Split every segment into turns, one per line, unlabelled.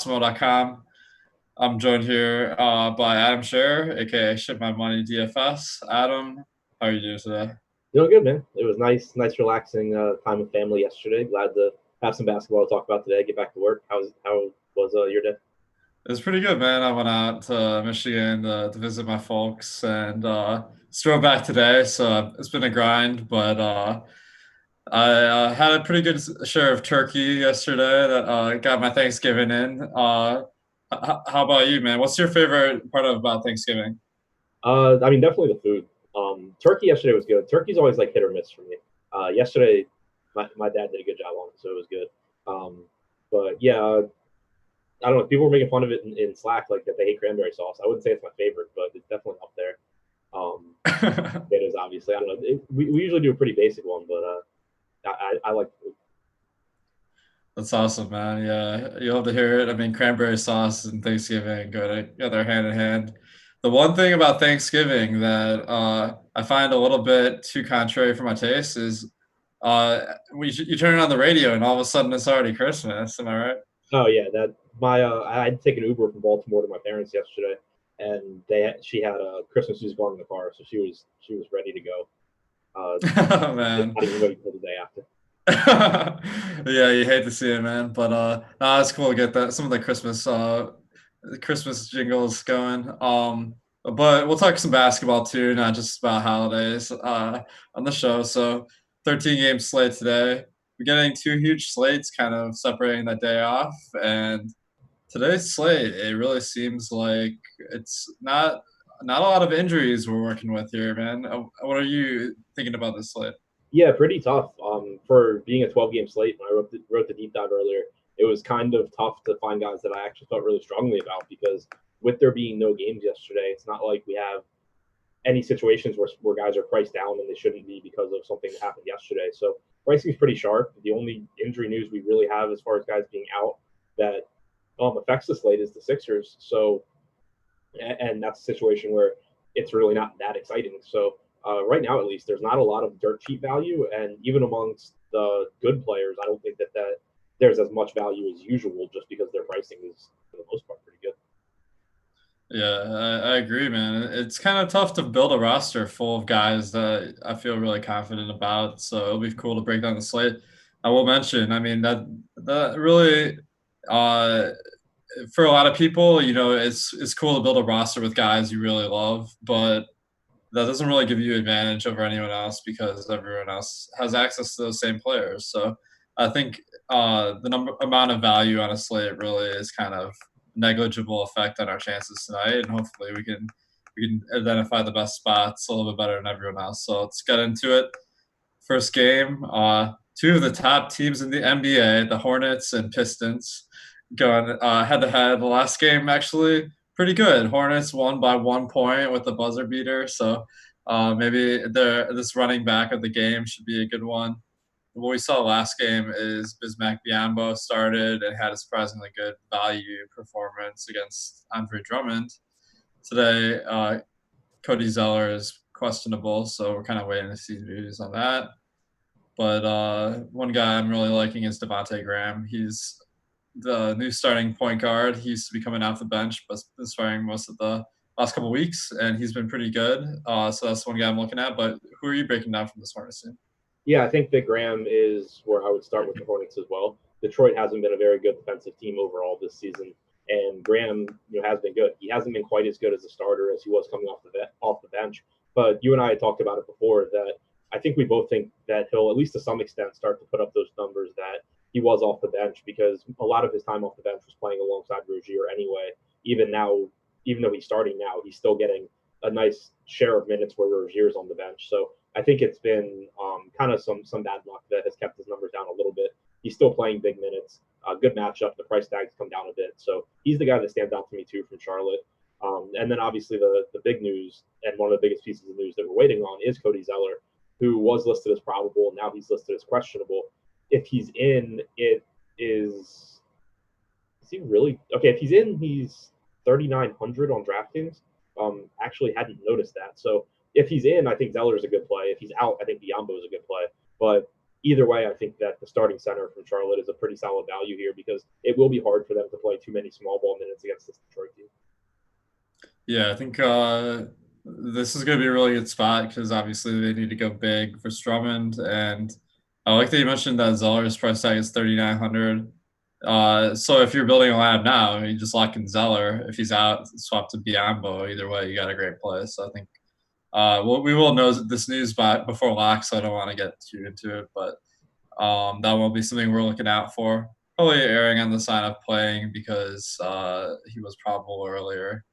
Basketball.com. I'm joined here by Adam Scherer, aka Ship My Money DFS. Adam, how are you doing today?
Doing good, man. It was nice, relaxing time with family yesterday. Glad to have some basketball to talk about today. Get back to work. How was your day?
It was pretty good, man. I went out to Michigan to visit my folks and drove back today. So it's been a grind, but I had a pretty good share of turkey yesterday that got my Thanksgiving in. How about you, man? What's your favorite part about Thanksgiving?
Definitely the food. Turkey yesterday was good. Turkey's always like hit or miss for me. Yesterday, my dad did a good job on it, so it was good. But yeah, I don't know. People were making fun of it in Slack, like that they hate cranberry sauce. I wouldn't say it's my favorite, but it's definitely up there. It is obviously. I don't know. We usually do a pretty basic one, but I like the food.
That's awesome, man. Yeah, you love to hear it. I mean, cranberry sauce and Thanksgiving go together hand in hand. The one thing about Thanksgiving that I find a little bit too contrary for my taste is you turn on the radio and all of a sudden it's already Christmas. Am I right?
Oh yeah, that my I had to take an Uber from Baltimore to my parents yesterday, and she had a Christmas music on in the car, so she was ready to go.
Oh,
Did
man.
not even wait until the day after.
Yeah, you hate to see it, man. But nah, it's cool to get that some of the Christmas jingles going. But we'll talk some basketball too, not just about holidays on the show. So 13 game slate today. We're getting two huge slates kind of separating that day off. And today's slate, it really seems like it's not a lot of injuries we're working with here, man. What are you thinking about this slate?
Yeah, pretty tough. For being a 12 game slate, when I wrote the deep dive earlier, it was kind of tough to find guys that I actually felt really strongly about because with there being no games yesterday, it's not like we have any situations where guys are priced down and they shouldn't be because of something that happened yesterday. So pricing is pretty sharp. The only injury news we really have as far as guys being out that affects the slate is the Sixers. So, and that's a situation where it's really not that exciting. So right now, at least, there's not a lot of dirt cheap value, and even amongst the good players, I don't think that there's as much value as usual, just because their pricing is for the most part pretty good.
Yeah, I agree, man. It's kind of tough to build a roster full of guys that I feel really confident about. So it'll be cool to break down the slate. I will mention, I mean, that really uh for a lot of people, it's cool to build a roster with guys you really love, but that doesn't really give you advantage over anyone else because everyone else has access to those same players. So I think the amount of value on a slate really is kind of negligible effect on our chances tonight, and hopefully we can identify the best spots a little bit better than everyone else. So let's get into it. First game, two of the top teams in the NBA, the Hornets and Pistons, going head to head. The last game actually pretty good. Hornets won by 1 point with the buzzer beater, so maybe this running back of the game should be a good one. What we saw last game is Bismack Biyombo started and had a surprisingly good value performance against Andre Drummond. Today, Cody Zeller is questionable, so we're kind of waiting to see news on that. But one guy I'm really liking is Devonte Graham. He's the new starting point guard. He used to be coming off the bench, but been starting most of the last couple of weeks, and he's been pretty good. So that's one guy I'm looking at. But who are you breaking down from this Hornets team?
Yeah, I think that Graham is where I would start with the Hornets as well. Detroit hasn't been a very good defensive team overall this season, and Graham, has been good. He hasn't been quite as good as a starter as he was coming off the bench. But you and I had talked about it before that I think we both think that he'll, at least to some extent, start to put up those numbers that he was off the bench because a lot of his time off the bench was playing alongside Rozier anyway. Even now, even though he's starting now, he's still getting a nice share of minutes where Rozier's on the bench. So I think it's been kind of some bad luck that has kept his numbers down a little bit. He's still playing big minutes. Good matchup. The price tags come down a bit, so he's the guy that stands out to me too from Charlotte. And then obviously the big news and one of the biggest pieces of news that we're waiting on is Cody Zeller, who was listed as probable, and now he's listed as questionable. If he's in, it is he really okay? If he's in, he's 3,900 on DraftKings. Actually hadn't noticed that. So if he's in, I think Zeller is a good play. If he's out, I think Biombo is a good play. But either way, I think that the starting center from Charlotte is a pretty solid value here because it will be hard for them to play too many small ball minutes against this Detroit team.
Yeah, I think this is going to be a really good spot because obviously they need to go big for Drummond. And I like that you mentioned that Zeller's price tag is 3,900. So if you're building a lineup now, you just lock in Zeller. If he's out, swap to Biombo. Either way, you got a great play. So I think we will know this news before lock, so I don't want to get too into it. But that will be something we're looking out for. Probably erring on the side of playing because he was probable earlier.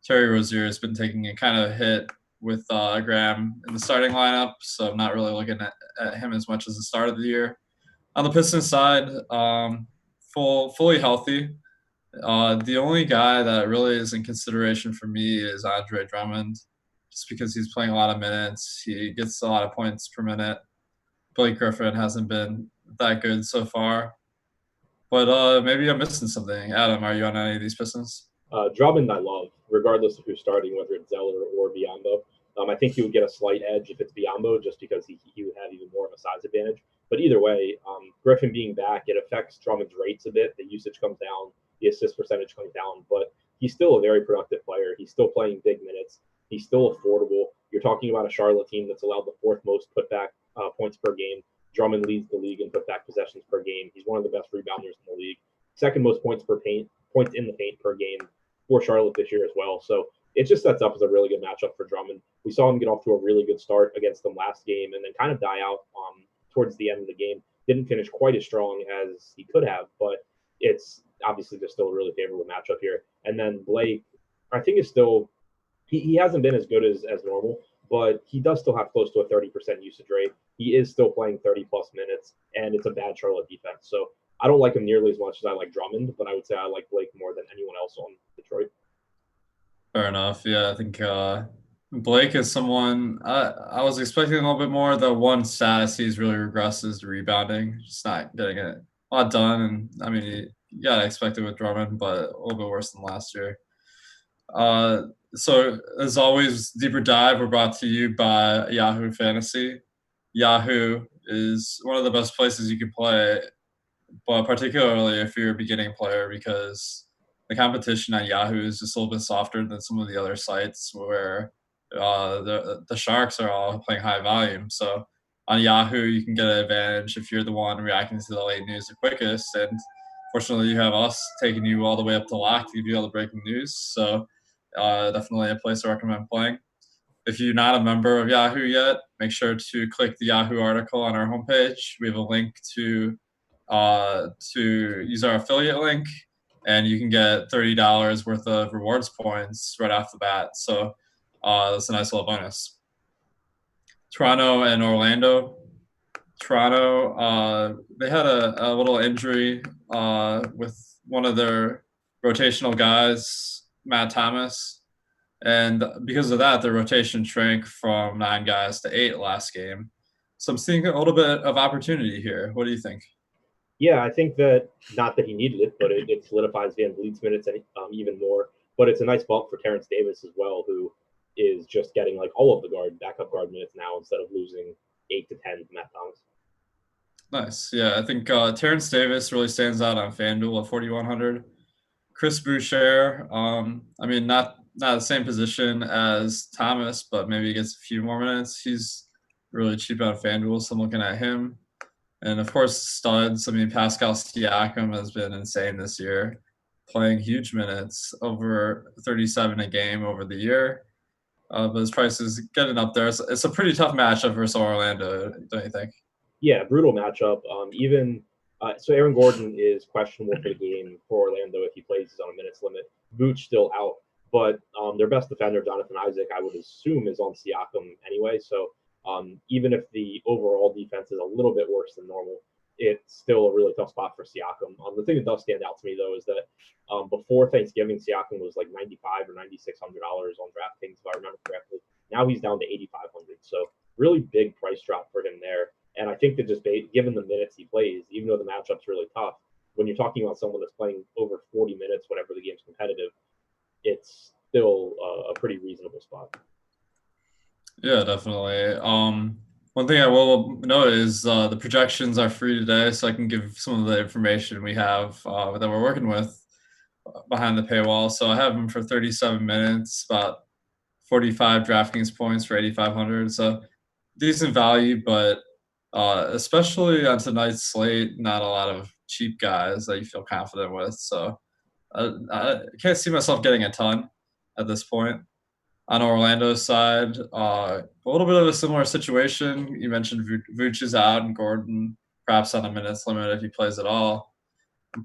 Terry Rozier has been taking a kind of hit with Graham in the starting lineup, so I'm not really looking at him as much as the start of the year. On the Pistons side, fully healthy. The only guy that really is in consideration for me is Andre Drummond, just because he's playing a lot of minutes. He gets a lot of points per minute. Blake Griffin hasn't been that good so far. But maybe I'm missing something. Adam, are you on any of these Pistons?
Drummond, I love, regardless of who's starting, whether it's Zeller or Biombo. I think he would get a slight edge if it's Biombo, just because he would have even more of a size advantage. But either way, Griffin being back, it affects Drummond's rates a bit. The usage comes down, the assist percentage comes down, but he's still a very productive player. He's still playing big minutes. He's still affordable. You're talking about a Charlotte team that's allowed the fourth most putback points per game. Drummond leads the league in putback possessions per game. He's one of the best rebounders in the league. Second most points in the paint per game for Charlotte this year as well. So it just sets up as a really good matchup for Drummond. We saw him get off to a really good start against them last game and then kind of die out towards the end of the game. Didn't finish quite as strong as he could have, but it's obviously just still a really favorable matchup here. And then Blake, I think is still he hasn't been as good as normal, but he does still have close to a 30% usage rate. He is still playing 30 plus minutes, and it's a bad Charlotte defense. So I don't like him nearly as much as I like Drummond, but I would say I like Blake more than anyone else on Detroit.
Fair enough. Yeah, I think Blake is someone I was expecting a little bit more. The one stat he's really regressed is rebounding, just not getting it a lot done. And I mean, you gotta expect it with Drummond, but a little bit worse than last year. So as always, Deeper Dive we're brought to you by Yahoo Fantasy. Yahoo is one of the best places you can play, but particularly if you're a beginning player, because the competition on Yahoo is just a little bit softer than some of the other sites where the sharks are all playing high volume. So on Yahoo, you can get an advantage if you're the one reacting to the late news the quickest. And fortunately, you have us taking you all the way up to lock to give you all the breaking news. So definitely a place I recommend playing. If you're not a member of Yahoo yet, make sure to click the Yahoo article on our homepage. We have a link to use our affiliate link, and you can get $30 worth of rewards points right off the bat. So that's a nice little bonus. Toronto and Orlando. Toronto, they had a little injury with one of their rotational guys, Matt Thomas. And because of that, their rotation shrank from 9 guys to 8 last game. So I'm seeing a little bit of opportunity here. What do you think?
Yeah, I think that not that he needed it, but it solidifies Van Vliet's minutes even more. But it's a nice bump for Terence Davis as well, who is just getting like all of the backup guard minutes now instead of losing 8 to 10 to Matt Thomas.
Nice. Yeah, I think Terence Davis really stands out on FanDuel at 4,100. Chris Boucher, I mean, not the same position as Thomas, but maybe he gets a few more minutes. He's really cheap on FanDuel, so I'm looking at him. And of course, studs. I mean, Pascal Siakam has been insane this year, playing huge minutes, over 37 a game over the year. But his price is getting up there. It's a pretty tough matchup versus Orlando, don't you think?
Yeah, brutal matchup. So Aaron Gordon is questionable for the game for Orlando if he plays. He's on a minutes limit. Vooch still out, but their best defender, Jonathan Isaac, I would assume is on Siakam anyway. So even if the overall defense is a little bit worse than normal, it's still a really tough spot for Siakam. The thing that does stand out to me though is that before Thanksgiving, Siakam was like $9,500 or $9,600 on DraftKings, if I remember correctly. Now he's down to $8,500. So really big price drop for him there. And I think that just given the minutes he plays, even though the matchup's really tough, when you're talking about someone that's playing over 40 minutes whenever the game's competitive, it's still a pretty reasonable spot.
Yeah, definitely. One thing I will note is the projections are free today, so I can give some of the information we have that we're working with behind the paywall. So I have them for 37 minutes, about 45 DraftKings points for 8,500. So decent value, but especially on tonight's slate, not a lot of cheap guys that you feel confident with. So I can't see myself getting a ton at this point. On Orlando's side, a little bit of a similar situation. You mentioned Vooch is out and Gordon perhaps on a minutes limit if he plays at all.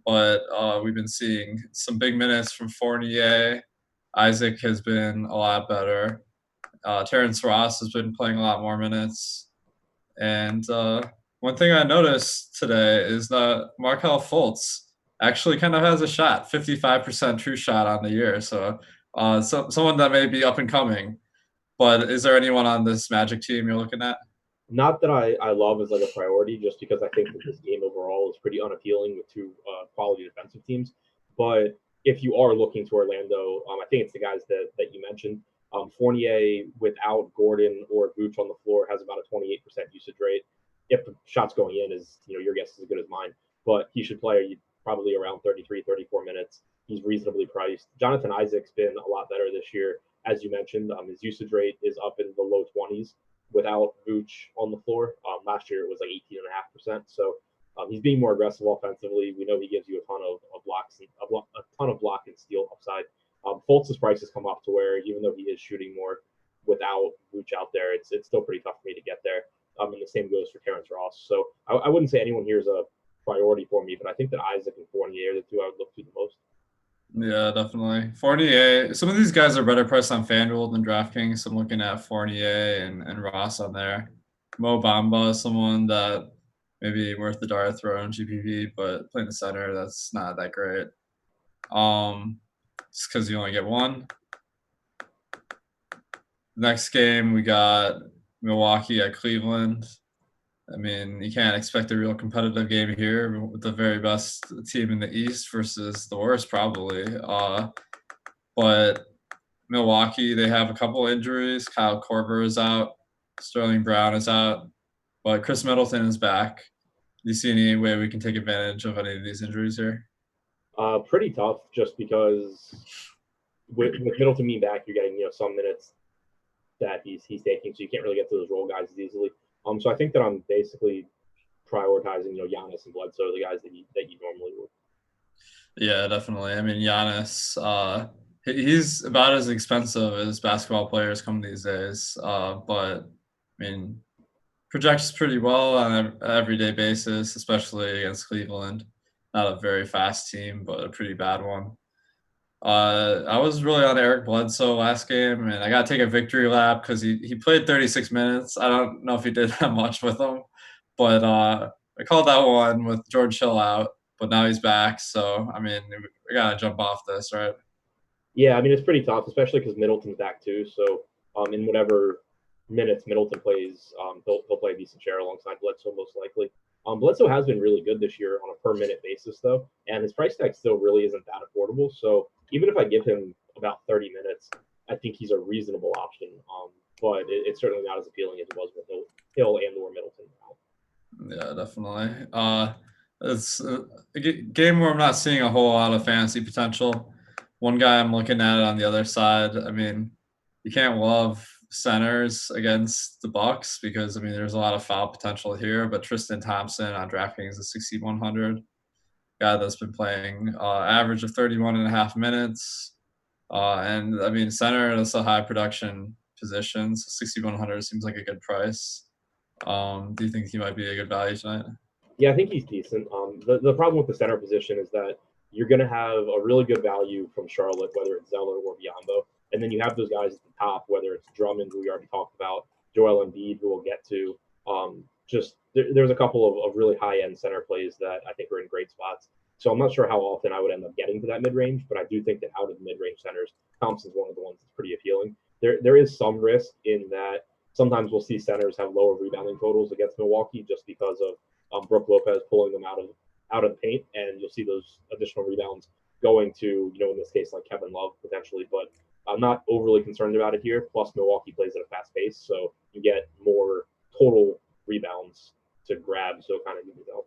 But we've been seeing some big minutes from Fournier. Isaac has been a lot better. Terrence Ross has been playing a lot more minutes. And one thing I noticed today is that Markelle Fultz actually kind of has a shot, 55% true shot on the year. So someone that may be up and coming. But is there anyone on this Magic team you're looking at?
Not that I love as like a priority, just because I think that this game overall is pretty unappealing with two quality defensive teams. But if you are looking to Orlando, I think it's the guys that you mentioned. Fournier without Gordon or Vooch on the floor has about a 28% usage rate. If the shot's going in, is your guess is as good as mine. But he should play probably around 33, 34 minutes. He's reasonably priced. Jonathan Isaac's been a lot better this year, as you mentioned. His usage rate is up in the low 20s without Vooch on the floor. Last year it was like 18.5%. So he's being more aggressive offensively. We know he gives you a ton of blocks, a ton of block and steal upside. Fultz's price has come up to where even though he is shooting more without Vooch out there, it's still pretty tough for me to get there. And the same goes for Terrence Ross. So I wouldn't say anyone here is a priority for me, but I think that Isaac and Fournier are the two I would look to the most.
Yeah, definitely. Fournier, some of these guys are better priced on Fanduel than DraftKings. So I'm looking at Fournier and Ross on there. Mo Bamba, someone that maybe worth the dart throw in GPV, but playing the center, that's not that great. Just because you only get one. Next game, we got Milwaukee at Cleveland. I mean, you can't expect a real competitive game here with the very best team in the East versus the worst, probably. But Milwaukee, they have a couple injuries. Kyle Korver is out. Sterling Brown is out. But Chris Middleton is back. Do you see any way we can take advantage of any of these injuries here?
Pretty tough, just because with Middleton being back, you're getting some minutes that he's taking, so you can't really get to those role guys as easily. So I think that I'm basically prioritizing Giannis and Bledsoe, the guys that you normally would.
Yeah, definitely. I mean, Giannis, he's about as expensive as basketball players come these days. But I mean, projects pretty well on an everyday basis, especially against Cleveland. Not a very fast team, but a pretty bad one. I was really on Eric Bledsoe last game, and I got to take a victory lap because he played 36 minutes. I don't know if he did that much with them, but I called that one with George Hill out, but now he's back. So, I mean, we got to jump off this, right?
Yeah, I mean it's pretty tough, especially because Middleton's back too. So in whatever minutes Middleton plays, he'll play a decent share alongside Bledsoe most likely. Bledsoe has been really good this year on a per minute basis though, and his price tag still really isn't that affordable. So even if I give him about 30 minutes, I think he's a reasonable option. But it's certainly not as appealing as it was with Hill and or Middleton now.
Yeah, definitely. It's a game where I'm not seeing a whole lot of fantasy potential. One guy I'm looking at on the other side. I mean, you can't love centers against the Bucks because I mean there's a lot of foul potential here. But Tristan Thompson on DraftKings is 6,100. Guy that's been playing average of 31 and a half minutes. And I mean center is a high production position, so 6,100 seems like a good price. Do you think he might be a good value tonight?
Yeah, I think he's decent. The problem with the center position is that you're going to have a really good value from Charlotte, whether it's Zeller or Biyombo. And then you have those guys at the top, whether it's Drummond, who we already talked about, Joel Embiid, who we'll get to. There's a couple of really high-end center plays that I think are in great spots. So I'm not sure how often I would end up getting to that mid-range, but I do think that out of the mid-range centers, Thompson's one of the ones that's pretty appealing. There is some risk in that sometimes we'll see centers have lower rebounding totals against Milwaukee just because of Brook Lopez pulling them out of the paint, and you'll see those additional rebounds going to, in this case, like Kevin Love potentially. But I'm not overly concerned about it here. Plus, Milwaukee plays at a fast pace, so you get more total rebounds to grab. So it kind of evens out.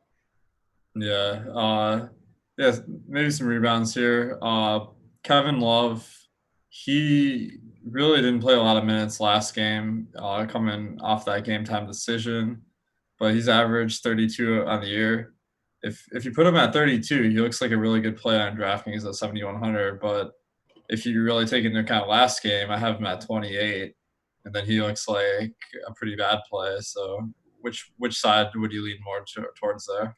Yeah. Yeah, maybe some rebounds here. Kevin Love, he really didn't play a lot of minutes last game, coming off that game time decision, but he's averaged 32 on the year. If you put him at 32, he looks like a really good play on DraftKings at 7,100. But if you really take into account last game, I have him at 28, and then he looks like a pretty bad play. So which side would you lean more towards there?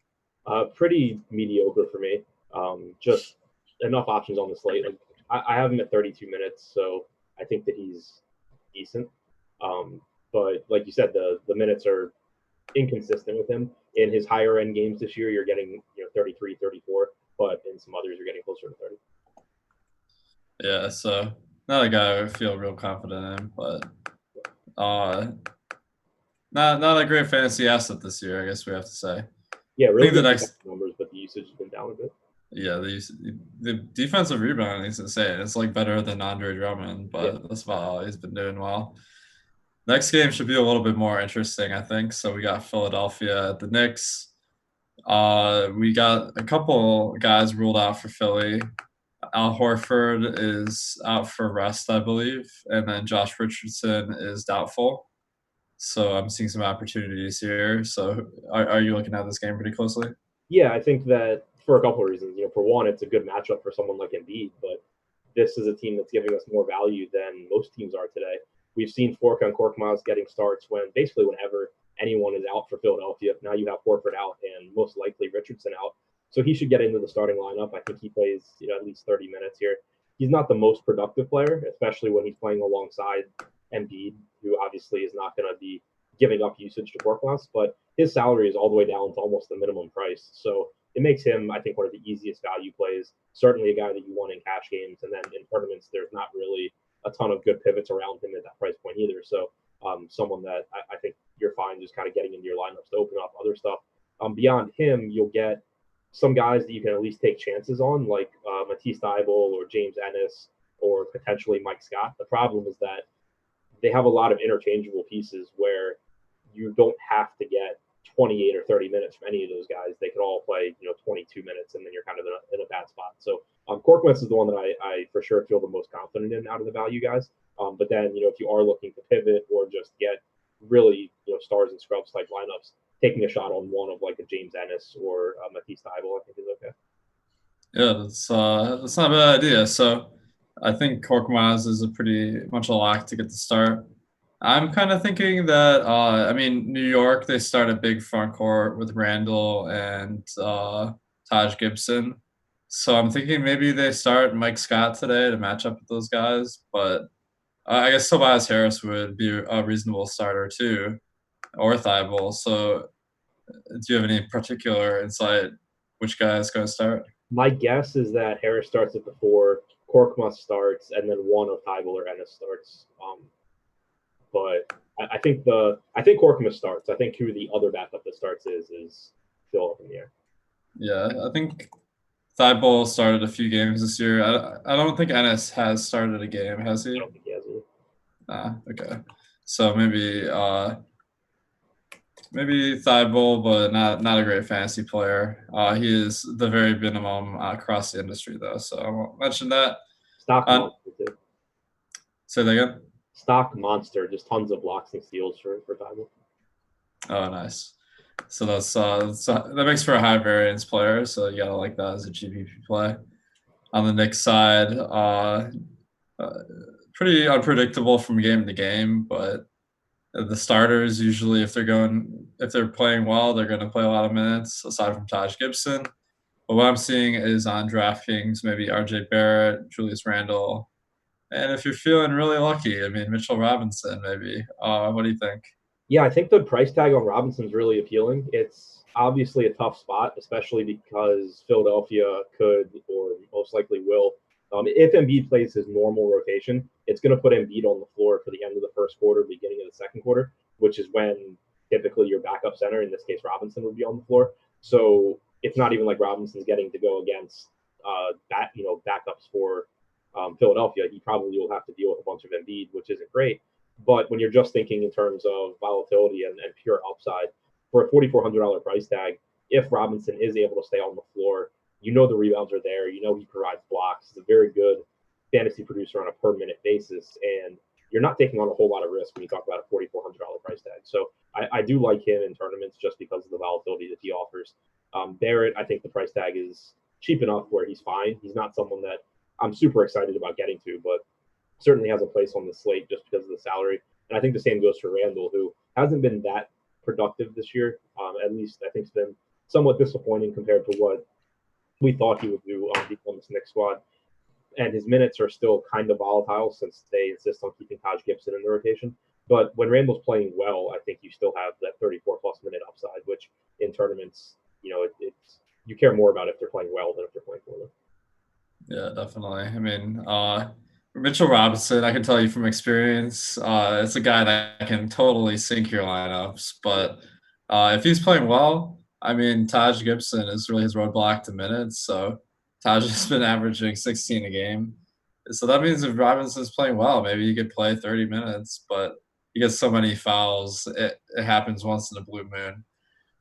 Pretty mediocre for me. Just enough options on the slate. Like I have him at 32 minutes, so I think that he's decent. But like you said, the minutes are inconsistent with him. In his higher end games this year, you're getting 33, 34, but in some others, you're getting closer to 30.
Yeah, so not a guy I feel real confident in, but uh, not a great fantasy asset this year, I guess we have to say.
Yeah,
I
really
think the
good
next,
numbers, but the usage has been down a bit.
yeah, the defensive rebounding is insane. It's like better than Andre Drummond,
Yeah,
but that's about all he's been doing well. Next game should be a little bit more interesting, I think. So we got Philadelphia at the Knicks. We got a couple guys ruled out for Philly. Al Horford is out for rest, I believe, and then Josh Richardson is doubtful. So I'm seeing some opportunities here. So are you looking at this game pretty closely?
yeah, I think that for a couple of reasons. For one, it's a good matchup for someone like Embiid, but this is a team that's giving us more value than most teams are today. We've seen Fork on Korkmaz getting starts whenever anyone is out for Philadelphia. Now you have Horford out and most likely Richardson out. So he should get into the starting lineup. I think he plays at least 30 minutes here. He's not the most productive player, especially when he's playing alongside Embiid, who obviously is not going to be giving up usage to Korkmaz, but his salary is all the way down to almost the minimum price. So it makes him, I think, one of the easiest value plays. Certainly a guy that you want in cash games, and then in tournaments, there's not really a ton of good pivots around him at that price point either. So someone that I think you're fine just kind of getting into your lineups to open up other stuff. Beyond him, you'll get some guys that you can at least take chances on, like Matisse Thybulle or James Ennis or potentially Mike Scott. The problem is that they have a lot of interchangeable pieces where you don't have to get 28 or 30 minutes from any of those guys. They could all play, 22 minutes, and then you're kind of in a bad spot. So Korkmaz is the one that I for sure feel the most confident in out of the value guys. But then, if you are looking to pivot or just get really, stars and scrubs type lineups, taking a shot on one of like a James Ennis or Matisse Thybulle, I think is okay.
Yeah, that's not a bad idea. So I think Korkmaz is a pretty much a lock to get the start. I'm kind of thinking that New York, they start a big front court with Randall and Taj Gibson. So I'm thinking maybe they start Mike Scott today to match up with those guys. But I guess Tobias Harris would be a reasonable starter too, or Thibault. So do you have any particular insight which guy is going to start?
My guess is that Harris starts at the 4, Korkmaz starts, and then one of Thybulle or Ennis starts. But I think Korkmaz starts. I think who the other backup that starts is still up in the air.
Yeah, I think Thibault started a few games this year. I don't think Ennis has started a game, has
I
he?
don't think he has either.
Okay. So maybe Thibault, but not a great fantasy player. He is the very minimum across the industry, though. So I won't mention that.
Stock monster too.
Say that again.
Stock monster, just tons of blocks and steals for Thybulle.
Oh, nice. So that makes for a high variance player. So you gotta like that as a GPP play. On the Knicks side, pretty unpredictable from game to game, but the starters usually, if they're playing well, they're going to play a lot of minutes. Aside from Taj Gibson, but what I'm seeing is on DraftKings, maybe RJ Barrett, Julius Randle, and if you're feeling really lucky, Mitchell Robinson, maybe. What do you think?
Yeah, I think the price tag on Robinson is really appealing. It's obviously a tough spot, especially because Philadelphia could or most likely will. If Embiid plays his normal rotation, it's going to put Embiid on the floor for the end of the first quarter, beginning of the second quarter, which is when typically your backup center, in this case Robinson, would be on the floor. So it's not even like Robinson's getting to go against backups for Philadelphia. He probably will have to deal with a bunch of Embiid, which isn't great. But when you're just thinking in terms of volatility and pure upside, for a $4,400 price tag, if Robinson is able to stay on the floor, the rebounds are there. He provides blocks. He's a very good fantasy producer on a per minute basis. And you're not taking on a whole lot of risk when you talk about a $4,400 price tag. So I do like him in tournaments just because of the volatility that he offers. Barrett, I think the price tag is cheap enough where he's fine. He's not someone that I'm super excited about getting to, but certainly has a place on the slate just because of the salary. And I think the same goes for Randall, who hasn't been that productive this year. At least I think it's been somewhat disappointing compared to what we thought he would do on the Columbus Knicks squad. And his minutes are still kind of volatile since they insist on keeping Taj Gibson in the rotation. But when Randall's playing well, I think you still have that 34 plus minute upside, which in tournaments, it's you care more about if they're playing well than if they're playing poorly.
Yeah, definitely. I mean, Mitchell Robinson, I can tell you from experience, it's a guy that can totally sink your lineups. But if he's playing well, I mean, Taj Gibson is really his roadblock to minutes. So Taj has been averaging 16 a game. So that means if Robinson's playing well, maybe he could play 30 minutes. But he gets so many fouls, it happens once in a blue moon.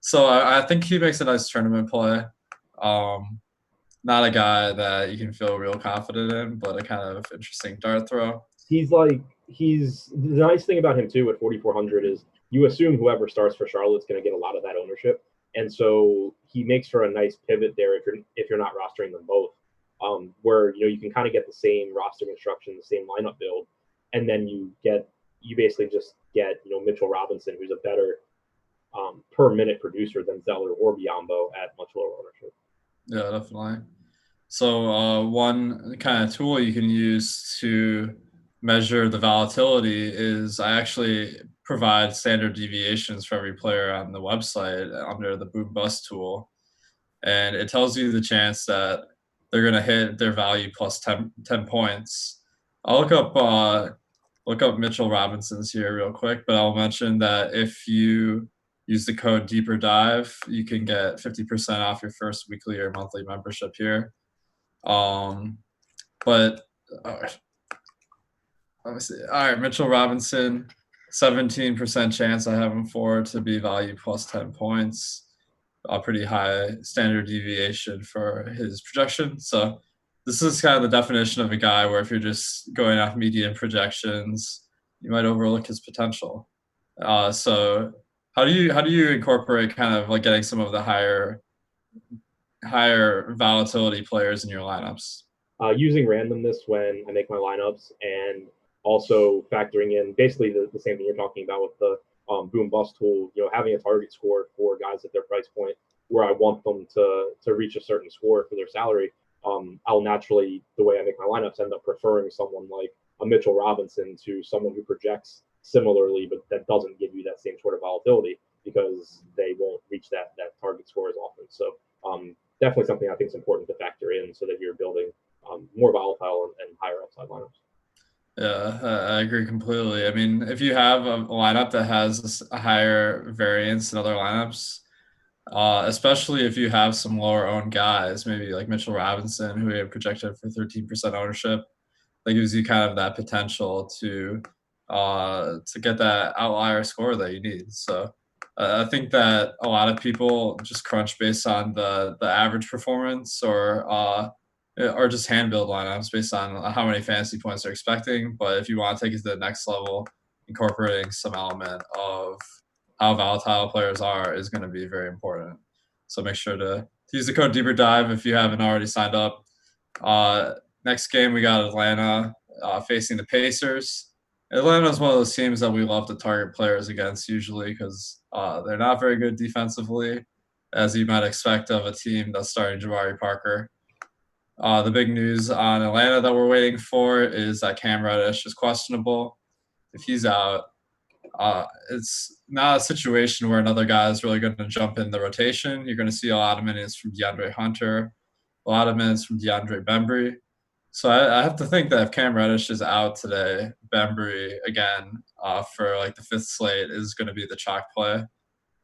So I think he makes a nice tournament play. Not a guy that you can feel real confident in, but a kind of interesting dart throw.
He's the nice thing about him too at 4,400 is you assume whoever starts for Charlotte's going to get a lot of that ownership, and so he makes for a nice pivot there if you're not rostering them both, where you can kind of get the same roster construction, the same lineup build, and then you basically just get Mitchell Robinson, who's a better per minute producer than Zeller or Biombo at much lower ownership.
Yeah, definitely. So one kind of tool you can use to measure the volatility is I actually provide standard deviations for every player on the website under the boom bust tool. And it tells you the chance that they're going to hit their value plus 10 points. I'll look up Mitchell Robinson's here real quick, but I'll mention that if you use the code Deeper Dive, you can get 50% off your first weekly or monthly membership here. But let me see. All right, Mitchell Robinson, 17% chance I have him for to be value plus 10 points. A pretty high standard deviation for his projection. So this is kind of the definition of a guy where if you're just going off median projections, you might overlook his potential. So how do you incorporate kind of like getting some of the higher volatility players in your lineups?
Using randomness when I make my lineups, and also factoring in basically the same thing you're talking about with the boom bust tool. Having a target score for guys at their price point where I want them to reach a certain score for their salary. I'll naturally, the way I make my lineups, end up preferring someone like a Mitchell Robinson to someone who projects similarly, but that doesn't give you that same sort of volatility because they won't reach that target score as often. So definitely something I think is important to factor in so that you're building more volatile and higher upside lineups.
Yeah, I agree completely. I mean, if you have a lineup that has a higher variance than other lineups, especially if you have some lower owned guys, maybe like Mitchell Robinson, who we have projected for 13% ownership, that gives you kind of that potential to get that outlier score that you need. So I think that a lot of people just crunch based on the average performance or just hand build lineups based on how many fantasy points they're expecting. But if you want to take it to the next level, incorporating some element of how volatile players are is going to be very important. So make sure to use the code Deeper Dive if you haven't already signed up. Next game, we got Atlanta facing the Pacers. Atlanta is one of those teams that we love to target players against usually because they're not very good defensively, as you might expect of a team that's starting Jabari Parker. The big news on Atlanta that we're waiting for is that Cam Reddish is questionable. If he's out, it's not a situation where another guy is really going to jump in the rotation. You're going to see a lot of minutes from DeAndre Hunter, a lot of minutes from DeAndre Bembry. So I have to think that if Cam Reddish is out today, Bembry again for like the fifth slate is going to be the chalk play.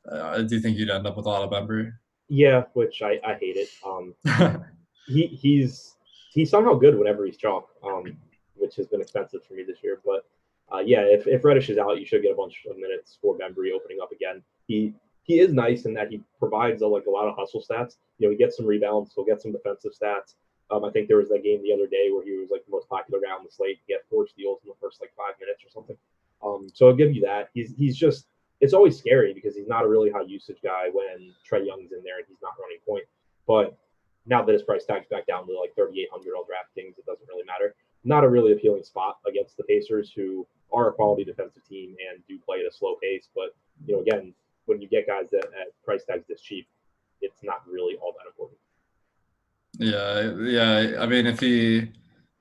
Do you think you'd end up with a lot of Bembry?
Yeah, which I hate it. He's somehow good whenever he's chalk, which has been expensive for me this year. But Yeah, if Reddish is out, you should get a bunch of minutes for Bembry opening up again. He is nice in that he provides a lot of hustle stats. He gets some rebounds, he'll get some defensive stats. I think there was that game the other day where he was like the most popular guy on the slate. He had 4 steals in the first 5 minutes or something. So I'll give you that. He's just it's always scary because he's not a really high usage guy when Trae Young's in there and he's not running point. But now that his price tag's back down to 3,800 on DraftKings, it doesn't really matter. Not a really appealing spot against the Pacers, who are a quality defensive team and do play at a slow pace. But again, when you get guys at price tags this cheap, it's not really all that important.
Yeah. I mean, if he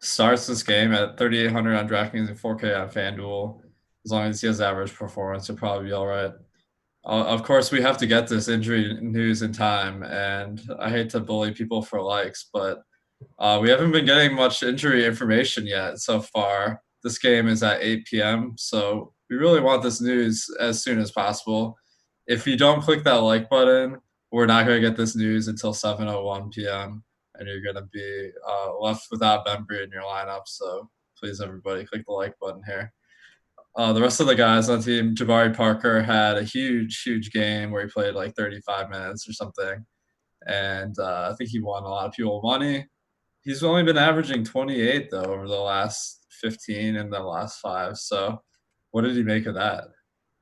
starts this game at 3,800 on DraftKings and 4K on FanDuel, as long as he has average performance, he'll probably be all right. Of course, we have to get this injury news in time, and I hate to bully people for likes, but we haven't been getting much injury information yet so far. This game is at 8 p.m., so we really want this news as soon as possible. If you don't click that like button, we're not going to get this news until 7:01 p.m., and you're going to be left without Bembry in your lineup. So please, everybody, click the like button here. The rest of the guys on the team, Jabari Parker had a huge game where he played 35 minutes or something, and I think he won a lot of people money. He's only been averaging 28 though over the last 15 and the last 5. So, what did he make of that?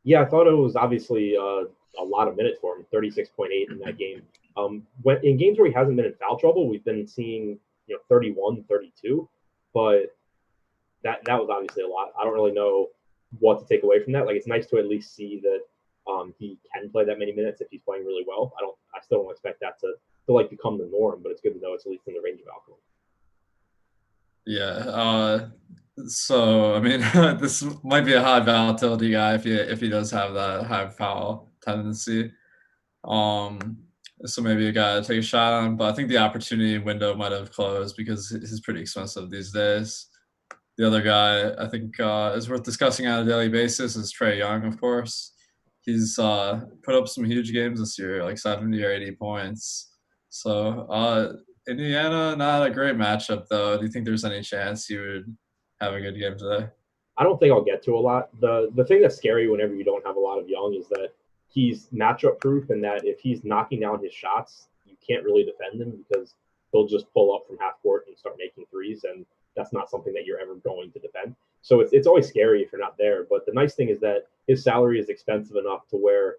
Yeah, I thought it was obviously a lot of minutes for him, 36.8 in that game. When in games where he hasn't been in foul trouble, we've been seeing 31, 32, but that was obviously a lot. I don't really know what to take away from that. It's nice to at least see that he can play that many minutes if he's playing really well. I still don't expect that to become the norm, but it's good to know it's at least in the range of outcome.
Yeah. So I mean, this might be a high volatility guy if he does have that high foul tendency. Um, so maybe a guy to take a shot on, but I think the opportunity window might have closed because he's pretty expensive these days. The other guy I think is worth discussing on a daily basis is Trae Young, of course. He's put up some huge games this year, 70 or 80 points. So Indiana, not a great matchup, though. Do you think there's any chance he would have a good game today?
I don't think I'll get to a lot. The thing that's scary whenever you don't have a lot of Young is that he's matchup proof, and that if he's knocking down his shots, you can't really defend him because he'll just pull up from half court and start making threes, and that's not something that you're ever going to defend. So it's always scary if you're not there. But the nice thing is that his salary is expensive enough to where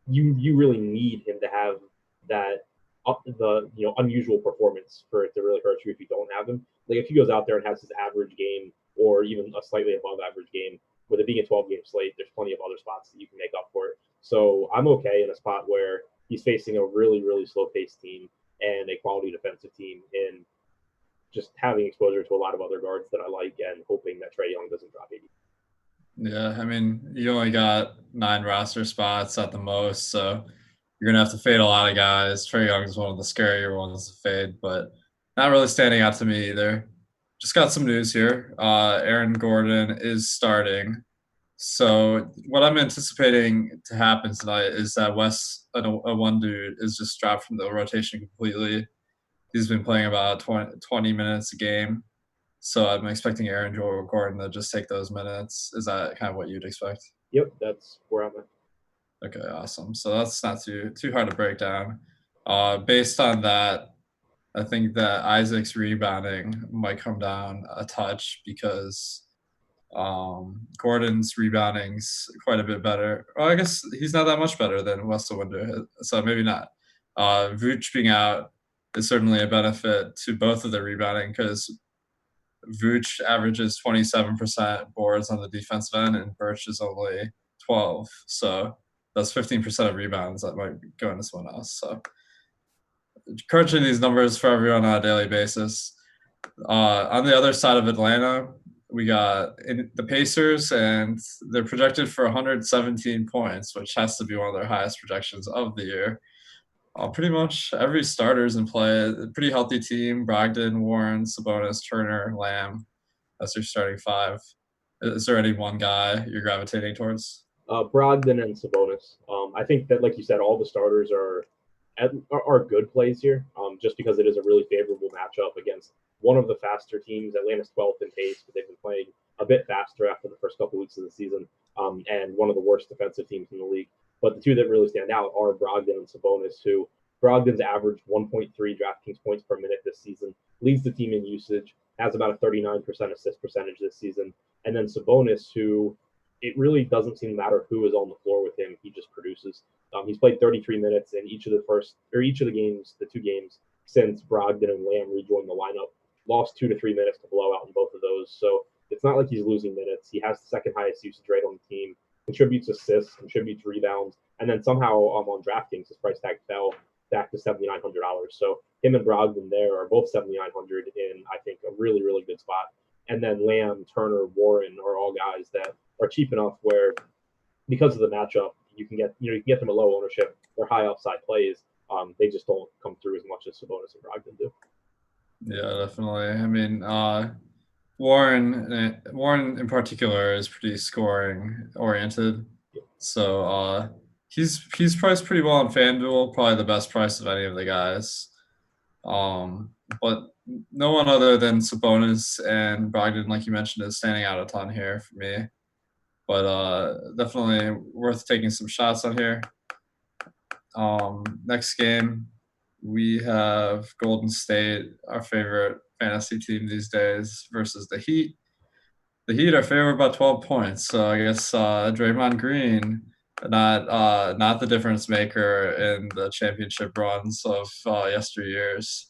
you really need him to have that the unusual performance for it to really hurt you if you don't have him. If he goes out there and has his average game or even a slightly above average game, with it being a 12-game slate, there's plenty of other spots that you can make up for it. So I'm okay in a spot where he's facing a really slow-paced team and a quality defensive team, and just having exposure to a lot of other guards that I like and hoping that Trae Young doesn't drop 80.
Yeah, I mean, you only got 9 roster spots at the most, so you're gonna have to fade a lot of guys. Trae Young is one of the scarier ones to fade, but not really standing out to me either. Just got some news here. Aaron Gordon is starting. So what I'm anticipating to happen tonight is that Wes, a one dude, is just dropped from the rotation completely. He's been playing about 20 minutes a game. So I'm expecting Aaron Gordon to just take those minutes. Is that kind of what you'd expect?
Yep, that's where I'm at.
Okay, awesome. So that's not too hard to break down. Based on that, I think that Isaac's rebounding might come down a touch because Gordon's rebounding's quite a bit better. Well, I guess he's not that much better than Wes Iwundu, so maybe not. Vooch being out is certainly a benefit to both of the rebounding because Vooch averages 27% boards on the defensive end, and Birch is only 12. So that's 15% of rebounds that might go into someone else. So crunching these numbers for everyone on a daily basis. On the other side of Atlanta, we got the Pacers, and they're projected for 117 points, which has to be one of their highest projections of the year. Pretty much every starter's in play. A pretty healthy team. Brogdon, Warren, Sabonis, Turner, Lamb. That's your starting 5. Is there any one guy you're gravitating towards?
Brogdon and Sabonis. I think that, like you said, all the starters are good plays here, just because it is a really favorable matchup against one of the faster teams. Atlanta's 12th in pace, but they've been playing a bit faster after the first couple weeks of the season, and one of the worst defensive teams in the league. But the two that really stand out are Brogdon and Sabonis, who Brogdon's averaged 1.3 DraftKings points per minute this season, leads the team in usage, has about a 39% assist percentage this season. And then Sabonis, who it really doesn't seem to matter who is on the floor with him, he just produces. He's played 33 minutes in each of the games, the two games since Brogdon and Lamb rejoined the lineup. Lost 2 to 3 minutes to blowout in both of those. So it's not like he's losing minutes. He has the second highest usage rate on the team, contributes assists, contributes rebounds, and then somehow on DraftKings his price tag fell back to $7,900. So him and Brogdon there are both $7,900 in, I think, a really, really good spot. And then Lamb, Turner, Warren are all guys that are cheap enough where, because of the matchup, you can get them a low ownership. They're high upside plays. They just don't come through as much as Sabonis and Brogdon do.
Yeah, definitely. I mean, Warren in particular is pretty scoring oriented, so he's priced pretty well on FanDuel, probably the best price of any of the guys. But no one other than Sabonis and Brogdon, like you mentioned, is standing out a ton here for me. But definitely worth taking some shots on here. Next game, we have Golden State, our favorite fantasy team these days, versus the Heat. The Heat are favored by 12 points, so I guess Draymond Green, not the difference maker in the championship runs of yesteryears.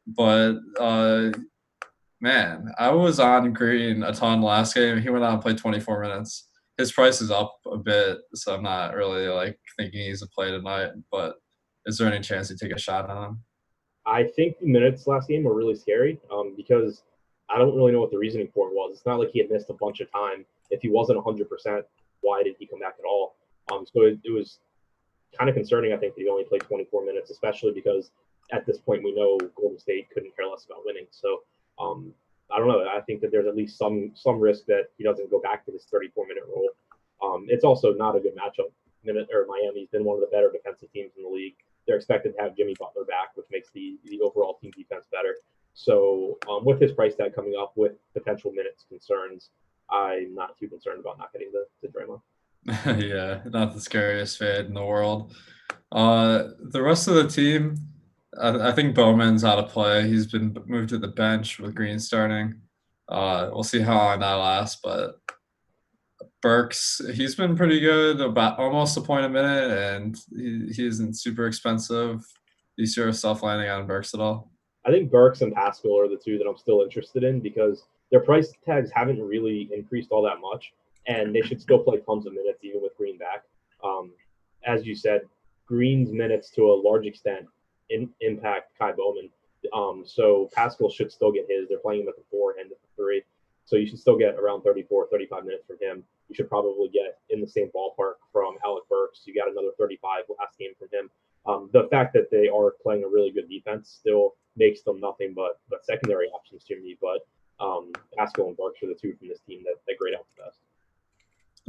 But man, I was on Green a ton last game. He went out and played 24 minutes. His price is up a bit, so I'm not really thinking he's a play tonight. But is there any chance you take a shot on him?
I think the minutes last game were really scary because I don't really know what the reasoning for it was. It's not like he had missed a bunch of time. If he wasn't 100%, why did he come back at all? So it was kind of concerning, I think, that he only played 24 minutes, especially because at this point we know Golden State couldn't care less about winning. So I don't know. I think that there's at least some risk that he doesn't go back to his 34-minute role. It's also not a good matchup. Miami's been one of the better defensive teams in the league. They're expected to have Jimmy Butler back, which makes the overall team defense better. So with his price tag coming up, with potential minutes concerns, I'm not too concerned about not getting the Draymond.
Yeah, not the scariest fade in the world. The rest of the team, I think Bowman's out of play. He's been moved to the bench with Green starting. We'll see how long that lasts, but Burks, he's been pretty good, about almost a point a minute, and he isn't super expensive. Do you see yourself landing on Burks at all?
I think Burks and Pascal are the two that I'm still interested in because their price tags haven't really increased all that much, and they should still play tons of minutes even with Green back. As you said, Green's minutes to a large extent impact Kai Bowman. So Pascal should still get his. They're playing him at the 4 and at the 3. So you should still get around 34, 35 minutes from him. You should probably get in the same ballpark from Alec Burks. You got another 35 last game from him. The fact that they are playing a really good defense still makes them nothing but secondary options to me. But Pascal and Burks are the two from this team that grade out the best.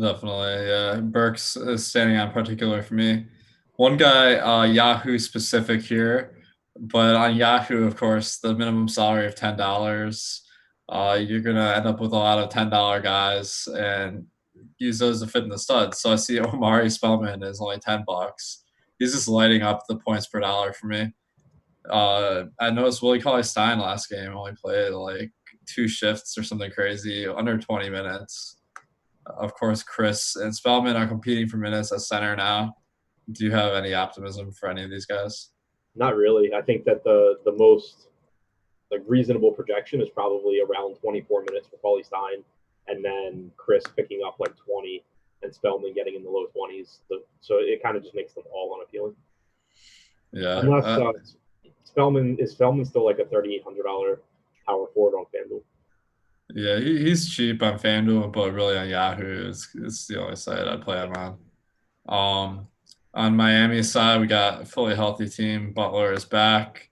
Definitely, yeah. Burks is standing out particular for me. One guy, Yahoo specific here, but on Yahoo, of course, the minimum salary of $10. You're gonna end up with a lot of $10 guys and use those to fit in the studs. So I see Omari Spellman is only $10. He's just lighting up the points per dollar for me. I noticed Willie Cauley-Stein last game only played 2 shifts or something crazy, under 20 minutes. Of course, Chris and Spellman are competing for minutes as center now. Do you have any optimism for any of these guys?
Not really. I think that the most reasonable projection is probably around 24 minutes for Cauley-Stein, and then Chris picking up 20 and Spellman getting in the low 20s. So it kind of just makes them all unappealing.
Yeah.
Unless Spellman still a $3,800 power forward on FanDuel?
Yeah, he's cheap on FanDuel, but really on Yahoo, it's the only site I'd play him on. On Miami's side, we got a fully healthy team. Butler is back.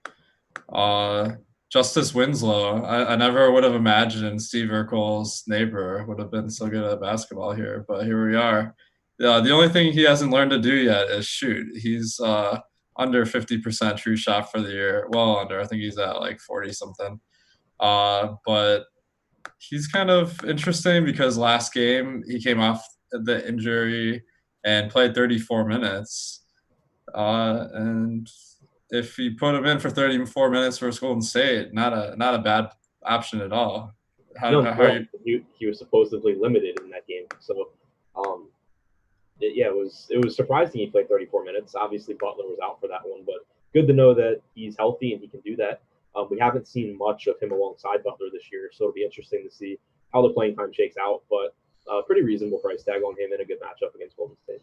Justice Winslow. I never would have imagined Steve Urkel's neighbor would have been so good at basketball here, but here we are. The only thing he hasn't learned to do yet is shoot. He's under 50% true shot for the year. Well under. I think he's at 40 something. But He's kind of interesting because last game he came off the injury and played 34 minutes. And if you put him in for 34 minutes versus Golden State, not a bad option at all. How are you?
No, he was supposedly limited in that game, so um, it was surprising he played 34 minutes. Obviously, Butler was out for that one, but good to know that he's healthy and he can do that. We haven't seen much of him alongside Butler this year, so it'll be interesting to see how the playing time shakes out. But pretty reasonable price tag on him in a good matchup against Golden State.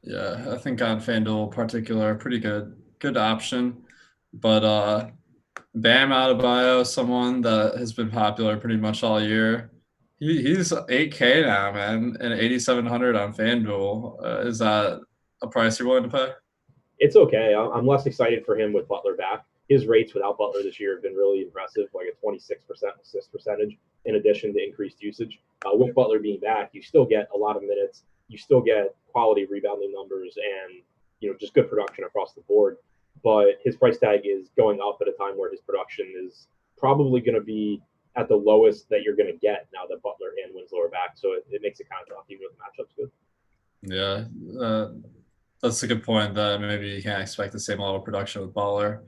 Yeah, I think on FanDuel in particular, pretty good option. But Bam Adebayo, someone that has been popular pretty much all year. He's 8K now, man, and 8,700 on FanDuel. Is that a price you're willing to pay?
It's okay. I'm less excited for him with Butler back. His rates without Butler this year have been really impressive, like a 26% assist percentage, in addition to increased usage. With Butler being back, you still get a lot of minutes. You still get quality rebounding numbers and just good production across the board. But his price tag is going up at a time where his production is probably going to be at the lowest that you're going to get now that Butler and Winslow are back. So it makes it kind of tough, even if the matchup's good.
Yeah, that's a good point that maybe you can't expect the same level of production with Baller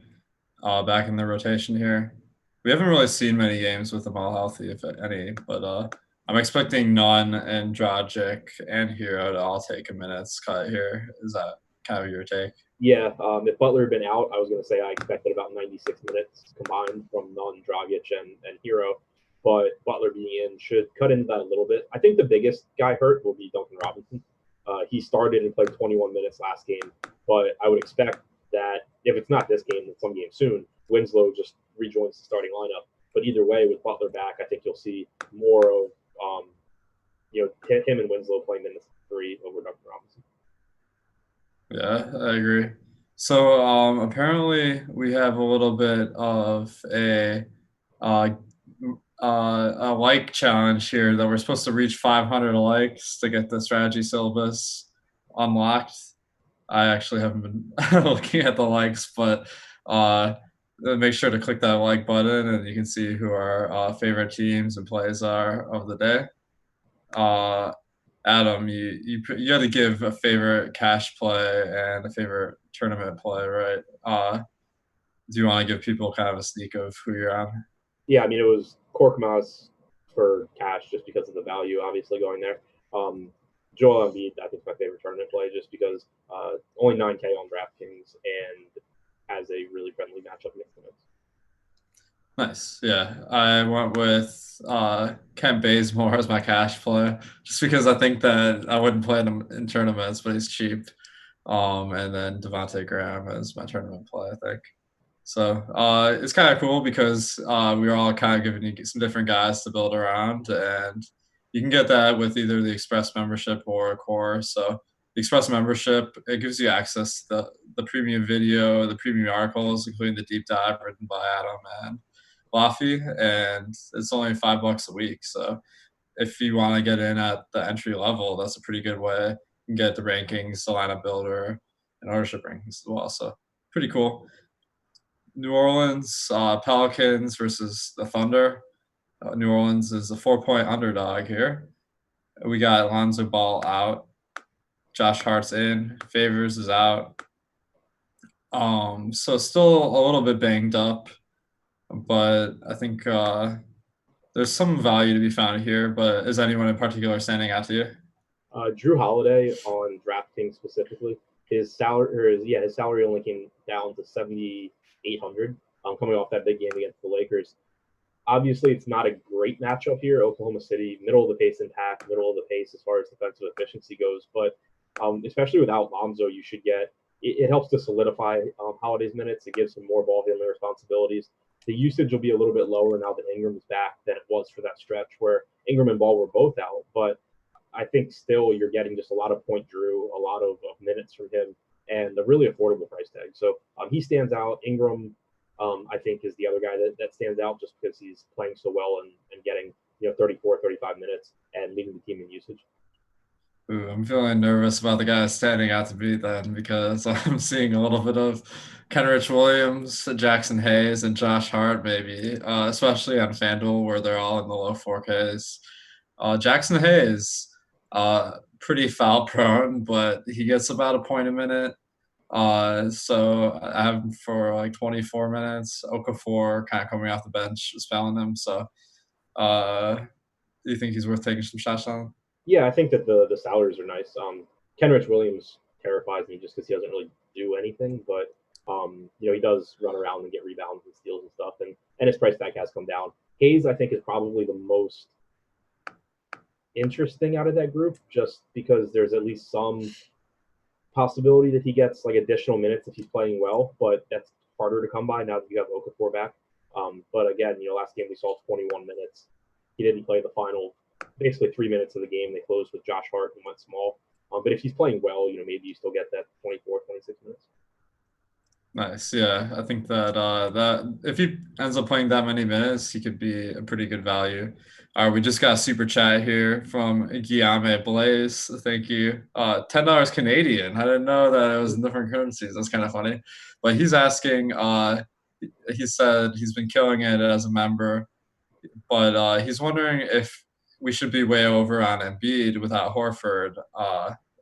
back in the rotation here. We haven't really seen many games with them all healthy, if any, but I'm expecting Nunn and Dragic and Hero to all take a minute's cut here. Is that kind of your take?
Yeah, if Butler had been out, I was going to say I expected about 96 minutes combined from Nunn, Dragic, and Hero. But Butler being in should cut into that a little bit. I think the biggest guy hurt will be Duncan Robinson. He started and played 21 minutes last game, but I would expect that if it's not this game, then some game soon, Winslow just rejoins the starting lineup. But either way, with Butler back, I think you'll see more of him and Winslow playing minutes three over Duncan Robinson.
Yeah, I agree. So apparently we have a little bit of uh, a like challenge here that we're supposed to reach 500 likes to get the strategy syllabus unlocked. I actually haven't been looking at the likes, but make sure to click that like button and you can see who our favorite teams and plays are of the day. Uh, Adam, you had to give a favorite cash play and a favorite tournament play, right? Do you want to give people kind of a sneak of who you're on?
Yeah, I mean, it was Korkmaz for cash just because of the value, obviously, going there. Joel Embiid, I think, is my favorite tournament play just because only 9K on DraftKings and has a really friendly matchup against the Knicks.
Nice. Yeah, I went with Kent Bazemore as my cash play, just because I think that I wouldn't play him in tournaments, but he's cheap. And then Devontae Graham as my tournament play, I think. So it's kind of cool because we were all kind of giving you some different guys to build around, and you can get that with either the Express membership or Core. So the Express membership, it gives you access to the premium video, the premium articles, including the deep dive written by Adam and Laffy, and it's only $5 a week. So if you want to get in at the entry level, that's a pretty good way. You can get the rankings, the lineup builder, and ownership rankings as well. So pretty cool. New Orleans Pelicans versus the Thunder. New Orleans is a 4-point underdog here. We got Alonzo Ball out. Josh Hart's in. Favors is out. So still a little bit banged up, but I think there's some value to be found here. But is anyone in particular standing out to you?
Drew Holiday on DraftKings specifically, his salary only came down to 7,800. Coming off that big game against the Lakers. Obviously, it's not a great matchup here. Oklahoma City, middle of the pace attack, middle of the pace as far as defensive efficiency goes. But especially without Lonzo, you should get it helps to solidify Holiday's minutes. It gives him more ball handling responsibilities. The usage will be a little bit lower now that Ingram's back than it was for that stretch where Ingram and Ball were both out. But I think still you're getting just a lot of point Drew, a lot of minutes from him, and a really affordable price tag. So he stands out. Ingram, I think, is the other guy that stands out just because he's playing so well and getting 34, 35 minutes and leading the team in usage.
Ooh, I'm feeling nervous about the guy standing out to beat then because I'm seeing a little bit of Kenrich Williams, Jackson Hayes, and Josh Hart maybe, especially on Fanduel where they're all in the low 4Ks. Jackson Hayes, pretty foul prone, but he gets about a point a minute. So I have him for like 24 minutes. Okafor kind of coming off the bench, spelling him. So, uh, do you think he's worth taking some shots on?
Yeah, I think that the salaries are nice. Kenrich Williams terrifies me just because he doesn't really do anything, but he does run around and get rebounds and steals and stuff, and his price tag has come down. Hayes, I think, is probably the most interesting out of that group, just because there's at least some possibility that he gets like additional minutes if he's playing well, but that's harder to come by now that you have Okafor back. But again, last game we saw 21 minutes. He didn't play the final, basically 3 minutes of the game. They closed with Josh Hart and went small. But if he's playing well, maybe you still get that 24, 26 minutes.
Nice. Yeah, I think that if he ends up playing that many minutes, he could be a pretty good value. All right, we just got a super chat here from Guillaume Blaze. Thank you. $10 Canadian. I didn't know that it was in different currencies. That's kind of funny. But he's asking. He said he's been killing it as a member, but he's wondering if we should be way over on Embiid without Horford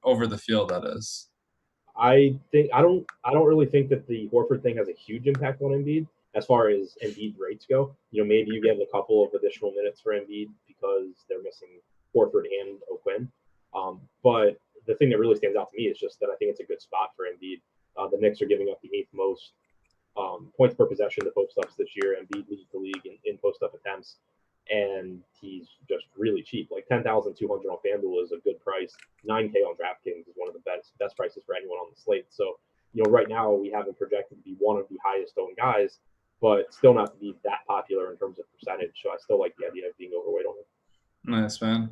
over the field. That is.
I don't really think that the Horford thing has a huge impact on Embiid as far as Embiid rates go. Maybe you get a couple of additional minutes for Embiid because they're missing Horford and O'Quinn. But the thing that really stands out to me is just that I think it's a good spot for Embiid. The Knicks are giving up the eighth most points per possession to post ups this year. Embiid leads the league in post up attempts, and he's just really cheap. Like 10,200 on FanDuel is a good price. 9K on DraftKings is one of the best prices for anyone on the slate. So, right now we have him projected to be one of the highest owned guys, but still not to be that popular in terms of percentage. So I still like the idea of being overweight on him.
Nice, man.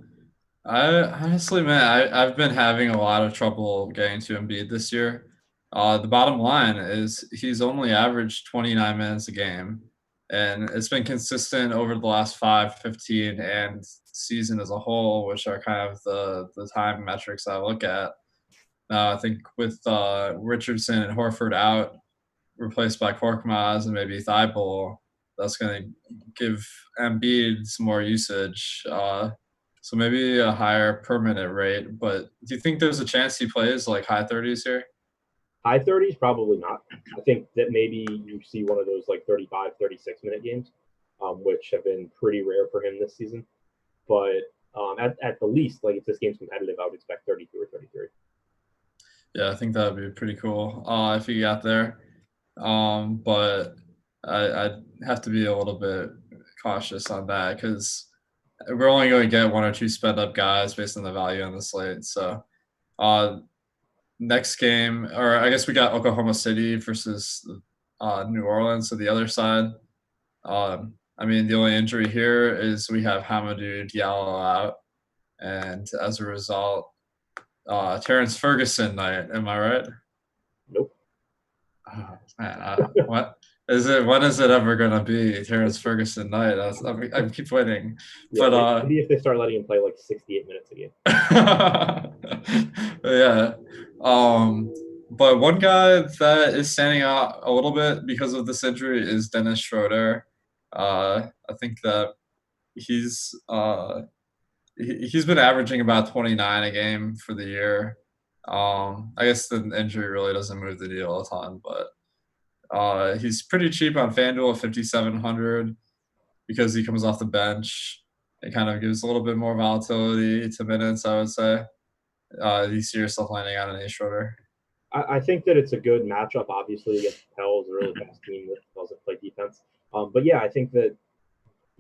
I honestly, man, I've been having a lot of trouble getting to Embiid this year. The bottom line is he's only averaged 29 minutes a game, and it's been consistent over the last 5, 15, and season as a whole, which are kind of the time metrics I look at. Now, I think with Richardson and Horford out, replaced by Korkmaz and maybe Thibault, that's going to give Embiid some more usage. So maybe a higher per minute rate. But do you think there's a chance he plays like high 30s here?
High 30s, probably not. I think that maybe you see one of those like 35, 36-minute games, which have been pretty rare for him this season. But at the least, like if this game's competitive, I would expect 32 or 33.
Yeah, I think that would be pretty cool if he got there. But I'd have to be a little bit cautious on that because we're only going to get one or two sped up guys based on the value on the slate. So next game, or I guess we got Oklahoma City versus New Orleans. So the other side. I mean, the only injury here is we have Hamidou Diallo out, and as a result, Terrence Ferguson night. Am I right?
Nope.
Oh, man, what is it? When is it ever gonna be Terrence Ferguson night? I keep waiting,
Yeah,
but
maybe if they start letting him play like 68 minutes a game.
yeah. But one guy that is standing out a little bit because of this injury is Dennis Schroder. I think that he's he's been averaging about 29 a game for the year. I guess the injury really doesn't move the needle a ton, but he's pretty cheap on FanDuel at 5,700 because he comes off the bench. It kind of gives a little bit more volatility to minutes, I would say. Do you see yourself landing on an A Schroder?
I think that it's a good matchup, obviously, against the Pels, a really fast team that doesn't play defense. But yeah, I think that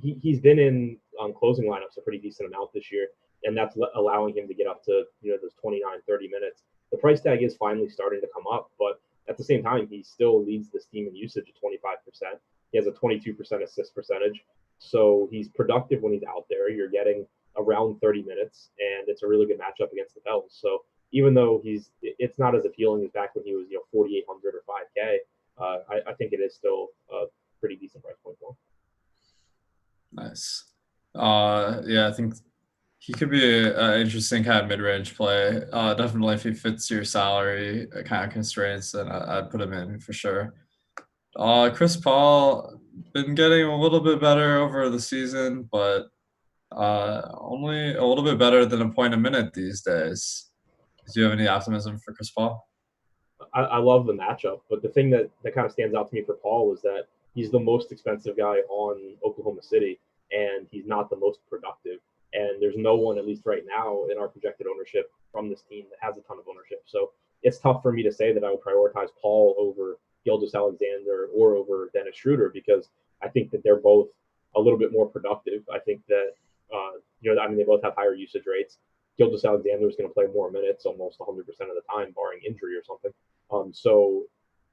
he's been in on closing lineups a pretty decent amount this year, and that's allowing him to get up to those 29, 30 minutes. The price tag is finally starting to come up, but at the same time, he still leads this team in usage at 25%. He has a 22% assist percentage, so he's productive when he's out there. You're getting around 30 minutes, and it's a really good matchup against the Pels. So even though it's not as appealing as back when he was 4,800 or 5K, I think it is still a pretty decent price point for him.
Nice. Yeah, I think He could be an interesting kind of mid-range play. Definitely if he fits your salary kind of constraints, then I'd put him in for sure. Chris Paul been getting a little bit better over the season, but only a little bit better than a point a minute these days. Do you have any optimism for Chris Paul?
I love the matchup, but the thing that kind of stands out to me for Paul is that he's the most expensive guy on Oklahoma City, and he's not the most productive. And there's no one, at least right now, in our projected ownership from this team that has a ton of ownership. So it's tough for me to say that I would prioritize Paul over Gilgeous-Alexander or over Dennis Schroder because I think that they're both a little bit more productive. I think that I mean, they both have higher usage rates. Gilgeous-Alexander is going to play more minutes almost 100% of the time, barring injury or something. So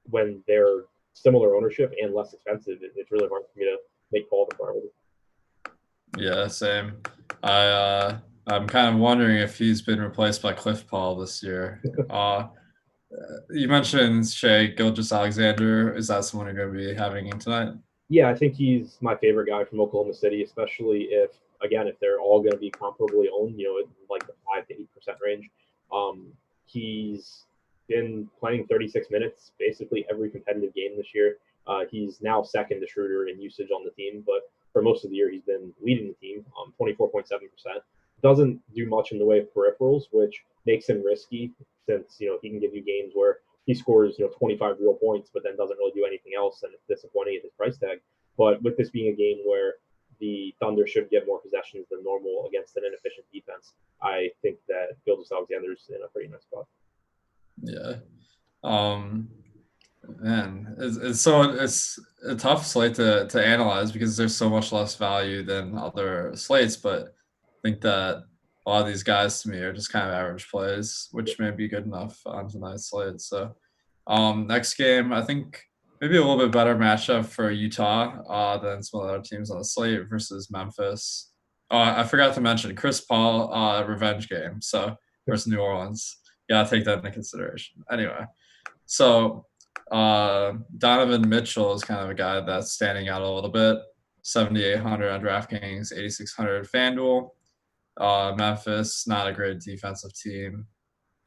when they're similar ownership and less expensive, it's really hard for me to make Paul the priority.
Yeah, same. I'm kind of wondering if he's been replaced by Cliff Paul this year. You mentioned Shea Gilgeous-Alexander. Is that someone you're going to be having in tonight?
Yeah, I think he's my favorite guy from Oklahoma City, especially if they're all going to be comparably owned, like the 5 to 8% range. He's been playing 36 minutes basically every competitive game this year. He's now second to Schroder in usage on the team, but for most of the year he's been leading the team, 24.7%. Doesn't do much in the way of peripherals, which makes him risky since he can give you games where he scores 25 real points, but then doesn't really do anything else, and it's disappointing at his price tag. But with this being a game where the Thunder should get more possessions than normal against an inefficient defense, I think that Gilgeous-Alexander's in a pretty nice spot.
Yeah. Man, it's a tough slate to analyze because there's so much less value than other slates, but I think that a lot of these guys to me are just kind of average plays, which may be good enough on tonight's slate. So next game, I think maybe a little bit better matchup for Utah than some of the other teams on the slate versus Memphis. I forgot to mention Chris Paul revenge game. So versus New Orleans. Yeah, take that into consideration. Anyway, so Donovan Mitchell is kind of a guy that's standing out a little bit. 7,800 on DraftKings, 8,600 Fanduel. Memphis, not a great defensive team,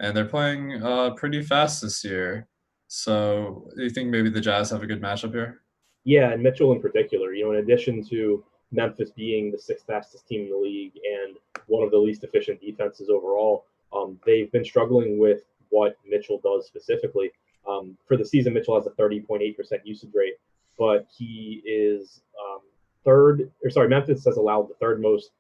and they're playing pretty fast this year. So, do you think maybe the Jazz have a good matchup here?
Yeah, and Mitchell in particular, in addition to Memphis being the sixth fastest team in the league and one of the least efficient defenses overall, they've been struggling with what Mitchell does specifically. For the season, Mitchell has a 30.8% usage rate, but he is Memphis has allowed the third most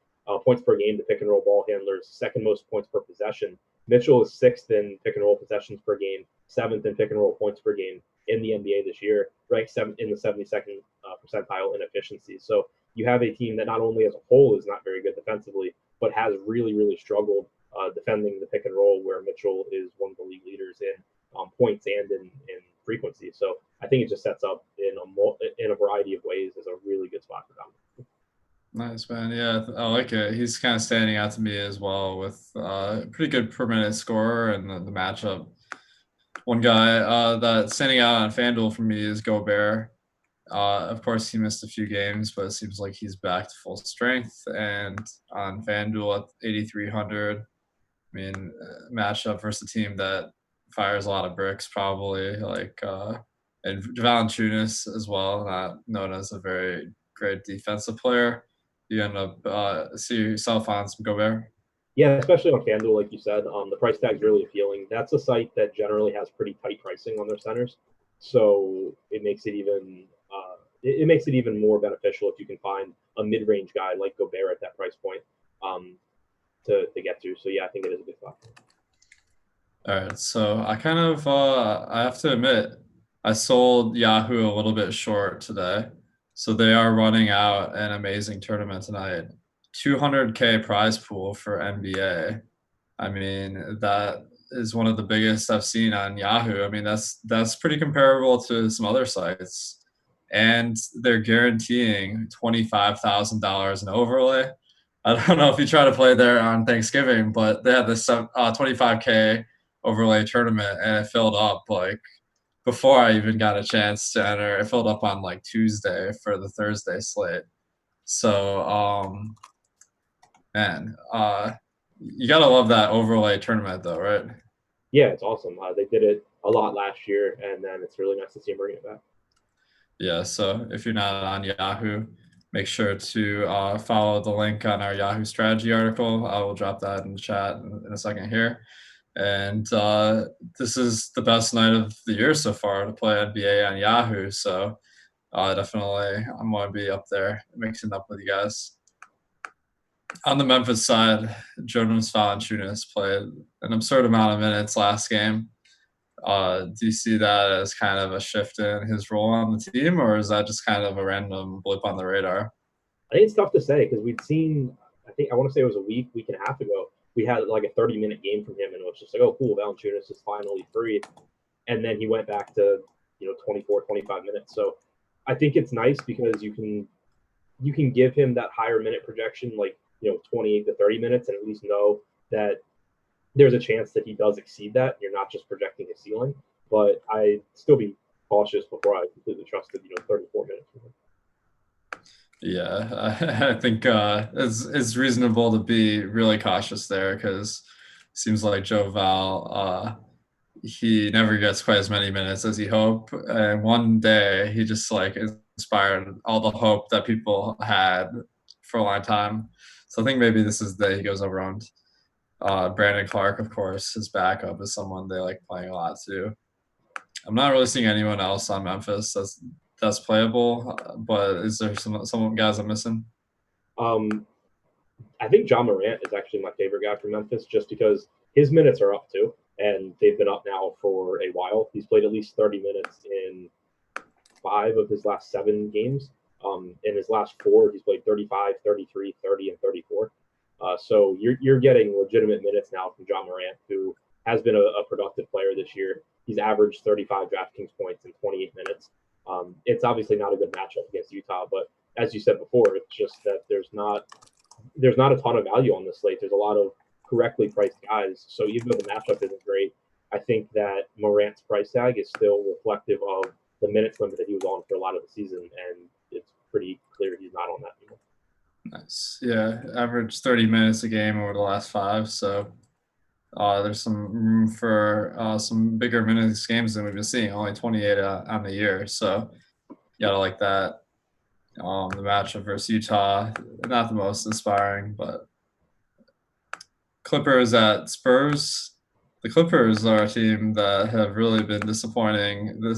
points per game to pick and roll ball handlers, second most points per possession. Mitchell is sixth in pick and roll possessions per game, seventh in pick and roll points per game in the NBA this year, ranked in the 72nd percentile in efficiency. So you have a team that not only as a whole is not very good defensively, but has really, really struggled defending the pick and roll, where Mitchell is one of the league leaders in points and in frequency. So I think it just sets up in a variety of ways as a really good spot for them.
Nice, man. Yeah, I like it. He's kind of standing out to me as well with pretty good per minute scorer and the matchup. One guy that's standing out on FanDuel for me is Gobert. Of course, he missed a few games, but it seems like he's back to full strength. And on FanDuel at 8,300, I mean, matchup versus a team that fires a lot of bricks, probably and Valanciunas as well, not known as a very great defensive player. You end up see yourself on some Gobert.
Yeah, especially on FanDuel, like you said, the price tag's really appealing. That's a site that generally has pretty tight pricing on their centers, so it makes it even more beneficial if you can find a mid-range guy like Gobert at that price point to get to. So yeah, I think it is a good spot.
All right, so I kind of I have to admit I sold Yahoo a little bit short today, so they are running out an amazing tournament tonight. 200K prize pool for NBA. I mean, that is one of the biggest I've seen on Yahoo. I mean, that's pretty comparable to some other sites, and they're guaranteeing $25,000 in overlay. I don't know if you try to play there on Thanksgiving, but they had this 25K overlay tournament, and it filled up like before I even got a chance to enter. It filled up on like Tuesday for the Thursday slate. So Man, you gotta love that overlay tournament though, right?
Yeah, it's awesome. They did it a lot last year, and then it's really nice to see them bring it back.
Yeah, so if you're not on Yahoo, make sure to follow the link on our Yahoo strategy article. I will drop that in the chat in a second here. And this is the best night of the year so far to play NBA on Yahoo. So definitely, I'm going to be up there mixing up with you guys. On the Memphis side, Jonas Valanciunas played an absurd amount of minutes last game. Do you see that as kind of a shift in his role on the team, or is that just kind of a random blip on the radar?
I think it's tough to say because we'd seen, I want to say it was a week and a half ago, we had like a 30-minute game from him, and it was just like, oh, cool, Valanciunas is finally free. And then he went back to, 24, 25 minutes. So I think it's nice because you can give him that higher minute projection, like, 28 to 30 minutes, and at least know that there's a chance that he does exceed that. You're not just projecting a ceiling, but I'd still be cautious before I completely trusted, 34 minutes from him.
Yeah, I think it's reasonable to be really cautious there because it seems like Joe Val, he never gets quite as many minutes as he hoped. And one day he just like inspired all the hope that people had for a long time. So I think maybe this is the day he goes overwhelmed. Brandon Clark, of course, his backup is someone they like playing a lot too. I'm not really seeing anyone else on Memphis that's playable, but is there some guys I'm missing?
Um, I think John Morant is actually my favorite guy from Memphis just because his minutes are up too, and they've been up now for a while. He's played at least 30 minutes in 5 of his last 7 games. In his last 4, he's played 35, 33, 30, and 34. So you're getting legitimate minutes now from John Morant, who has been a productive player this year. He's averaged 35 DraftKings points in 28 minutes. It's obviously not a good matchup against Utah, but as you said before, it's just that there's not a ton of value on this slate. There's a lot of correctly priced guys. So even though the matchup isn't great, I think that Morant's price tag is still reflective of the minutes limit that he was on for a lot of the season, and it's pretty clear he's not on that anymore.
Nice. Yeah, average 30 minutes a game over the last 5. So there's some room for some bigger minutes games than we've been seeing. Only 28 on the year. So you gotta like that. The matchup versus Utah, not the most inspiring, but Clippers at Spurs. The Clippers are a team that have really been disappointing the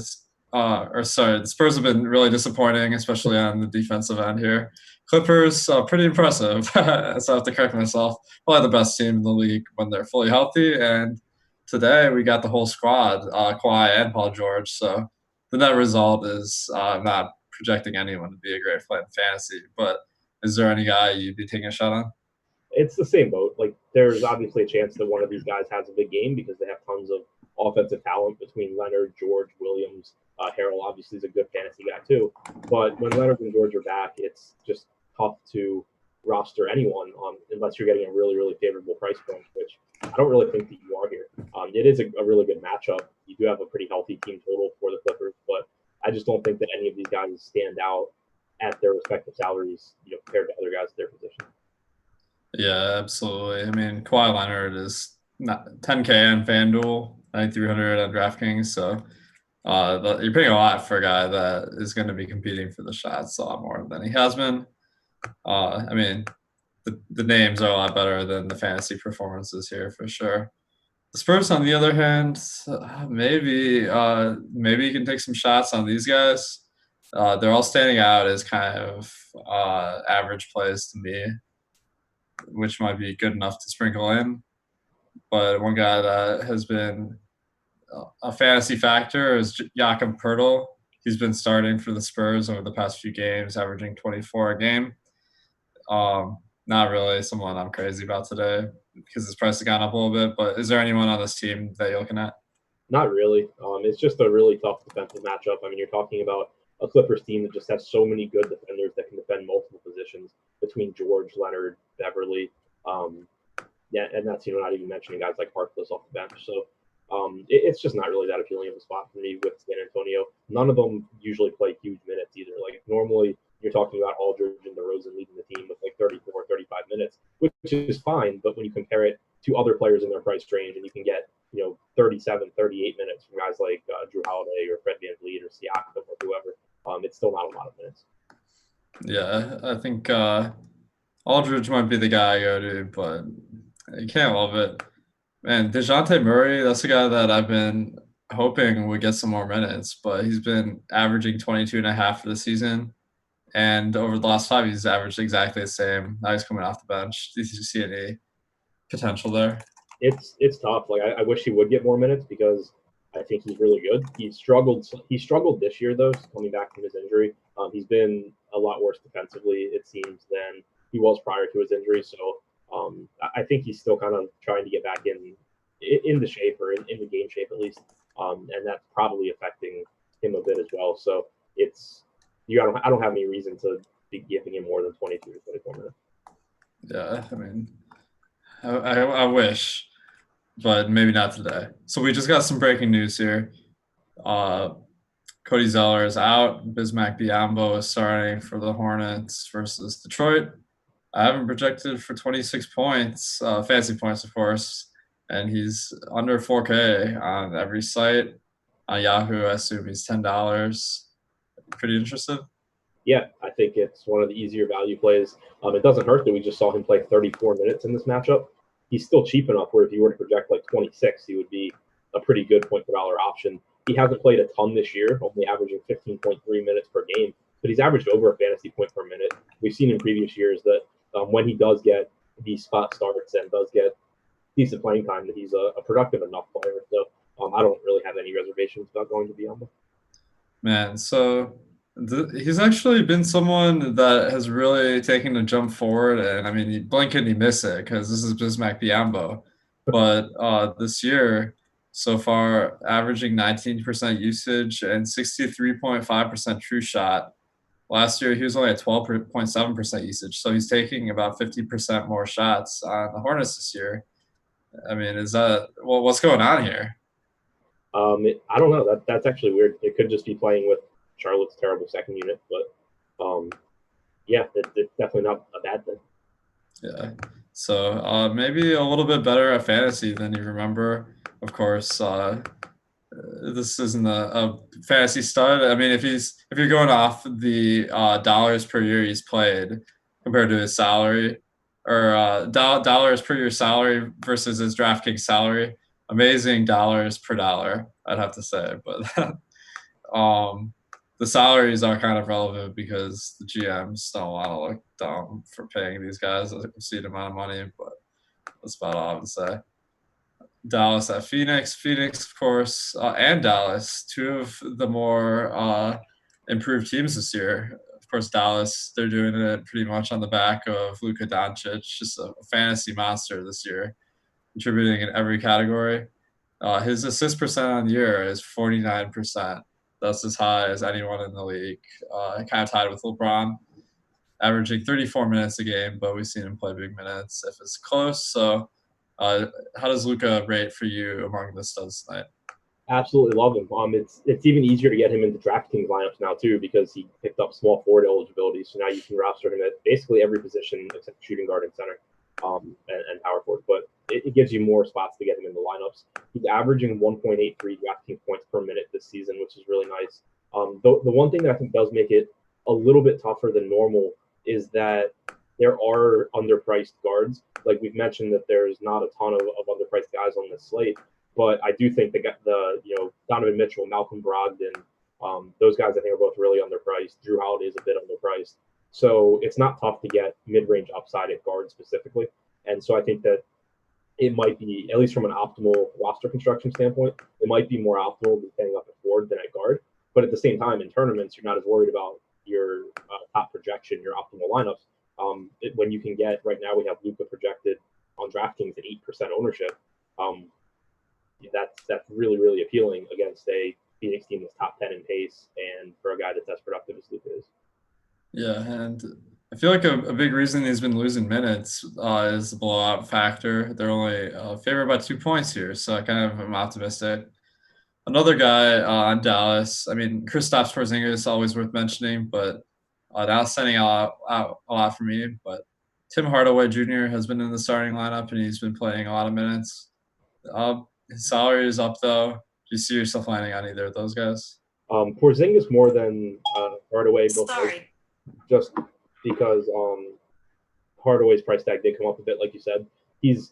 Spurs have been really disappointing, especially on the defensive end here. Clippers, pretty impressive. So I have to correct myself. Probably the best team in the league when they're fully healthy. And today we got the whole squad, Kawhi and Paul George. So the net result is not projecting anyone to be a great play in fantasy. But is there any guy you'd be taking a shot on?
It's the same boat. Like there's obviously a chance that one of these guys has a big game because they have tons of offensive talent between Leonard, George, Williams. Harrell obviously is a good fantasy guy too. But when Leonard and George are back, it's just tough to roster anyone unless you're getting a really, really favorable price point, which I don't really think that you are here. It is a really good matchup. You do have a pretty healthy team total for the Clippers, but I just don't think that any of these guys stand out at their respective salaries, compared to other guys at their position.
Yeah, absolutely. I mean, Kawhi Leonard is not 10K on Fanduel, 9,300 on DraftKings. So you're paying a lot for a guy that is going to be competing for the shots a lot more than he has been. I mean, the names are a lot better than the fantasy performances here for sure. The Spurs, on the other hand, maybe you can take some shots on these guys. They're all standing out as kind of average plays to me, which might be good enough to sprinkle in. But one guy that has been a fantasy factor is Jakob Poeltl. He's been starting for the Spurs over the past few games, averaging 24 a game. Not really someone I'm crazy about today because his price has gone up a little bit. But is there anyone on this team that you're looking at?
Not really. It's just a really tough defensive matchup. I mean, you're talking about a Clippers team that just has so many good defenders that can defend multiple positions between George, Leonard, Beverly. Yeah, and that's not even mentioning guys like Harkless off the bench. So it's just not really that appealing of a spot for me with San Antonio. None of them usually play huge minutes either. Like normally you're talking about Aldridge and DeRozan leading the team with like 34, 35 minutes, which is fine. But when you compare it to other players in their price range, and you can get 37, 38 minutes from guys like Drew Holiday or Fred VanVleet or Siakam or whoever, it's still not a lot of minutes.
Yeah, I think Aldridge might be the guy I go to, but you can't love it. Man, DeJounte Murray, that's the guy that I've been hoping would get some more minutes, but he's been averaging 22 and a half for the season. And over the last 5, he's averaged exactly the same. Now he's coming off the bench. Do you see any potential there?
It's tough. Like I wish he would get more minutes because I think he's really good. He struggled this year though, coming back from his injury. He's been a lot worse defensively, it seems, than he was prior to his injury. So I think he's still kind of trying to get back in the shape, or in the game shape at least, and that's probably affecting him a bit as well. So I don't have any reason to be giving him more than 22 to 24 minutes.
Yeah, I mean, I wish, but maybe not today. So we just got some breaking news here. Cody Zeller is out. Bismack Biyombo is starting for the Hornets versus Detroit. I have him projected for 26 points, fantasy points, of course, and he's under 4K on every site. On Yahoo, I assume he's $10. Pretty interested?
Yeah, I think it's one of the easier value plays. It doesn't hurt that we just saw him play 34 minutes in this matchup. He's still cheap enough where if you were to project like 26, he would be a pretty good point per dollar option. He hasn't played a ton this year, only averaging 15.3 minutes per game, but he's averaged over a fantasy point per minute. We've seen in previous years that when he does get these spot starts and does get decent playing time, that he's a productive enough player. So I don't really have any reservations about going to Biyombo.
Man, so he's actually been someone that has really taken a jump forward, and I mean, you blink and you miss it because this is Bismack Biyombo. But this year, so far, averaging 19% usage and 63.5% true shot. Last year, he was only at 12.7% usage, so he's taking about 50% more shots on the Hornets this year. I mean, what's going on here?
I don't know. That's actually weird. It could just be playing with Charlotte's terrible second unit, but yeah, it's definitely not a bad thing.
Yeah. So maybe a little bit better at fantasy than you remember. Of course, this isn't a fantasy stud. I mean, if you're going off the dollars per year he's played compared to his salary, or dollars per year salary versus his DraftKings salary, amazing dollars per dollar, I'd have to say. But the salaries are kind of relevant because the GMs don't want to look dumb for paying these guys a obscene amount of money, but that's about all I would say. Dallas at Phoenix, of course, and Dallas, two of the more improved teams this year. Of course, Dallas, they're doing it pretty much on the back of Luka Doncic, just a fantasy monster this year, contributing in every category. His assist percent on the year is 49%. That's as high as anyone in the league. Kind of tied with LeBron, averaging 34 minutes a game, but we've seen him play big minutes if it's close. So how does Luka rate for you among the studs tonight?
Absolutely love him. It's even easier to get him into DraftKings lineups now too because he picked up small forward eligibility. So now you can roster him at basically every position except shooting guard and center, and power forward. But it gives you more spots to get him in the lineups. He's averaging 1.83 DraftKings points per minute this season, which is really nice. The one thing that I think does make it a little bit tougher than normal is that there are underpriced guards. Like we've mentioned that there's not a ton of underpriced guys on this slate, but I do think the Donovan Mitchell, Malcolm Brogdon, those guys I think are both really underpriced. Drew Holiday is a bit underpriced. So it's not tough to get mid-range upside at guard specifically. And so I think that it might be, at least from an optimal roster construction standpoint, it might be more optimal to be paying up at forward than at guard. But at the same time, in tournaments, you're not as worried about your top projection, your optimal lineups. When you can get, right now we have Luka projected on DraftKings at 8% ownership. That's really, really appealing against a Phoenix team that's top 10 in pace and for a guy that's as productive as Luka is.
Yeah, and I feel like a big reason he's been losing minutes is the blowout factor. They're only favored by 2 points here, so I kind of am optimistic. Another guy on Dallas, I mean, Kristaps Porzingis is always worth mentioning, but Dallas sending out a lot for me. But Tim Hardaway Jr. has been in the starting lineup, and he's been playing a lot of minutes. His salary is up, though. Do you see yourself landing on either of those guys?
Porzingis more than Hardaway, just because Hardaway's price tag did come up a bit, like you said. He's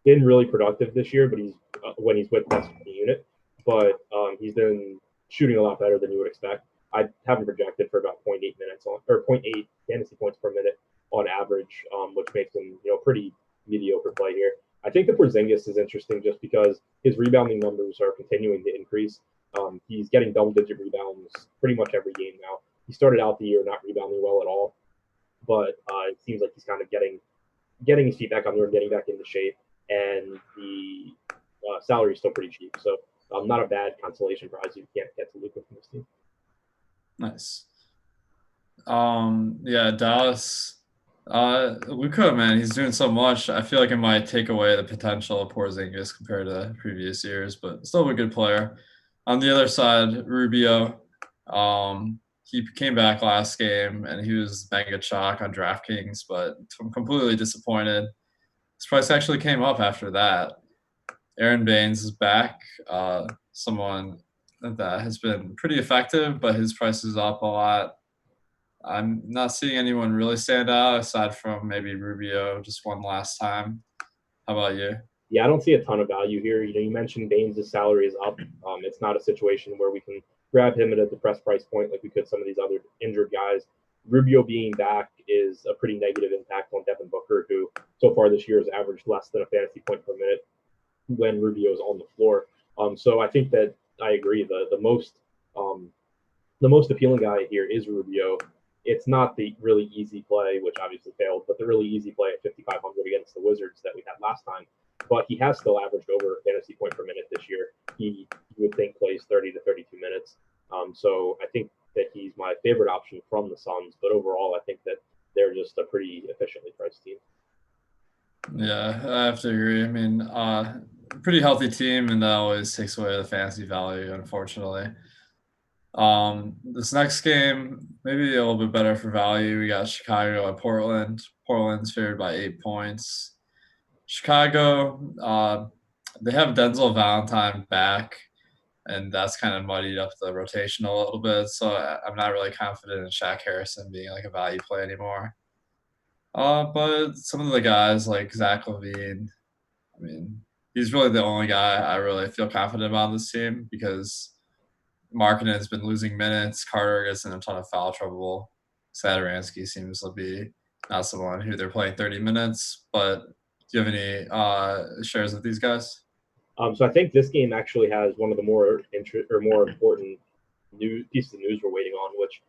been really productive this year, but he's when he's with best in the unit. But he's been shooting a lot better than you would expect. I have him projected for about 0.8 minutes or 0.8 fantasy points per minute on average, which makes him pretty mediocre play here. I think the Porzingis is interesting just because his rebounding numbers are continuing to increase. He's getting double-digit rebounds pretty much every game now. He started out the year not rebounding well at all, but it seems like he's kind of getting his feet back on the rim, getting back into shape, and the salary is still pretty cheap. So not a bad consolation prize if you can't get to Luka from this team.
Nice. Yeah, Dallas. Luka, man, he's doing so much. I feel like it might take away the potential of Porzingis compared to previous years, but still a good player. On the other side, Rubio. He came back last game and he was mega chalk on DraftKings, but I'm completely disappointed. His price actually came up after that. Aron Baynes is back. Someone that has been pretty effective, but his price is up a lot. I'm not seeing anyone really stand out aside from maybe Rubio just one last time. How about you?
Yeah, I don't see a ton of value here. You mentioned Baynes' salary is up. It's not a situation where we can grab him at a depressed price point like we could some of these other injured guys. Rubio being back is a pretty negative impact on Devin Booker, who so far this year has averaged less than a fantasy point per minute when Rubio is on the floor. So I think that I agree. The most appealing guy here is Rubio. It's not the really easy play, which obviously failed, but the really easy play at 5,500 against the Wizards that we had last time. But he has still averaged over a fantasy point per minute this year. He, you would think, plays 30 to 32 minutes. So I think that he's my favorite option from the Suns. But overall, I think that they're just a pretty efficiently priced team.
Yeah, I have to agree. I mean, pretty healthy team, and that always takes away the fantasy value, unfortunately. This next game, maybe a little bit better for value. We got Chicago and Portland. Portland's favored by 8 points. Chicago, they have Denzel Valentine back, and that's kind of muddied up the rotation a little bit. So I'm not really confident in Shaq Harrison being like a value play anymore. But some of the guys like Zach Lavine, I mean, he's really the only guy I really feel confident about this team because Markkanen has been losing minutes. Carter gets in a ton of foul trouble. Satoransky seems to be not someone who they're playing 30 minutes. But do you have any shares of these guys?
So I think this game actually has one of the more important pieces of news we're waiting on, which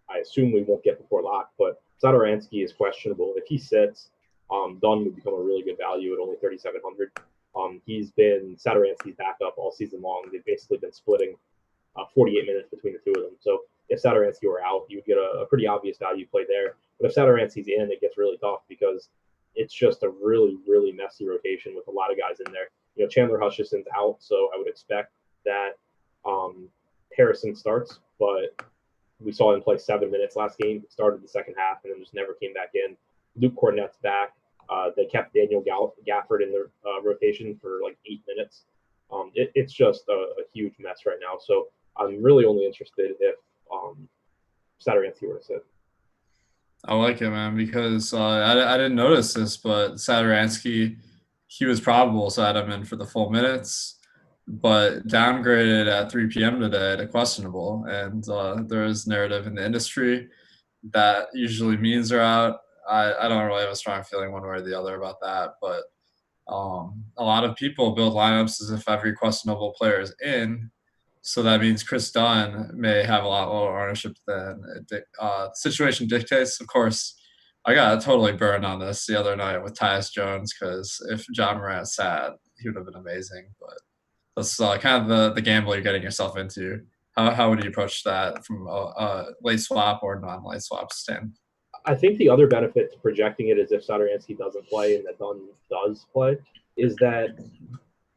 I assume we won't get before lock. But Satoransky is questionable. If he sits, Dunn would become a really good value at only 3,700. He's been Satoransky's backup all season long. They've basically been splitting 48 minutes between the two of them. So if Satoransky were out, you would get a pretty obvious value play there. But if Satoransky's in, it gets really tough because it's just a really, really messy rotation with a lot of guys in there. Chandler Hutchison's out, so I would expect that Harrison starts, but we saw him play 7 minutes last game, started the second half, and then just never came back in. Luke Cornett's back. They kept Daniel Gafford in the rotation for like 8 minutes. It's just a huge mess right now. So I'm really only interested if Satoransky were to sit.
I like it, man, because I didn't notice this, but Satoransky, he was probable, so I had him in for the full minutes, but downgraded at 3 p.m. today to questionable. And there is narrative in the industry that usually means are out. I don't really have a strong feeling one way or the other about that, but a lot of people build lineups as if every questionable player is in. So that means Chris Dunn may have a lot lower ownership than the situation dictates. Of course, I got totally burned on this the other night with Tyus Jones because if John Morant sat, he would have been amazing. But that's kind of the gamble you're getting yourself into. How would you approach that from a late swap or non-late swap stand?
I think the other benefit to projecting it is if Satoransky doesn't play and that Dunn does play, is that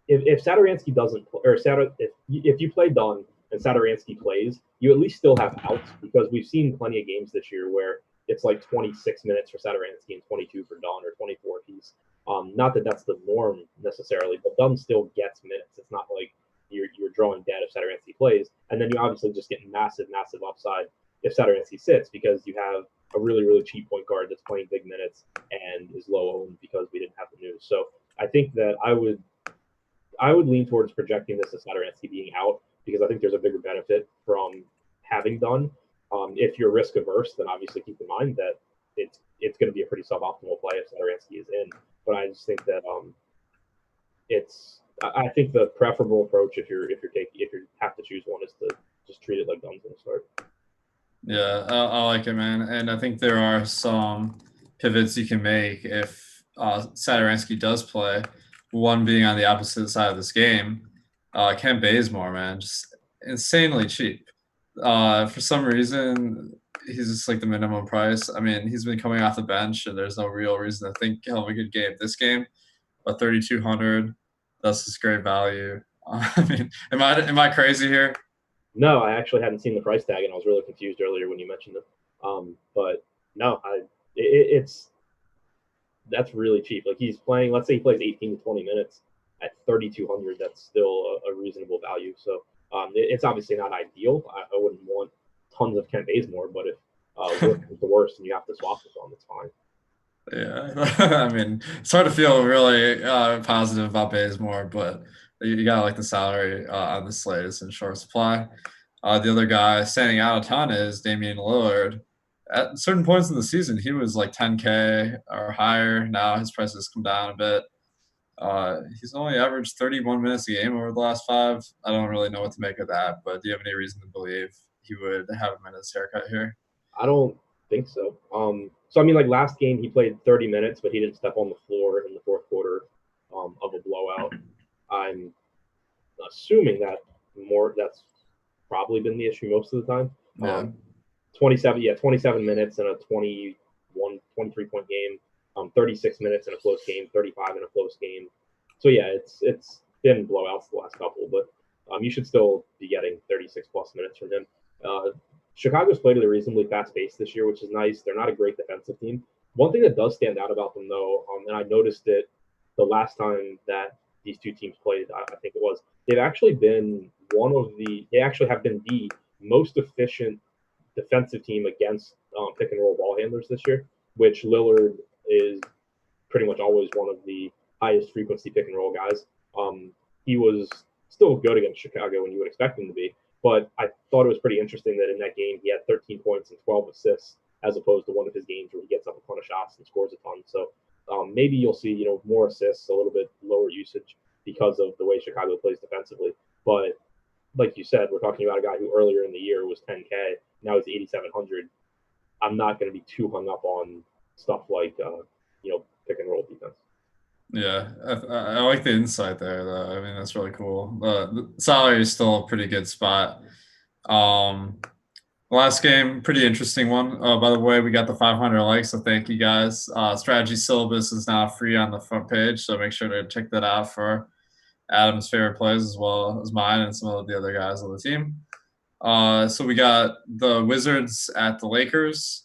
if Satoransky doesn't play, or if you play Dunn and Satoransky plays, you at least still have outs because we've seen plenty of games this year where it's like 26 minutes for Satoransky and 22 for Dunn, or 24 piece. Not that that's the norm necessarily, but Dunn still gets minutes. It's not like you're drawing dead if Satoransky plays, and then you obviously just get massive upside if Satoransky sits, because you have a really cheap point guard that's playing big minutes and is low owned because we didn't have the news. So I think that I would lean towards projecting this as Satoransky being out, because I think there's a bigger benefit from having Dunn. If you're risk averse, then obviously keep in mind that it's going to be a pretty suboptimal play if Satoransky is in. But I just think that I think the preferable approach, if you have to choose one, is to just treat it like Dunn's going to start.
Yeah, I like it, man. And I think there are some pivots you can make if Satoransky does play. One being on the opposite side of this game, Kent Bazemore, man, just insanely cheap. For some reason, he's just like the minimum price. I mean, he's been coming off the bench, and there's no real reason to think he'll have a good game this game. But 3,200, that's just great value. I mean, am I crazy here?
No, I actually hadn't seen the price tag, and I was really confused earlier when you mentioned it. But no, that's really cheap. Like, he's playing, let's say he plays 18 to 20 minutes at 3,200. That's still a reasonable value. So it's obviously not ideal. I wouldn't want tons of Kent Bazemore, but if worst is the worst and you have to swap this on, it's fine.
Yeah, I mean, it's hard to feel really positive about Bazemore, but you got to like the salary on the slate is in short supply. The other guy standing out a ton is Damien Lillard. At certain points in the season, he was like 10K or higher. Now his price has come down a bit. He's only averaged 31 minutes a game over the last 5. I don't really know what to make of that, but do you have any reason to believe he would have a minute's haircut here?
I don't think so. So I mean, like last game he played 30 minutes, but he didn't step on the floor in the fourth quarter of a blowout. I'm assuming that's probably been the issue most of the time.
Yeah.
27 minutes in a 23 point game, 36 minutes in a close game, 35 in a close game. So yeah, it's been blowouts the last couple, but you should still be getting 36 plus minutes from him. Chicago's played at a reasonably fast pace this year, which is nice. They're not a great defensive team. One thing that does stand out about them, though, and I noticed it the last time that these two teams played, I think it was, they actually have been the most efficient defensive team against pick and roll ball handlers this year, which Lillard is pretty much always one of the highest frequency pick and roll guys. He was still good against Chicago when you would expect him to be, but I thought it was pretty interesting that in that game he had 13 points and 12 assists, as opposed to one of his games where he gets up a ton of shots and scores a ton. So maybe you'll see more assists, a little bit lower usage because of the way Chicago plays defensively. But like you said, we're talking about a guy who earlier in the year was 10K, now he's 8,700. I'm not going to be too hung up on stuff like pick and roll defense.
Yeah, I like the insight there, though. I mean, that's really cool. The salary is still a pretty good spot. Last game, pretty interesting one. By the way, we got the 500 likes, so thank you guys. Strategy syllabus is now free on the front page, so make sure to check that out for Adam's favorite plays as well as mine and some of the other guys on the team. So we got the Wizards at the Lakers.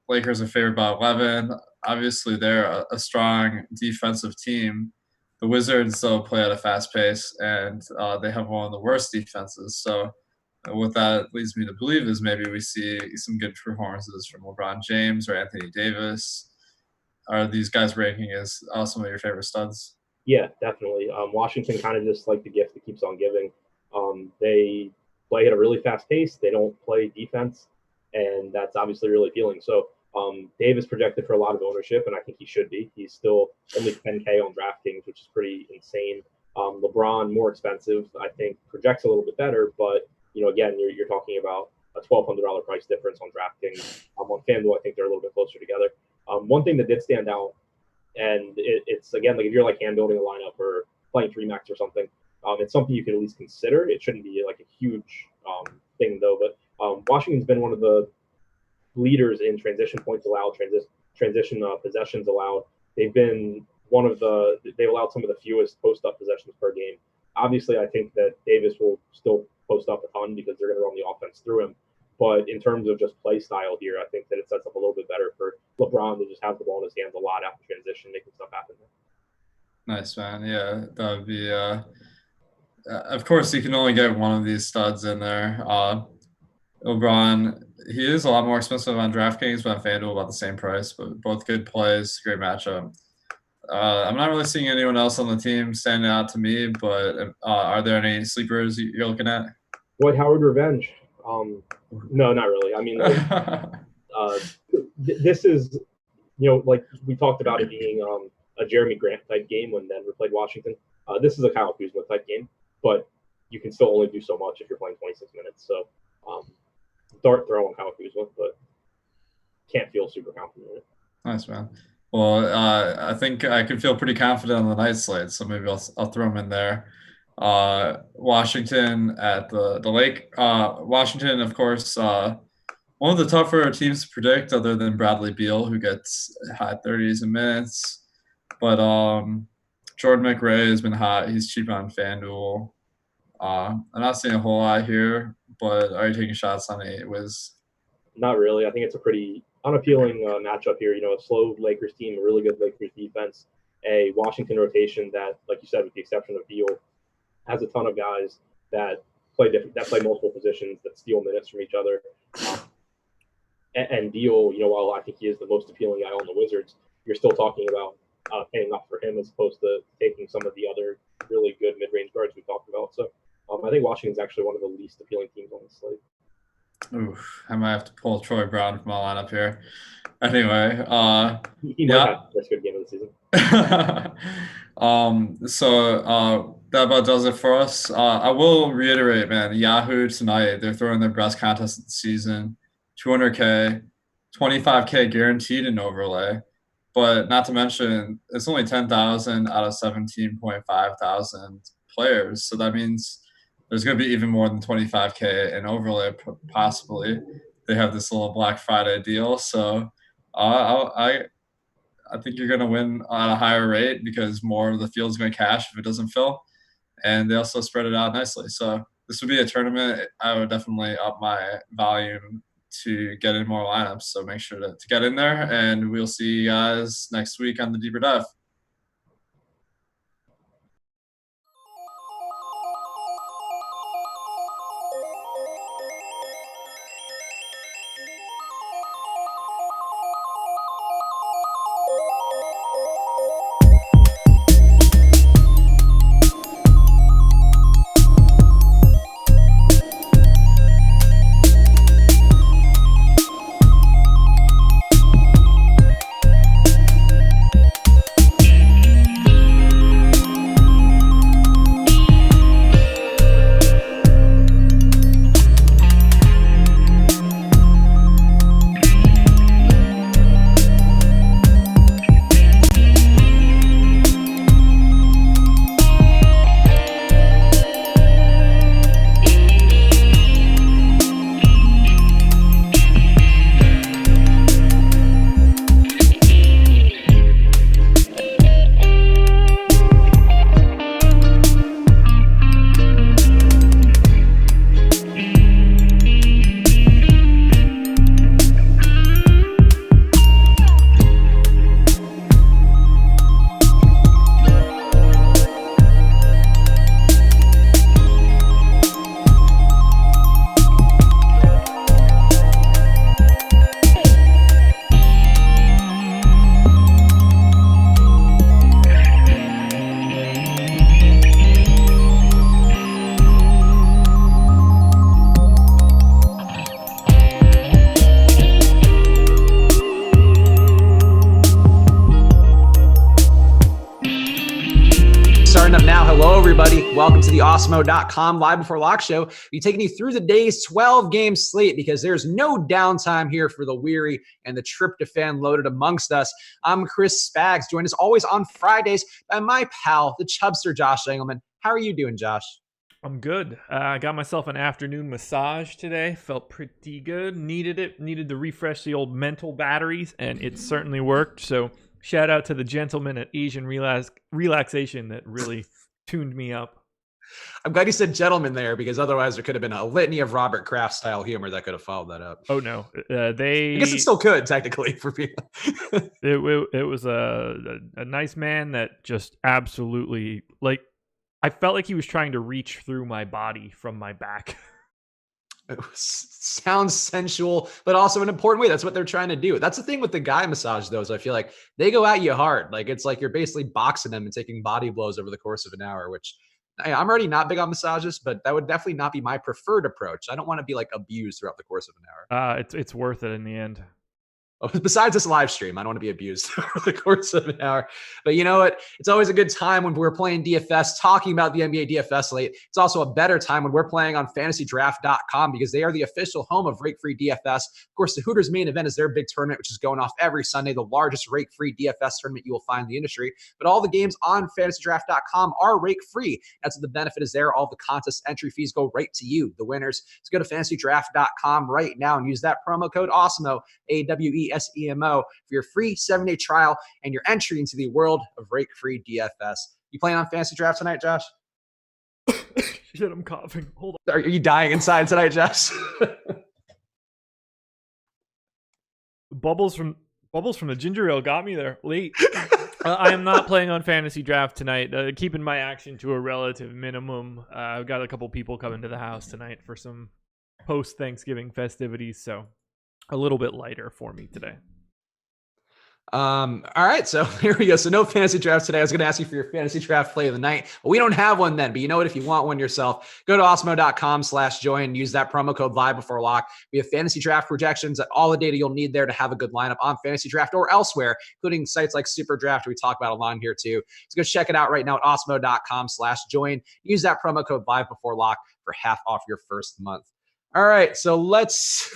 Lakers are favored by 11. Obviously, they're a strong defensive team. The Wizards, though, play at a fast pace, and they have one of the worst defenses. So what that leads me to believe is maybe we see some good performances from LeBron James or Anthony Davis. Are these guys ranking as some of your favorite studs?
Yeah, definitely. Washington kind of just like the gift that keeps on giving. They play at a really fast pace. They don't play defense, and that's obviously really appealing. So Davis projected for a lot of ownership, and I think he should be. He's still only 10K on DraftKings, which is pretty insane. LeBron, more expensive, I think, projects a little bit better, but again, you're talking about a $1,200 price difference on DraftKings. On Fanduel, I think they're a little bit closer together. One thing that did stand out, and it's again, like if you're like hand building a lineup or playing 3-max or something, it's something you can at least consider. It shouldn't be like a huge thing though, but Washington's been one of the leaders in transition points allowed, transition possessions allowed. They've allowed some of the fewest post-up possessions per game. Obviously, I think that Davis will still post up a ton because they're going to run the offense through him. But in terms of just play style here, I think that it sets up a little bit better for LeBron to just have the ball in his hands a lot after transition, making stuff happen.
Nice, man. Yeah, that would be. Of course, you can only get one of these studs in there. LeBron, he is a lot more expensive on DraftKings, but on Fanduel about the same price. But both good plays, great matchup. I'm not really seeing anyone else on the team standing out to me, but are there any sleepers you're looking at?
Dwight Howard revenge. No, not really. I mean, this is, like we talked about it being a Jeremy Grant type game when Denver played Washington. This is a Kyle Kuzma type game, but you can still only do so much if you're playing 26 minutes. So dart throw on Kyle Kuzma, but can't feel super confident in it.
Nice, man. Well, I think I can feel pretty confident on the night slate, so maybe I'll throw them in there. Washington at the Lake. Washington, of course, one of the tougher teams to predict other than Bradley Beal, who gets high 30s in minutes. But Jordan McRae has been hot. He's cheap on FanDuel. I'm not seeing a whole lot here, but are you taking shots on a Wiz?
Not really. I think it's a pretty unappealing matchup here. A slow Lakers team, a really good Lakers defense, a Washington rotation that, like you said, with the exception of Beal, has a ton of guys that play multiple positions, that steal minutes from each other. And Beal, while I think he is the most appealing guy on the Wizards, you're still talking about paying up for him as opposed to taking some of the other really good mid-range guards we talked about. So I think Washington's actually one of the least appealing teams on the slate.
Oof, I might have to pull Troy Brown from my lineup here. Anyway,
he might have the first good game of the season.
So that about does it for us. I will reiterate, man, Yahoo tonight, they're throwing their best contest of the season, 200K, 25K guaranteed in overlay. But not to mention, it's only 10,000 out of 17.5 thousand players. So that means there's going to be even more than 25K in overlay, possibly. They have this little Black Friday deal. So I think you're going to win at a higher rate because more of the field's going to cash if it doesn't fill. And they also spread it out nicely. So this would be a tournament. I would definitely up my volume to get in more lineups. So make sure to get in there. And we'll see you guys next week on the Deeper Dive.
Welcome to the Awesemo.com Live Before Lock Show. We're taking you through the day's 12-game slate because there's no downtime here for the weary and the tryptophan loaded amongst us. I'm Chris Spags, joined as always on Fridays by my pal, the Chubster Josh Engelman. How are you doing, Josh?
I'm good. I got myself an afternoon massage today. Felt pretty good. Needed it. Needed to refresh the old mental batteries, and it certainly worked. So shout out to the gentleman at Asian Relaxation that really tuned me up.
I'm glad you said gentleman there, because otherwise there could have been a litany of Robert Kraft style humor that could have followed that up.
Oh no,
I guess it still could technically for people.
it was a nice man that just absolutely, like, I felt like he was trying to reach through my body from my back.
It sounds sensual, but also an important way. That's what they're trying to do. That's the thing with the guy massage, though, is I feel like they go at you hard. Like, it's like you're basically boxing them and taking body blows over the course of an hour, which I'm already not big on massages, but that would definitely not be my preferred approach. I don't want to be like abused throughout the course of an hour.
It's worth it in the end.
Besides this live stream, I don't want to be abused over the course of an hour. But you know what? It's always a good time when we're playing DFS, talking about the NBA DFS slate. It's also a better time when we're playing on fantasydraft.com, because they are the official home of rake-free DFS. Of course, the Hooters main event is their big tournament, which is going off every Sunday, the largest rake-free DFS tournament you will find in the industry. But all the games on fantasydraft.com are rake-free. That's what the benefit is there. All the contest entry fees go right to you, the winners. So go to fantasydraft.com right now and use that promo code AWESEMO, AWESEMO, for your free 7-day trial and your entry into the world of rake-free DFS. You playing on Fantasy Draft tonight, Josh?
Shit, I'm coughing. Hold
on. Are you dying inside tonight, Josh?
Bubbles from the ginger ale got me there late. I am not playing on Fantasy Draft tonight. Keeping my action to a relative minimum. I've got a couple people coming to the house tonight for some post-Thanksgiving festivities, so a little bit lighter for me today.
All right, so here we go. So no fantasy draft today. I was going to ask you for your fantasy draft play of the night, but we don't have one then. But you know what? If you want one yourself, go to awesemo.com/join. Use that promo code live before lock. We have fantasy draft projections, all the data you'll need there to have a good lineup on fantasy draft or elsewhere, including sites like Super Draft. We talk about a lot here too. So go check it out right now at awesemo.com/join. Use that promo code live before lock for half off your first month. All right, so let's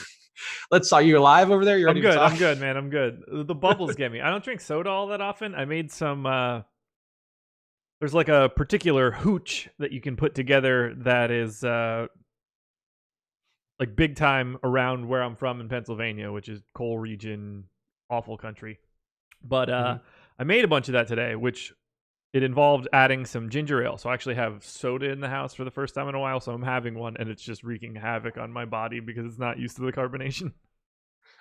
talk. You live over there? You ready to talk?
I'm good, man. I'm good. The bubbles get me. I don't drink soda all that often. I made some. There's like a particular hooch that you can put together that is like big time around where I'm from in Pennsylvania, which is coal region, awful country. But I made a bunch of that today, which it involved adding some ginger ale. So I actually have soda in the house for the first time in a while. So I'm having one, and it's just wreaking havoc on my body because it's not used to the carbonation.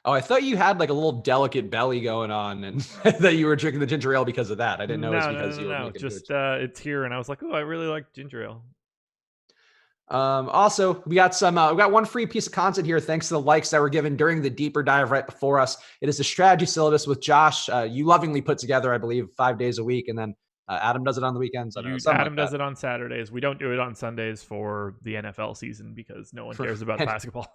Oh, I thought you had like a little delicate belly going on, and that you were drinking the ginger ale because of that. I didn't know it was because you were making
just it's here, and I was like, oh, I really like ginger ale.
Also, we got one free piece of content here thanks to the likes that were given during the deeper dive right before us. It is the strategy syllabus with Josh. You lovingly put together, I believe, 5 days a week, and then Adam does it on the weekends.
Adam does it on Saturdays. We don't do it on Sundays for the NFL season because no one cares about basketball.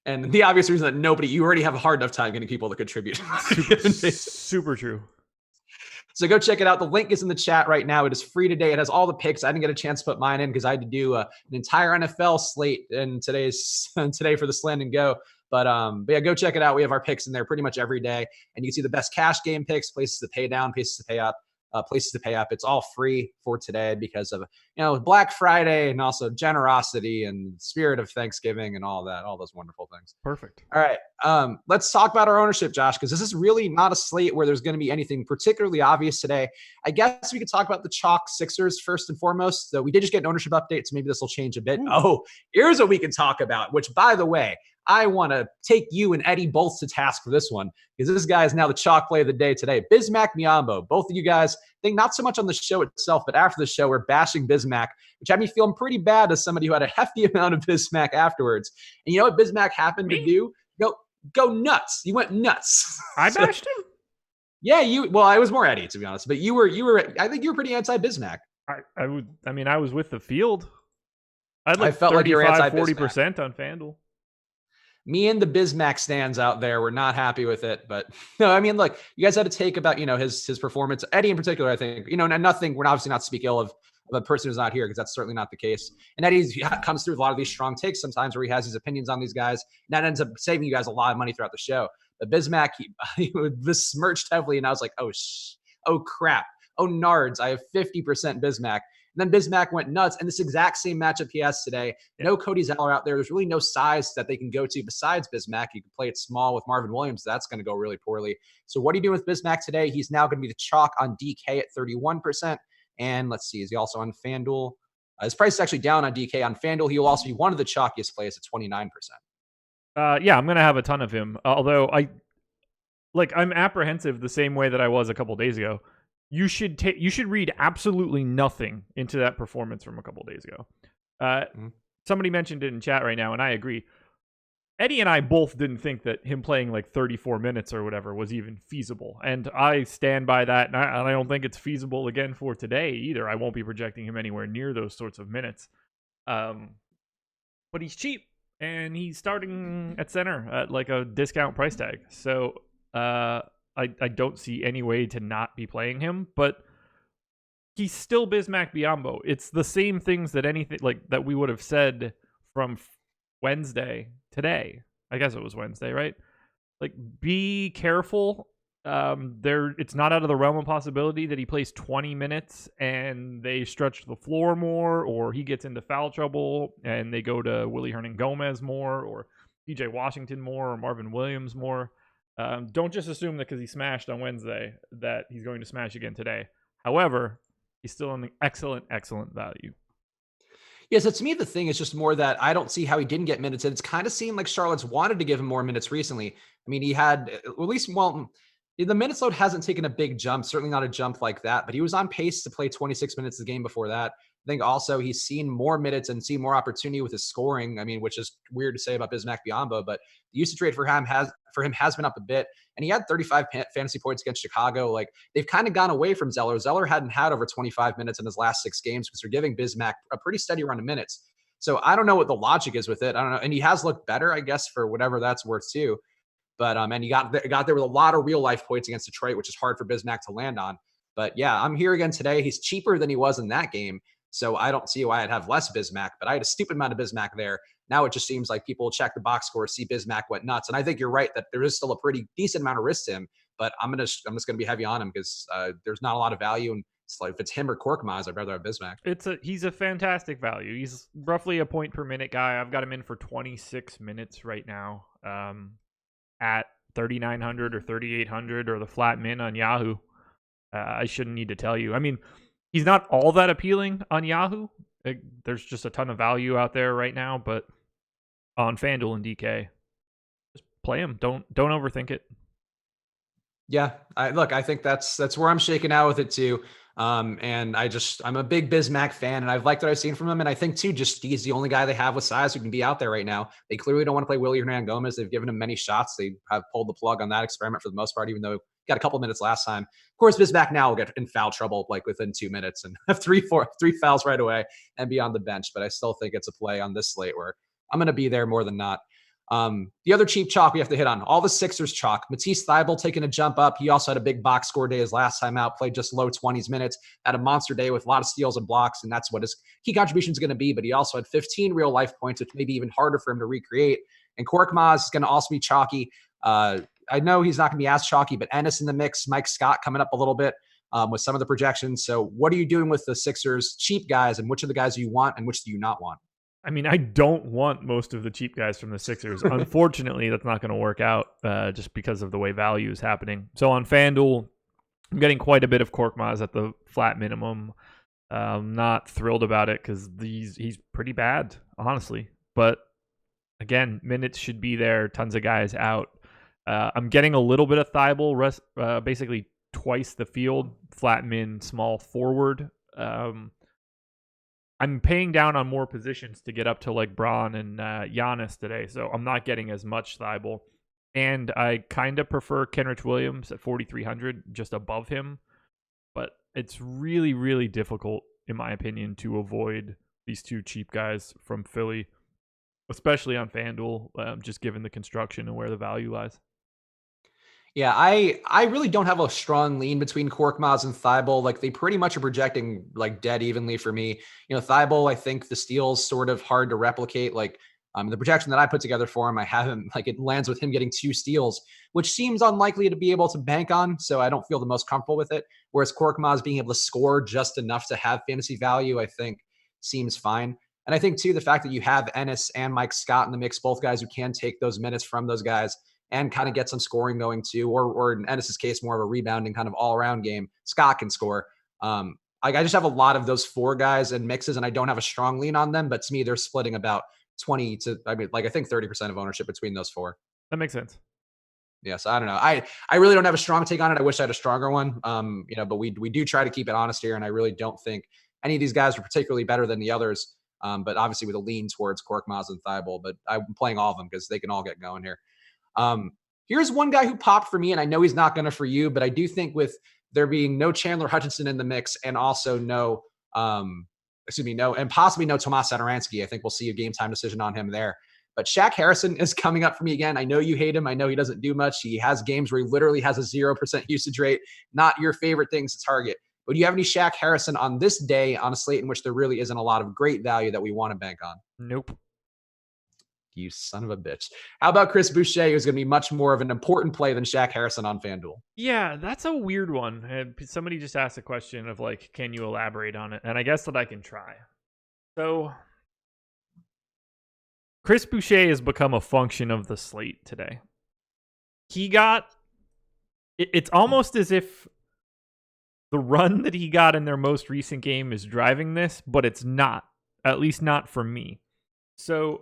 And the obvious reason that you already have a hard enough time getting people to contribute.
Super true.
So go check it out. The link is in the chat right now. It is free today. It has all the picks. I didn't get a chance to put mine in because I had to do an entire NFL slate today for the Slant and Go. But yeah, go check it out. We have our picks in there pretty much every day. And you can see the best cash game picks, places to pay down, places to pay up. It's all free for today because of Black Friday and also generosity and spirit of Thanksgiving and all those wonderful things.
Perfect.
All right, let's talk about our ownership, Josh, because this is really not a slate where there's going to be anything particularly obvious today. I guess we could talk about the chalk Sixers first and foremost. So we did just get an ownership update, so maybe this will change a bit. Oh, here's what we can talk about, which, by the way, I want to take you and Eddie both to task for this one because this guy is now the chalk play of the day today. Bismack Biyombo. Both of you guys, I think not so much on the show itself, but after the show, we're bashing Bismack, which had me feeling pretty bad as somebody who had a hefty amount of Bismack afterwards. And you know what Bismack happened to do? Go nuts. You went nuts.
I bashed him?
Yeah, I was more Eddie, to be honest, but you were. I think you were pretty anti-Bismack.
I was with the field. I
felt like you were anti-Bismack.
40% on FanDuel.
Me and the Bismack stands out there were not happy with it, but no, I mean, look, you guys had to take about, his performance. Eddie in particular, I think, nothing. We're obviously not speak ill of a person who's not here because that's certainly not the case. And Eddie comes through with a lot of these strong takes sometimes where he has his opinions on these guys, and that ends up saving you guys a lot of money throughout the show. But Bismack, he was besmirched heavily, and I was like, oh crap, oh nards, I have 50% Bismack. And then Bismack went nuts. And this exact same matchup he has today. No Cody Zeller out there. There's really no size that they can go to besides Bismack. You can play it small with Marvin Williams. That's going to go really poorly. So what are you doing with Bismack today? He's now going to be the chalk on DK at 31%. And let's see, is he also on FanDuel? His price is actually down on DK. On FanDuel, he will also be one of the chalkiest plays at 29%.
Yeah, I'm gonna have a ton of him. Although I'm apprehensive the same way that I was a couple days ago. You should read absolutely nothing into that performance from a couple days ago. Somebody mentioned it in chat right now, and I agree. Eddie and I both didn't think that him playing like 34 minutes or whatever was even feasible. And I stand by that, and I don't think it's feasible again for today either. I won't be projecting him anywhere near those sorts of minutes. But he's cheap, and he's starting at center at like a discount price tag. So I don't see any way to not be playing him, but he's still Bismack Biyombo. It's the same things that that we would have said from Wednesday today. I guess it was Wednesday, right? Like, be careful. It's not out of the realm of possibility that he plays 20 minutes and they stretch the floor more, or he gets into foul trouble and they go to Willie Hernan-Gomez more, or PJ Washington more, or Marvin Williams more. Don't just assume that because he smashed on Wednesday that he's going to smash again today. However, he's still an excellent value.
Yeah, so to me, the thing is just more that I don't see how he didn't get minutes. And it's kind of seemed like Charlotte's wanted to give him more minutes recently. I mean, he had at least, the minutes load hasn't taken a big jump, certainly not a jump like that, but he was on pace to play 26 minutes the game before that. I think also he's seen more minutes and seen more opportunity with his scoring. I mean, which is weird to say about Bismack Biyombo, but the usage rate for him has been up a bit. And he had 35 fantasy points against Chicago. Like, they've kind of gone away from Zeller. Zeller hadn't had over 25 minutes in his last 6 games because they're giving Bismack a pretty steady run of minutes. So I don't know what the logic is with it. I don't know. And he has looked better, I guess, for whatever that's worth too. But and he got there with a lot of real life points against Detroit, which is hard for Bismack to land on. But yeah, I'm here again today. He's cheaper than he was in that game. So I don't see why I'd have less Bismack, but I had a stupid amount of Bismack there. Now it just seems like people check the box score, see Bismack went nuts. And I think you're right that there is still a pretty decent amount of risk to him, but I'm just going to be heavy on him because there's not a lot of value. And it's like, if it's him or Korkmaz, I'd rather have Bismack.
He's a fantastic value. He's roughly a point per minute guy. I've got him in for 26 minutes right now at 3,900 or 3,800 or the flat min on Yahoo. I shouldn't need to tell you. I mean, he's not all that appealing on Yahoo. There's just a ton of value out there right now, but on FanDuel and DK, just play him. Don't overthink it.
Yeah, I think that's where I'm shaking out with it too. And I'm a big Bismack fan, and I've liked what I've seen from him. And I think too, just he's the only guy they have with size who can be out there right now. They clearly don't want to play Willie Hernan-Gomez. They've given him many shots. They have pulled the plug on that experiment for the most part, even though he got a couple minutes last time. Of course, Bismack now will get in foul trouble like within 2 minutes and have three fouls right away and be on the bench. But I still think it's a play on this slate where I'm going to be there more than not. The other cheap chalk we have to hit on, all the Sixers chalk. Matisse Thybulle taking a jump up. He also had a big box score day his last time out, played just low 20s minutes, had a monster day with a lot of steals and blocks, and that's what his key contribution is going to be. But he also had 15 real life points, which may be even harder for him to recreate. And Korkmaz is going to also be chalky. I know he's not going to be as chalky, but Ennis in the mix, Mike Scott coming up a little bit with some of the projections. So what are you doing with the Sixers cheap guys, and which of the guys do you want and which do you not want?
I mean, I don't want most of the cheap guys from the Sixers. Unfortunately, that's not going to work out just because of the way value is happening. So on FanDuel, I'm getting quite a bit of Korkmaz at the flat minimum. I'm not thrilled about it because he's pretty bad, honestly. But again, minutes should be there. Tons of guys out. I'm getting a little bit of Thybulle, basically twice the field, flat min, small forward. I'm paying down on more positions to get up to like Braun and Giannis today, so I'm not getting as much Thybulle. And I kind of prefer Kenrich Williams at 4,300, just above him. But it's really, really difficult, in my opinion, to avoid these two cheap guys from Philly, especially on FanDuel, just given the construction and where the value lies.
Yeah, I really don't have a strong lean between Korkmaz and Thybulle. Like, they pretty much are projecting like dead evenly for me. You know, Thybulle, I think the steal's sort of hard to replicate. Like, the projection that I put together for him, I have him, like, it lands with him getting 2 steals, which seems unlikely to be able to bank on. So I don't feel the most comfortable with it. Whereas Korkmaz being able to score just enough to have fantasy value, I think seems fine. And I think too, the fact that you have Ennis and Mike Scott in the mix, both guys who can take those minutes from those guys and kind of get some scoring going too, or in Ennis's case, more of a rebounding kind of all-around game. Scott can score. I just have a lot of those 4 guys and mixes, and I don't have a strong lean on them. But to me, they're splitting about 20 to, I think 30% of ownership between those 4.
That makes sense.
Yes, I don't know. I really don't have a strong take on it. I wish I had a stronger one. But we do try to keep it honest here, and I really don't think any of these guys are particularly better than the others. But obviously with a lean towards Korkmaz and Thibault, but I'm playing all of them because they can all get going here. Here's one guy who popped for me, and I know he's not going to for you, but I do think with there being no Chandler Hutchinson in the mix and also no, and possibly no Tomas Satoransky, I think we'll see a game time decision on him there. But Shaq Harrison is coming up for me again. I know you hate him. I know he doesn't do much. He has games where he literally has a 0% usage rate. Not your favorite things to target. But do you have any Shaq Harrison on this day on a slate in which there really isn't a lot of great value that we want to bank on?
Nope.
You son of a bitch. How about Chris Boucher, who's going to be much more of an important play than Shaq Harrison on FanDuel?
Yeah, that's a weird one. Somebody just asked a question of like, can you elaborate on it? And I guess that I can try. So Chris Boucher has become a function of the slate today. It's almost as if the run that he got in their most recent game is driving this, but it's not, at least not for me. So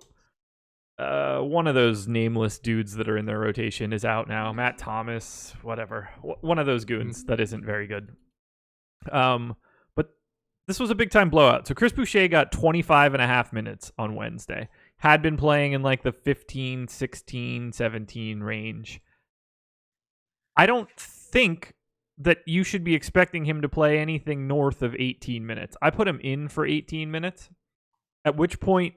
one of those nameless dudes that are in their rotation is out now. Matt Thomas, whatever. One of those goons that isn't very good. But this was a big time blowout. So Chris Boucher got 25 and a half minutes on Wednesday. Had been playing in like the 15, 16, 17 range. I don't think that you should be expecting him to play anything north of 18 minutes. I put him in for 18 minutes, at which point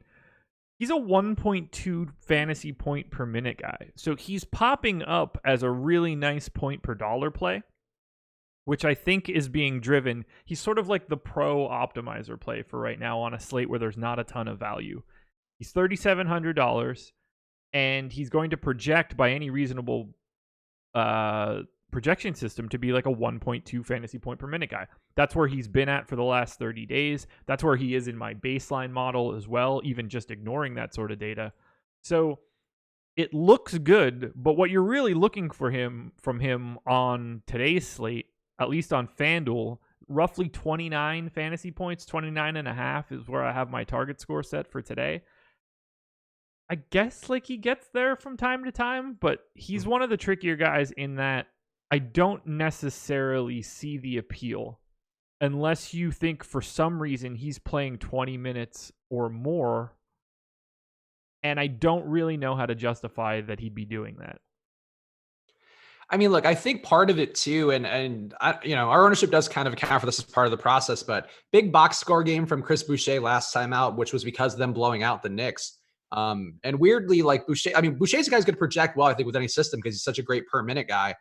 he's a 1.2 fantasy point per minute guy. So he's popping up as a really nice point per dollar play, which I think is being driven. He's sort of like the pro optimizer play for right now on a slate where there's not a ton of value. He's $3,700, and he's going to project by any reasonable projection system to be like a 1.2 fantasy point per minute guy. That's where he's been at for the last 30 days. That's where he is in my baseline model as well, even just ignoring that sort of data. So it looks good, but what you're really looking from him on today's slate, at least on FanDuel, roughly 29 fantasy points, 29 and a half is where I have my target score set for today. I guess like he gets there from time to time, but he's one of the trickier guys in that I don't necessarily see the appeal unless you think for some reason he's playing 20 minutes or more, and I don't really know how to justify that he'd be doing that.
I mean, look, I think part of it too, and I, our ownership does kind of account for this as part of the process, but big box score game from Chris Boucher last time out, which was because of them blowing out the Knicks. And weirdly, like Boucher's a guy who's going to project well, I think, with any system because he's such a great per minute guy.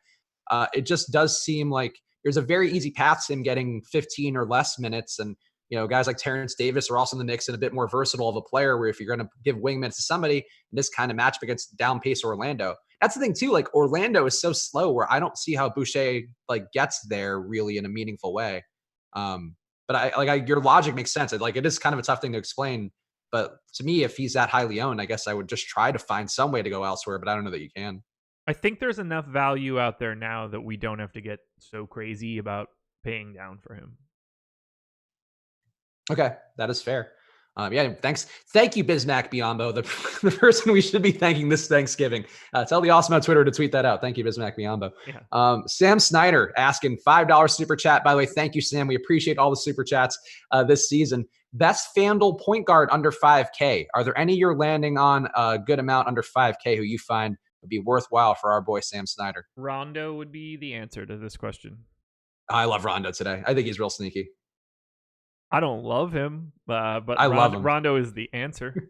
It just does seem like there's a very easy path to him getting 15 or less minutes. And, guys like Terence Davis are also in the mix and a bit more versatile of a player where if you're going to give wing minutes to somebody in this kind of matchup against down pace Orlando, that's the thing too. Like Orlando is so slow where I don't see how Boucher like gets there really in a meaningful way. But your logic makes sense. It is kind of a tough thing to explain. But to me, if he's that highly owned, I guess I would just try to find some way to go elsewhere, but I don't know that you can.
I think there's enough value out there now that we don't have to get so crazy about paying down for him.
Okay, that is fair. Thanks. Thank you, Bismack Biombo, the person we should be thanking this Thanksgiving. Tell the Awesome on Twitter to tweet that out. Thank you, Bismack Biombo. Yeah. Sam Snyder asking $5 super chat. By the way, thank you, Sam. We appreciate all the super chats this season. Best FanDuel point guard under 5K. Are there any you're landing on a good amount under 5K who you find would be worthwhile for our boy Sam Snyder?
Rondo would be the answer to this question.
I love Rondo today. I think he's real sneaky.
I don't love him, but
I love him.
Rondo is the answer.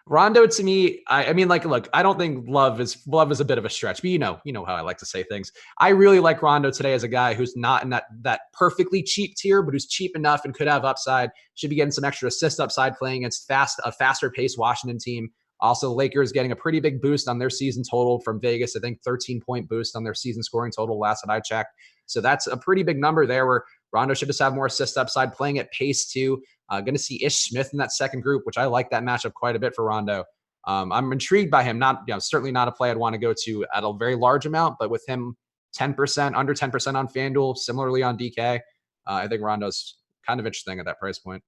Rondo to me, look, I don't think love is a bit of a stretch, but you know how I like to say things. I really like Rondo today as a guy who's not in that perfectly cheap tier, but who's cheap enough and could have upside. Should be getting some extra assist upside playing against a faster paced Washington team. Also, Lakers getting a pretty big boost on their season total from Vegas. I think 13-point boost on their season scoring total last that I checked. So that's a pretty big number there where Rondo should just have more assist upside, playing at pace too. Going to see Ish Smith in that second group, which I like that matchup quite a bit for Rondo. I'm intrigued by him. Certainly not a play I'd want to go to at a very large amount, but with him 10%, under 10% on FanDuel, similarly on DK, I think Rondo's kind of interesting at that price point.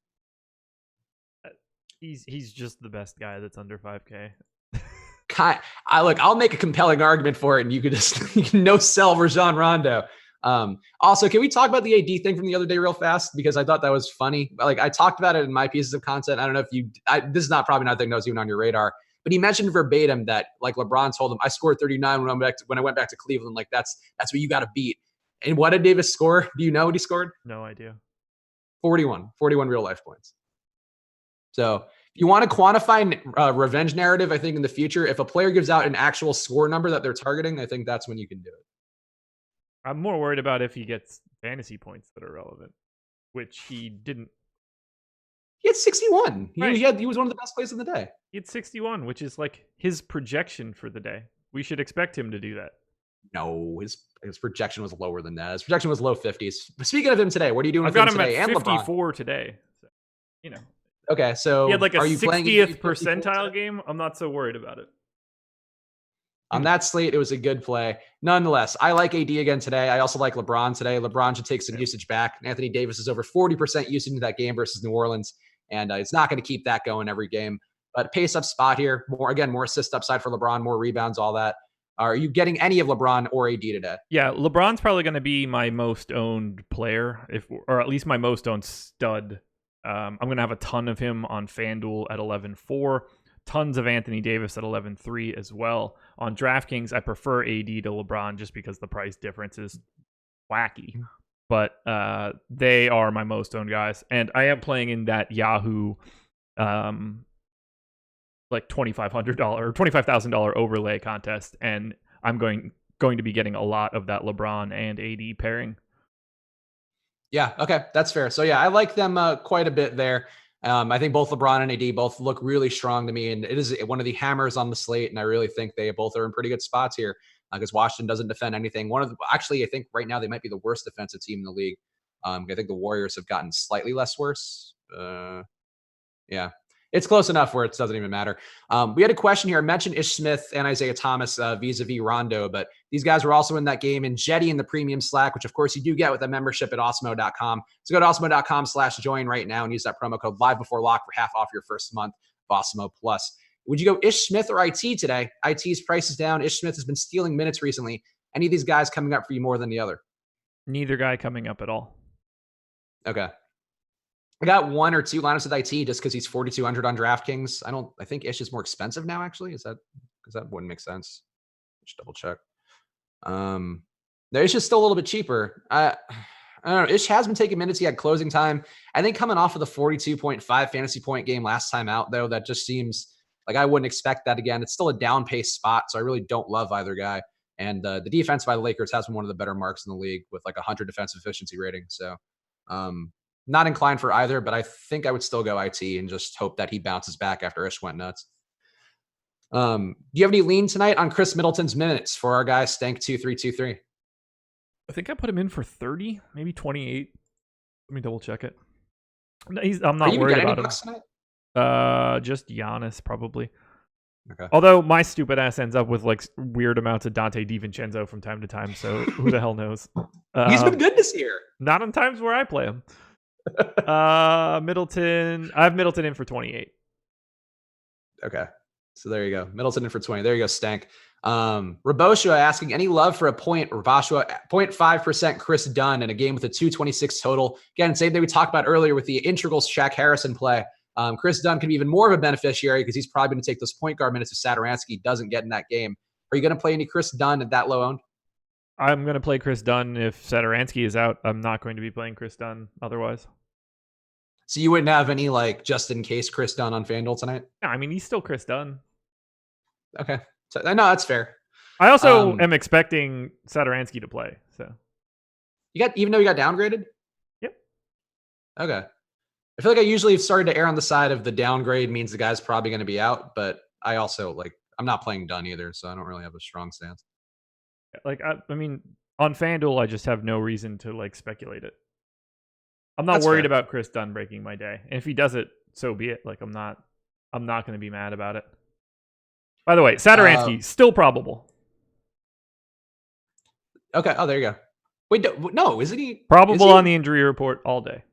He's just the best guy that's under 5K.
I'll make a compelling argument for it, and you could just no sell Rajon Rondo. Also, can we talk about the AD thing from the other day real fast? Because I thought that was funny. Like, I talked about it in my pieces of content. I don't know if this is probably not a thing that was even on your radar, but he mentioned verbatim that like LeBron told him, I scored 39 when I went back to Cleveland. Like that's what you got to beat. And what did Davis score? Do you know what he scored?
No idea.
41 real life points. So if you want to quantify revenge narrative, I think in the future, if a player gives out an actual score number that they're targeting, I think that's when you can do it.
I'm more worried about if he gets fantasy points that are relevant, which he didn't.
He had 61.
Right.
He was one of the best plays of the day.
He had 61, which is like his projection for the day. We should expect him to do that.
No, his projection was lower than that. His projection was low 50s. Speaking of him today, what are you doing
I've
with
got
him
him
today?
at
And
54
LeBron
today. So, you know.
Okay, so
he had like a
are you
60th percentile game. I'm not so worried about it.
On that slate, it was a good play. Nonetheless, I like AD again today. I also like LeBron today. LeBron should take some usage back. Anthony Davis is over 40% usage in that game versus New Orleans, and it's not going to keep that going every game. But pace up spot here. More assist upside for LeBron, more rebounds, all that. Are you getting any of LeBron or AD today?
Yeah, LeBron's probably going to be my most owned player, or at least my most owned stud. I'm going to have a ton of him on Fanduel at 11.4. Tons of Anthony Davis at 11.3 as well. On DraftKings, I prefer AD to LeBron just because the price difference is wacky. But they are my most owned guys. And I am playing in that Yahoo like $2,500 or $25,000 overlay contest. And I'm going to be getting a lot of that LeBron and AD pairing.
Yeah, okay, that's fair. So yeah, I like them quite a bit there. I think both LeBron and AD both look really strong to me, and it is one of the hammers on the slate, and I really think they both are in pretty good spots here because Washington doesn't defend anything. Actually, I think right now they might be the worst defensive team in the league. I think the Warriors have gotten slightly less worse. Yeah. It's close enough where it doesn't even matter. We had a question here. I mentioned Ish Smith and Isaiah Thomas vis-a-vis Rondo, but these guys were also in that game, and Jetty in the premium Slack, which of course you do get with a membership at awesemo.com. So go to awesemo.com/join right now and use that promo code live before lock for half off your first month of Awesemo Plus. Would you go Ish Smith or IT today? IT's price is down. Ish Smith has been stealing minutes recently. Any of these guys coming up for you more than the other?
Neither guy coming up at all.
Okay. I got one or two lineups with IT just because he's 4,200 on DraftKings. I think Ish is more expensive now, actually. Because that wouldn't make sense. Just double check. No, Ish is still a little bit cheaper. I don't know. Ish has been taking minutes. He had closing time. I think coming off of the 42.5 fantasy point game last time out, though, that just seems like I wouldn't expect that again. It's still a down pace spot, so I really don't love either guy. And the defense by the Lakers has been one of the better marks in the league with like 100 defensive efficiency rating. So, not inclined for either, but I think I would still go IT and just hope that he bounces back after Ish went nuts. Do you have any lean tonight on Chris Middleton's minutes for our guy Stank 2323?
I think I put him in for 30, maybe 28. Let me double check it. I'm not worried about him. Tonight? Just Giannis probably. Okay. Although my stupid ass ends up with like weird amounts of Dante DiVincenzo from time to time, so who the hell knows?
He's been good this year.
Not on times where I play him. Middleton. I have Middleton in for 28.
Okay. So there you go. Middleton in for 20. There you go, Stank. Raboshua asking, any love for a point? Raboshua, 0.5% Chris Dunn in a game with a 226 total. Again, same thing we talked about earlier with the integral Shaq Harrison play. Chris Dunn can be even more of a beneficiary because he's probably going to take those point guard minutes if Satoransky doesn't get in that game. Are you going to play any Chris Dunn at that low owned?
I'm going to play Chris Dunn if Satoransky is out. I'm not going to be playing Chris Dunn otherwise.
So you wouldn't have any like just in case Chris Dunn on FanDuel tonight?
Yeah, I mean he's still Chris Dunn.
Okay, so no, that's fair.
I also am expecting Satoransky to play. So
even though you got downgraded.
Yep.
Okay. I feel like I usually have started to err on the side of the downgrade means the guy's probably going to be out, but I also I'm not playing Dunn either, so I don't really have a strong stance.
Like I mean, on FanDuel, I just have no reason to speculate it. I'm not worried about Chris Dunn breaking my day. And if he does it, so be it. I'm not going to be mad about it. By the way, Satoransky still probable.
Okay. Oh, there you go. Wait, no, isn't he?
Probable on the injury report all day.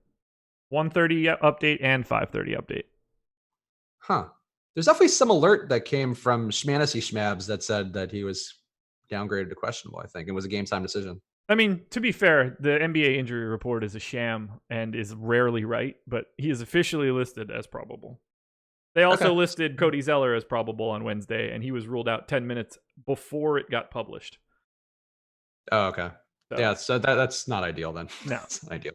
1:30 update and 5:30 update.
Huh. There's definitely some alert that came from Schmancy Schmabs that said that he was downgraded to questionable, I think. It was a game time decision.
I mean, to be fair, the NBA injury report is a sham and is rarely right, but he is officially listed as probable. They also listed Cody Zeller as probable on Wednesday, and he was ruled out 10 minutes before it got published.
Oh, okay. So, yeah, so that's not ideal then.
No.
It's not ideal.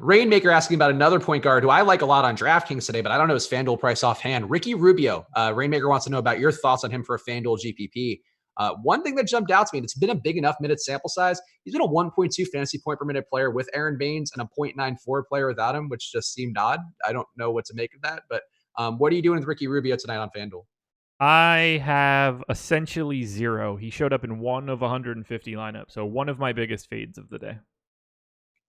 Rainmaker asking about another point guard who I like a lot on DraftKings today, but I don't know his FanDuel price offhand. Ricky Rubio. Rainmaker wants to know about your thoughts on him for a FanDuel GPP. One thing that jumped out to me, and it's been a big enough minute sample size, he's been a 1.2 fantasy point per minute player with Aron Baynes and a 0.94 player without him, which just seemed odd. I don't know what to make of that, but what are you doing with Ricky Rubio tonight on FanDuel?
I have essentially zero. He showed up in one of 150 lineups, so one of my biggest fades of the day.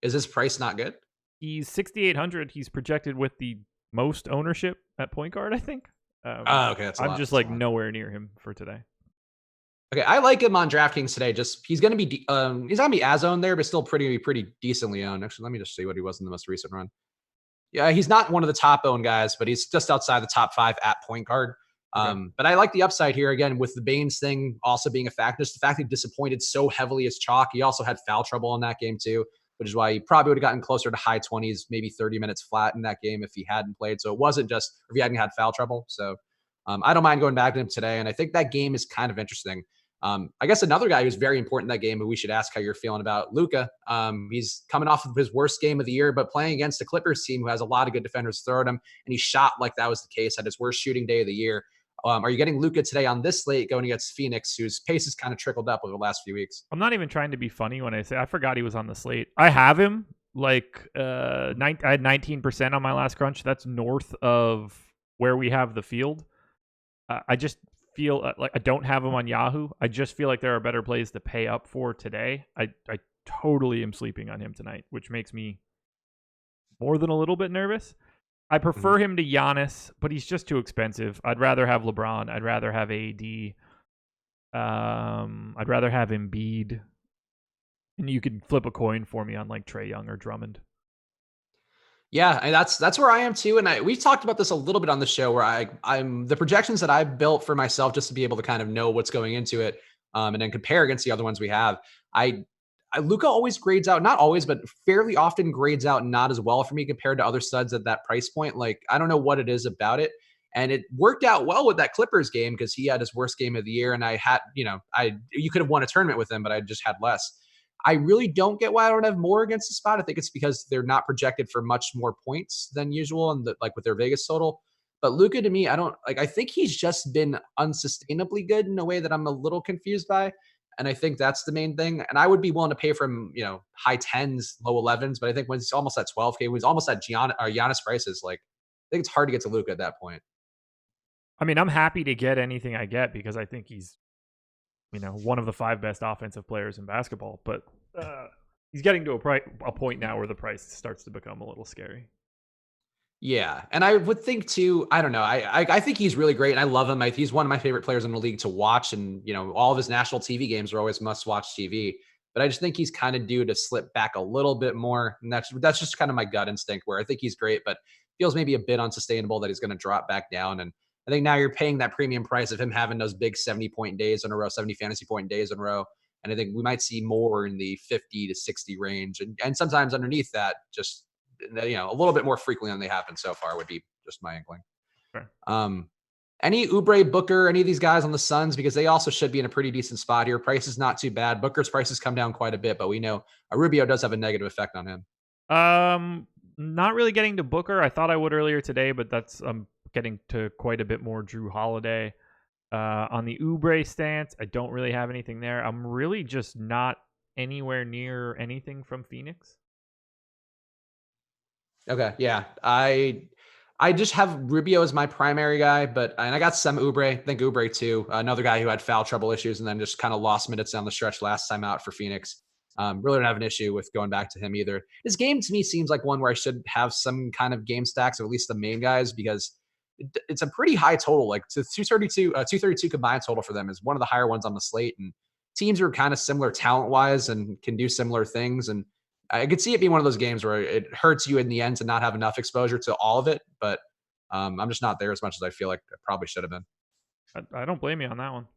Is his price not good?
He's 6,800. He's projected with the most ownership at point guard, I think.
Okay,
I'm just like nowhere near him for today.
Okay, I like him on DraftKings today. Just he's gonna be he's gonna be as owned there, but still pretty decently owned. Actually, let me just see what he was in the most recent run. Yeah, he's not one of the top owned guys, but he's just outside the top 5 at point guard. But I like the upside here again with the Baynes thing also being a factor. Just the fact that he disappointed so heavily as chalk. He also had foul trouble in that game too, which is why he probably would have gotten closer to high 20s, maybe 30 minutes flat in that game if he hadn't played. So it wasn't just if he hadn't had foul trouble. So I don't mind going back to him today. And I think that game is kind of interesting. I guess another guy who's very important in that game, but we should ask how you're feeling about Luka. He's coming off of his worst game of the year, but playing against a Clippers team who has a lot of good defenders throwing him, and he shot like that was the case at his worst shooting day of the year. Are you getting Luka today on this slate going against Phoenix, whose pace has kind of trickled up over the last few weeks?
I'm not even trying to be funny when I say I forgot he was on the slate. I have him like I had 19% on my last crunch. That's north of where we have the field. I just feel like I don't have him on Yahoo. I just feel like there are better plays to pay up for today. I totally am sleeping on him tonight, which makes me more than a little bit nervous. I prefer him to Giannis, but he's just too expensive. I'd rather have LeBron. I'd rather have AD. I'd rather have Embiid. And you could flip a coin for me on like Trae Young or Drummond.
Yeah, and that's where I am too. And we've talked about this a little bit on the show where I'm the projections that I've built for myself just to be able to kind of know what's going into it and then compare against the other ones we have. Luka always grades out, not always, but fairly often grades out not as well for me compared to other studs at that price point. Like, I don't know what it is about it. And it worked out well with that Clippers game because he had his worst game of the year. And I had, you could have won a tournament with him, but I just had less. I really don't get why I don't have more against the spot. I think it's because they're not projected for much more points than usual and like with their Vegas total. But Luka, to me, I think he's just been unsustainably good in a way that I'm a little confused by. And I think that's the main thing. And I would be willing to pay for him, high 10s, low 11s. But I think when it's almost at 12K, when he's almost at Giannis prices, like I think it's hard to get to Luka at that point.
I mean, I'm happy to get anything I get because I think he's, one of the 5 best offensive players in basketball. But he's getting to a point now where the price starts to become a little scary.
Yeah. And I would think too, I don't know. I think he's really great and I love him. He's one of my favorite players in the league to watch. And, all of his national TV games are always must watch TV, but I just think he's kind of due to slip back a little bit more. And that's just kind of my gut instinct where I think he's great, but feels maybe a bit unsustainable that he's going to drop back down. And I think now you're paying that premium price of him having those big 70 fantasy point days in a row. And I think we might see more in the 50 to 60 range. And sometimes underneath that, just, a little bit more frequently than they happen so far would be just my inkling. Sure. Any Oubre, Booker, any of these guys on the Suns, because they also should be in a pretty decent spot here. Price is not too bad. Booker's prices come down quite a bit, but we know Rubio does have a negative effect on him.
Not really getting to Booker. I thought I would earlier today, but that's getting to quite a bit more Drew Holiday. On the Oubre stance, I don't really have anything there. I'm really just not anywhere near anything from Phoenix.
Okay, yeah. I just have Rubio as my primary guy, and I got some Oubre. I think Oubre too. Another guy who had foul trouble issues and then just kind of lost minutes down the stretch last time out for Phoenix. Really don't have an issue with going back to him either. This game to me seems like one where I should have some kind of game stacks, or at least the main guys, because it's a pretty high total. Like 232 combined total for them is one of the higher ones on the slate. And teams are kind of similar talent-wise and can do similar things. And I could see it being one of those games where it hurts you in the end to not have enough exposure to all of it. But I'm just not there as much as I feel like I probably should have been.
I don't blame you on that one.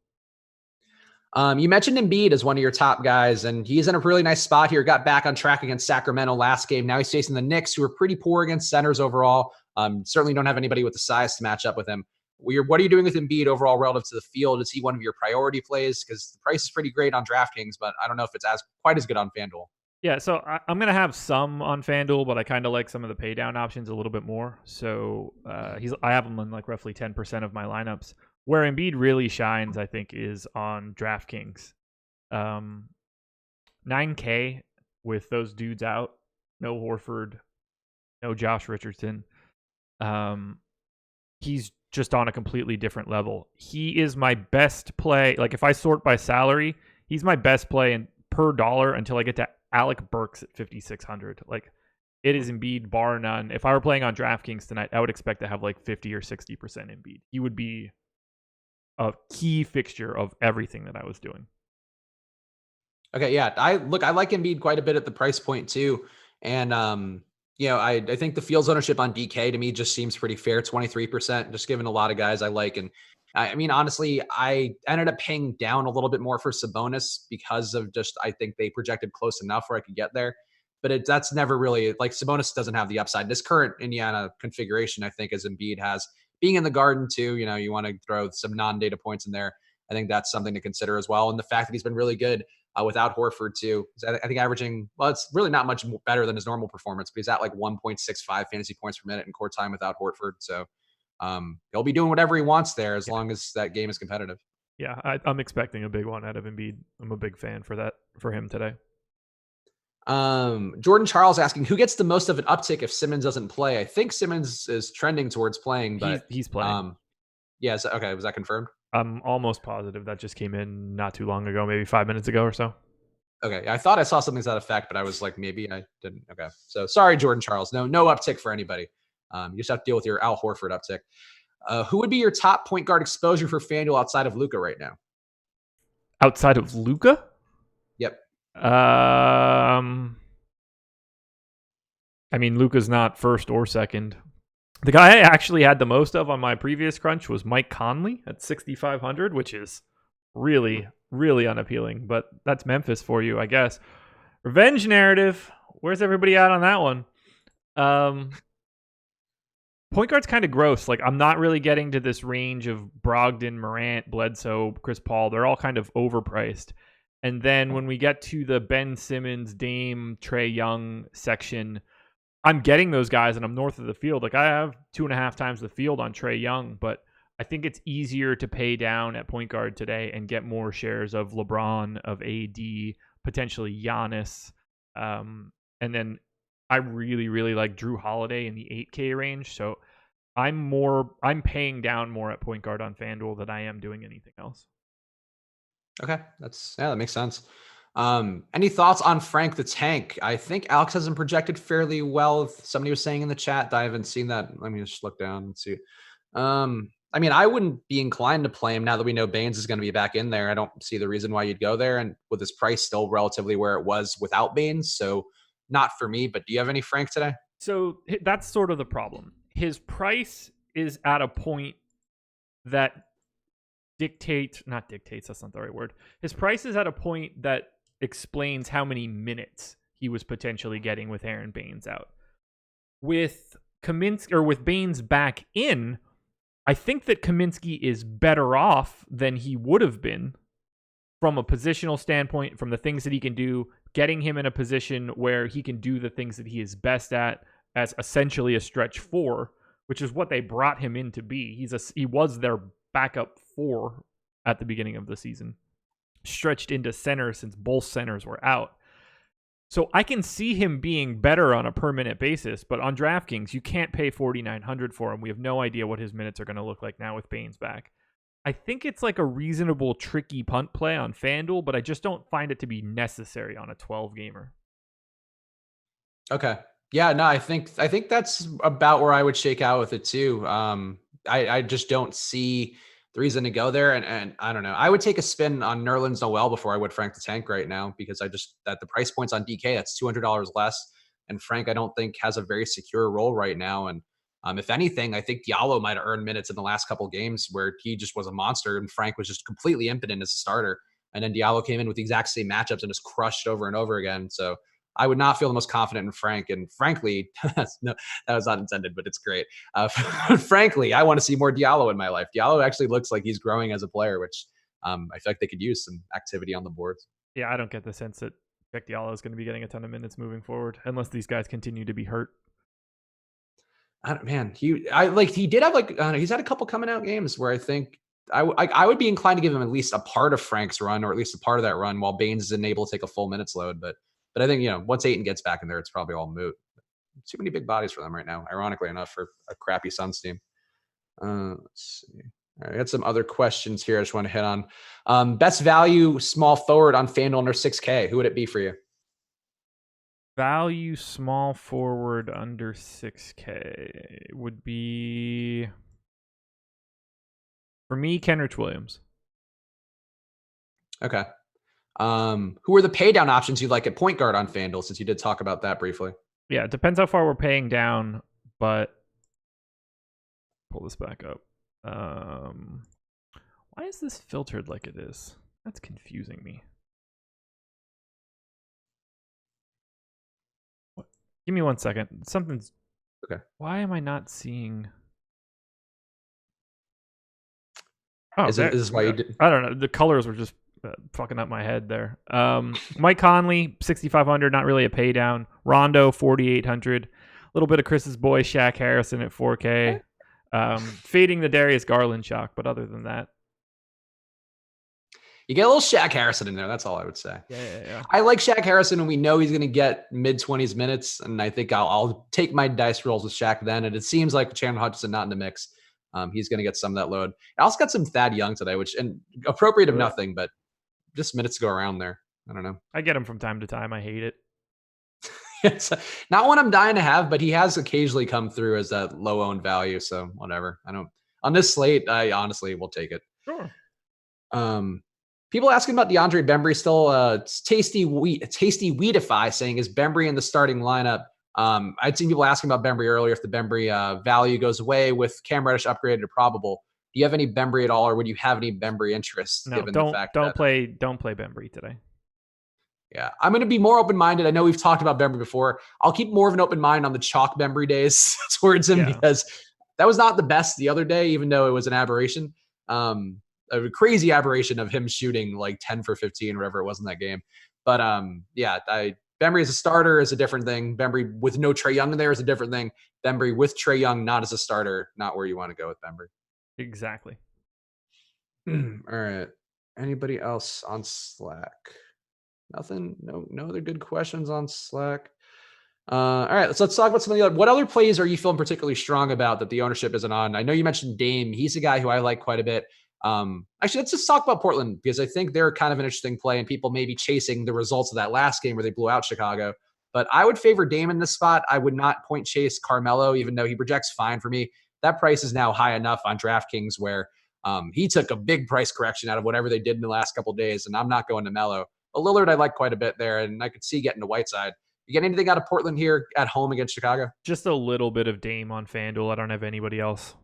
You mentioned Embiid as one of your top guys, and he's in a really nice spot here. Got back on track against Sacramento last game. Now he's facing the Knicks, who are pretty poor against centers overall. Certainly don't have anybody with the size to match up with him. What are you doing with Embiid overall relative to the field? Is he one of your priority plays? Because the price is pretty great on DraftKings, but I don't know if it's quite as good on FanDuel.
Yeah, so I'm going to have some on FanDuel, but I kind of like some of the pay down options a little bit more. So I have him in like roughly 10% of my lineups. Where Embiid really shines, I think, is on DraftKings. 9K with those dudes out. No Horford, no Josh Richardson. He's just on a completely different level. He is my best play. Like if I sort by salary, he's my best play per dollar until I get to Alec Burks at 5,600. Like it is Embiid bar none. If I were playing on DraftKings tonight, I would expect to have like 50 or 60% Embiid. He would be a key fixture of everything that I was doing.
Okay, yeah. I like Embiid quite a bit at the price point too. And I think the Fields ownership on DK to me just seems pretty fair. 23%, just given a lot of guys I like. And I mean, honestly, I ended up paying down a little bit more for Sabonis because of I think they projected close enough where I could get there. But that's never really, like, Sabonis doesn't have the upside. This current Indiana configuration, I think, as Embiid has, being in the Garden too, you want to throw some non-data points in there. I think that's something to consider as well. And the fact that he's been really good without Horford too. I think averaging, well, it's really not much better than his normal performance, but he's at like 1.65 fantasy points per minute in court time without Horford. So he'll be doing whatever he wants there as long as that game is competitive.
Yeah, I'm expecting a big one out of Embiid. I'm a big fan for him today.
Jordan Charles asking who gets the most of an uptick if Simmons doesn't play. I think Simmons is trending towards playing, but
he's playing.
Yes. Okay. Was that confirmed?
I'm almost positive that just came in not too long ago, maybe 5 minutes ago or so.
Okay. I thought I saw something to that effect, but I was like, maybe I didn't. Okay. So sorry, Jordan Charles. No uptick for anybody. You just have to deal with your Al Horford uptick. Who would be your top point guard exposure for FanDuel outside of Luka right now?
Outside of Luka?
Yep.
I mean, Luka's not first or second. The guy I actually had the most of on my previous crunch was Mike Conley at 6,500, which is really, really unappealing. But that's Memphis for you, I guess. Revenge narrative. Where's everybody at on that one? Point guard's kind of gross. Like, I'm not really getting to this range of Brogdon, Morant, Bledsoe, Chris Paul. They're all kind of overpriced. And then when we get to the Ben Simmons, Dame, Trae Young section, I'm getting those guys and I'm north of the field. Like I have 2.5 times the field on Trae Young, but I think it's easier to pay down at point guard today and get more shares of LeBron, of AD, potentially Giannis. And then I really, really like Drew Holiday in the 8K range. So I'm paying down more at point guard on FanDuel than I am doing anything else.
Okay. that makes sense. Any thoughts on Frank the Tank? I think Alex has him projected fairly well. Somebody was saying in the chat that I haven't seen that. Let me just look down and see. I mean, I wouldn't be inclined to play him now that we know Baynes is going to be back in there. I don't see the reason why you'd go there. And with his price still relatively where it was without Baynes. So not for me, but do you have any Frank today?
So that's sort of the problem. His price is at a point that that's not the right word. His price is at a point that explains how many minutes he was potentially getting with Aron Baynes out. With Kaminsky or with Baynes back in, I think that Kaminsky is better off than he would have been from a positional standpoint, from the things that he can do, getting him in a position where he can do the things that he is best at as essentially a stretch 4, which is what they brought him in to be. He was their backup 4 at the beginning of the season, stretched into center since both centers were out. So I can see him being better on a per minute basis, but on DraftKings, you can't pay $4,900 for him. We have no idea what his minutes are going to look like now with Baynes back. I think it's like a reasonable, tricky punt play on FanDuel, but I just don't find it to be necessary on a 12-gamer.
Okay. Yeah, no, I think that's about where I would shake out with it too. I just don't see the reason to go there. And I don't know. I would take a spin on Nerlens Noel before I would Frank the Tank right now, because that the price points on DK, that's $200 less. And Frank, I don't think has a very secure role right now. And if anything, I think Diallo might have earned minutes in the last couple of games where he just was a monster and Frank was just completely impotent as a starter. And then Diallo came in with the exact same matchups and just crushed over and over again. So I would not feel the most confident in Frank. And frankly, no, that was not intended, but it's great. Frankly, I want to see more Diallo in my life. Diallo actually looks like he's growing as a player, which I feel like they could use some activity on the boards.
Yeah, I don't get the sense that Jack Diallo is going to be getting a ton of minutes moving forward, unless these guys continue to be hurt.
He did have he's had a couple coming out games where I think I would be inclined to give him at least a part of Frank's run, or at least a part of that run, while Baynes isn't able to take a full minutes load. But I think, once Ayton gets back in there, it's probably all moot. Too many big bodies for them right now, ironically enough, for a crappy Suns team. Let's see. All right, I got some other questions here I just want to hit on. Best value small forward on Fanduel under 6K. Who would it be for you?
Value small forward under 6K would be, for me, Kenrich Williams.
Okay. Who are the pay down options you like at point guard on Fanduel, since you did talk about that briefly?
Yeah, it depends how far we're paying down, but pull this back up. Why is this filtered like it is? That's confusing me. What? Give me 1 second. Something's
okay.
Why am I not seeing? Oh,
is this why you did?
I don't know. The colors were just fucking up my head there. Mike Conley, 6,500, not really a pay down. Rondo, 4,800. A little bit of Chris's boy Shaq Harrison at 4K. Fading the Darius Garland shock, but other than that,
you get a little Shaq Harrison in there. That's all I would say.
Yeah.
I like Shaq Harrison, and we know he's going to get mid-20s minutes, and I think I'll take my dice rolls with Shaq then. And it seems like Chandler Hutchison not in the mix. He's going to get some of that load. I also got some Thad Young today, which, and appropriate of nothing, but just minutes to go around there. I don't know.
I get him from time to time. I hate it.
It's not one I'm dying to have, but he has occasionally come through as that low owned value. So whatever. I don't, on this slate, I honestly will take it.
Sure.
People asking about DeAndre Bembry still. Tasty Weedify saying, is Bembry in the starting lineup? I'd seen people asking about Bembry earlier. If the Bembry value goes away with Cam Reddish upgraded to probable, do you have any Bembry at all, or would you have any Bembry interest?
No,
given
don't
the fact
don't play Bembry today.
Yeah, I'm going to be more open-minded. I know we've talked about Bembry before. I'll keep more of an open mind on the chalk Bembry days towards him, because that was not the best the other day, even though it was an aberration. A crazy aberration of him shooting like 10 for 15, whatever it was in that game. But Bembry as a starter is a different thing. Bembry with no Trae Young in there is a different thing. Bembry with Trae Young not as a starter, not where you want to go with Bembry.
Exactly.
All right. Anybody else on Slack? Nothing. No other good questions on Slack. All right, let's talk about some of the other. What other plays are you feeling particularly strong about that the ownership isn't on? I know you mentioned Dame. He's a guy who I like quite a bit. Actually, let's just talk about Portland, because I think they're kind of an interesting play, and people may be chasing the results of that last game where they blew out Chicago. But I would favor Dame in this spot. I would not point chase Carmelo, even though he projects fine for me. That price is now high enough on DraftKings where he took a big price correction out of whatever they did in the last couple of days, and I'm not going to Melo. But Lillard, I like quite a bit there, and I could see getting to Whiteside. You get anything out of Portland here at home against Chicago?
Just a little bit of Dame on FanDuel. I don't have anybody else.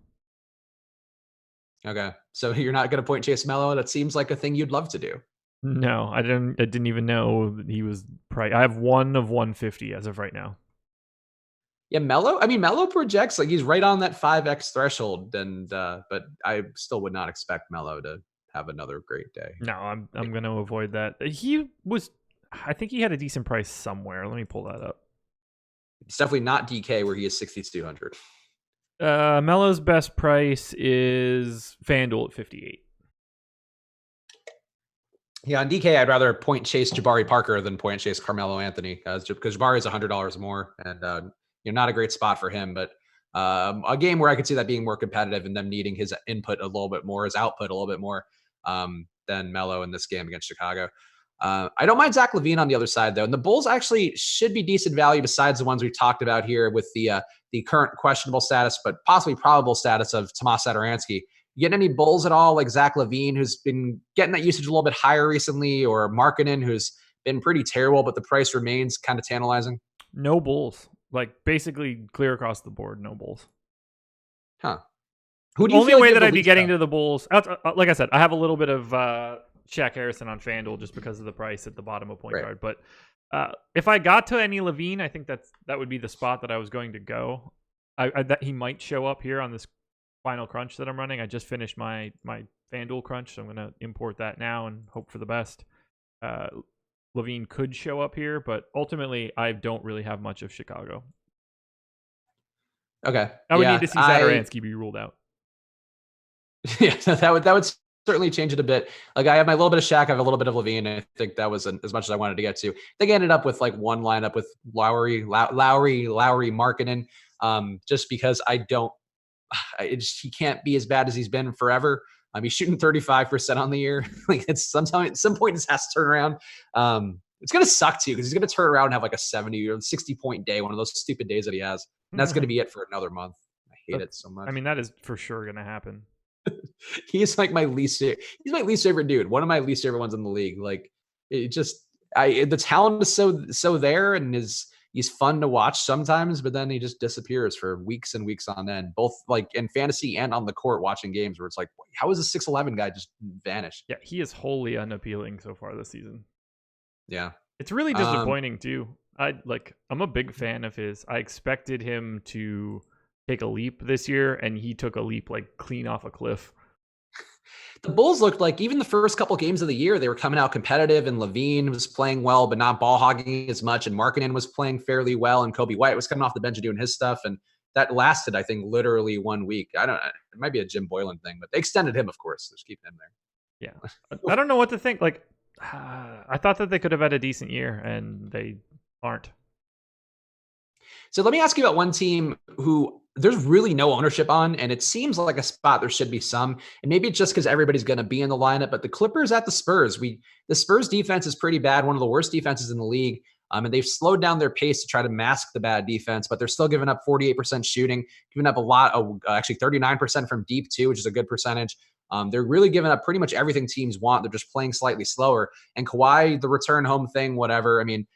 Okay, so you're not going to point chase Melo. That seems like a thing you'd love to do.
No, I didn't even know that he was price. I have one of 150 as of right now.
Yeah, Melo projects like he's right on that 5x threshold, and but I still would not expect Melo to have another great day.
No, I'm going to avoid that. I think he had a decent price somewhere. Let me pull that up.
It's definitely not DK where he is 6,200.
Melo's best price is FanDuel at 58.
Yeah, on DK, I'd rather point chase Jabari Parker than point chase Carmelo Anthony, because Jabari is $100 more, and not a great spot for him. But a game where I could see that being more competitive and them needing his input a little bit more, his output a little bit more than Melo in this game against Chicago. I don't mind Zach Lavine on the other side, though. And the Bulls actually should be decent value besides the ones we've talked about here with the current questionable status, but possibly probable status of Tomas Satoransky. You getting any Bulls at all, like Zach Lavine, who's been getting that usage a little bit higher recently, or Markkanen, who's been pretty terrible, but the price remains kind of tantalizing?
No Bulls. Like basically clear across the board, no Bulls.
Huh. Who
The
do you
only
feel like
way
you
that
have
I'd
the
be
least
getting
of?
to the Bulls, like I said, I have a little bit of Shaq Harrison on FanDuel just because of the price at the bottom of point
Right.
guard. But if I got to any Lavine, I think that would be the spot that I was going to go. That he might show up here on this final crunch that I'm running. I just finished my FanDuel crunch, so I'm going to import that now and hope for the best. Lavine could show up here, but ultimately I don't really have much of Chicago.
Okay.
I would need to see Zadaransky be ruled out.
Yeah, that would certainly change it a bit. Like I have my little bit of Shaq, I have a little bit of Lavine. I think that was as much as I wanted to get to. I think I ended up with like one lineup with Lowry, Markkanen, just because he can't be as bad as he's been forever. He's shooting 35% on the year. Like it's at some point this has to turn around. It's gonna suck too because he's gonna turn around and have like a 70 or 60-point day, one of those stupid days that he has, and that's gonna be it for another month. I hate it so much.
I mean, that is for sure gonna happen.
He's like he's my least favorite dude. One of my least favorite ones in the league. Like the talent is so there, and he's fun to watch sometimes, but then he just disappears for weeks and weeks on end, both like in fantasy and on the court watching games where it's like, how is a 6'11" guy just vanished?
Yeah, he is wholly unappealing so far this season.
Yeah.
It's really disappointing too. I'm a big fan of his. I expected him to take a leap this year, and he took a leap like clean off a cliff.
The Bulls looked like even the first couple games of the year, they were coming out competitive, and Lavine was playing well, but not ball hogging as much. And Markkanen was playing fairly well, and Kobe White was coming off the bench and doing his stuff. And that lasted, I think, literally 1 week. It might be a Jim Boylan thing, but they extended him, of course. They're just keeping him there.
Yeah. I don't know what to think. Like, I thought that they could have had a decent year, and they aren't.
So let me ask you about one team who there's really no ownership on, and it seems like a spot there should be some. And maybe it's just because everybody's going to be in the lineup, but the Clippers at the Spurs. The Spurs defense is pretty bad, one of the worst defenses in the league. And they've slowed down their pace to try to mask the bad defense, but they're still giving up 48% shooting, giving up a lot of actually 39% from deep too, which is a good percentage. They're really giving up pretty much everything teams want. They're just playing slightly slower. And Kawhi, the return home thing, whatever. I mean,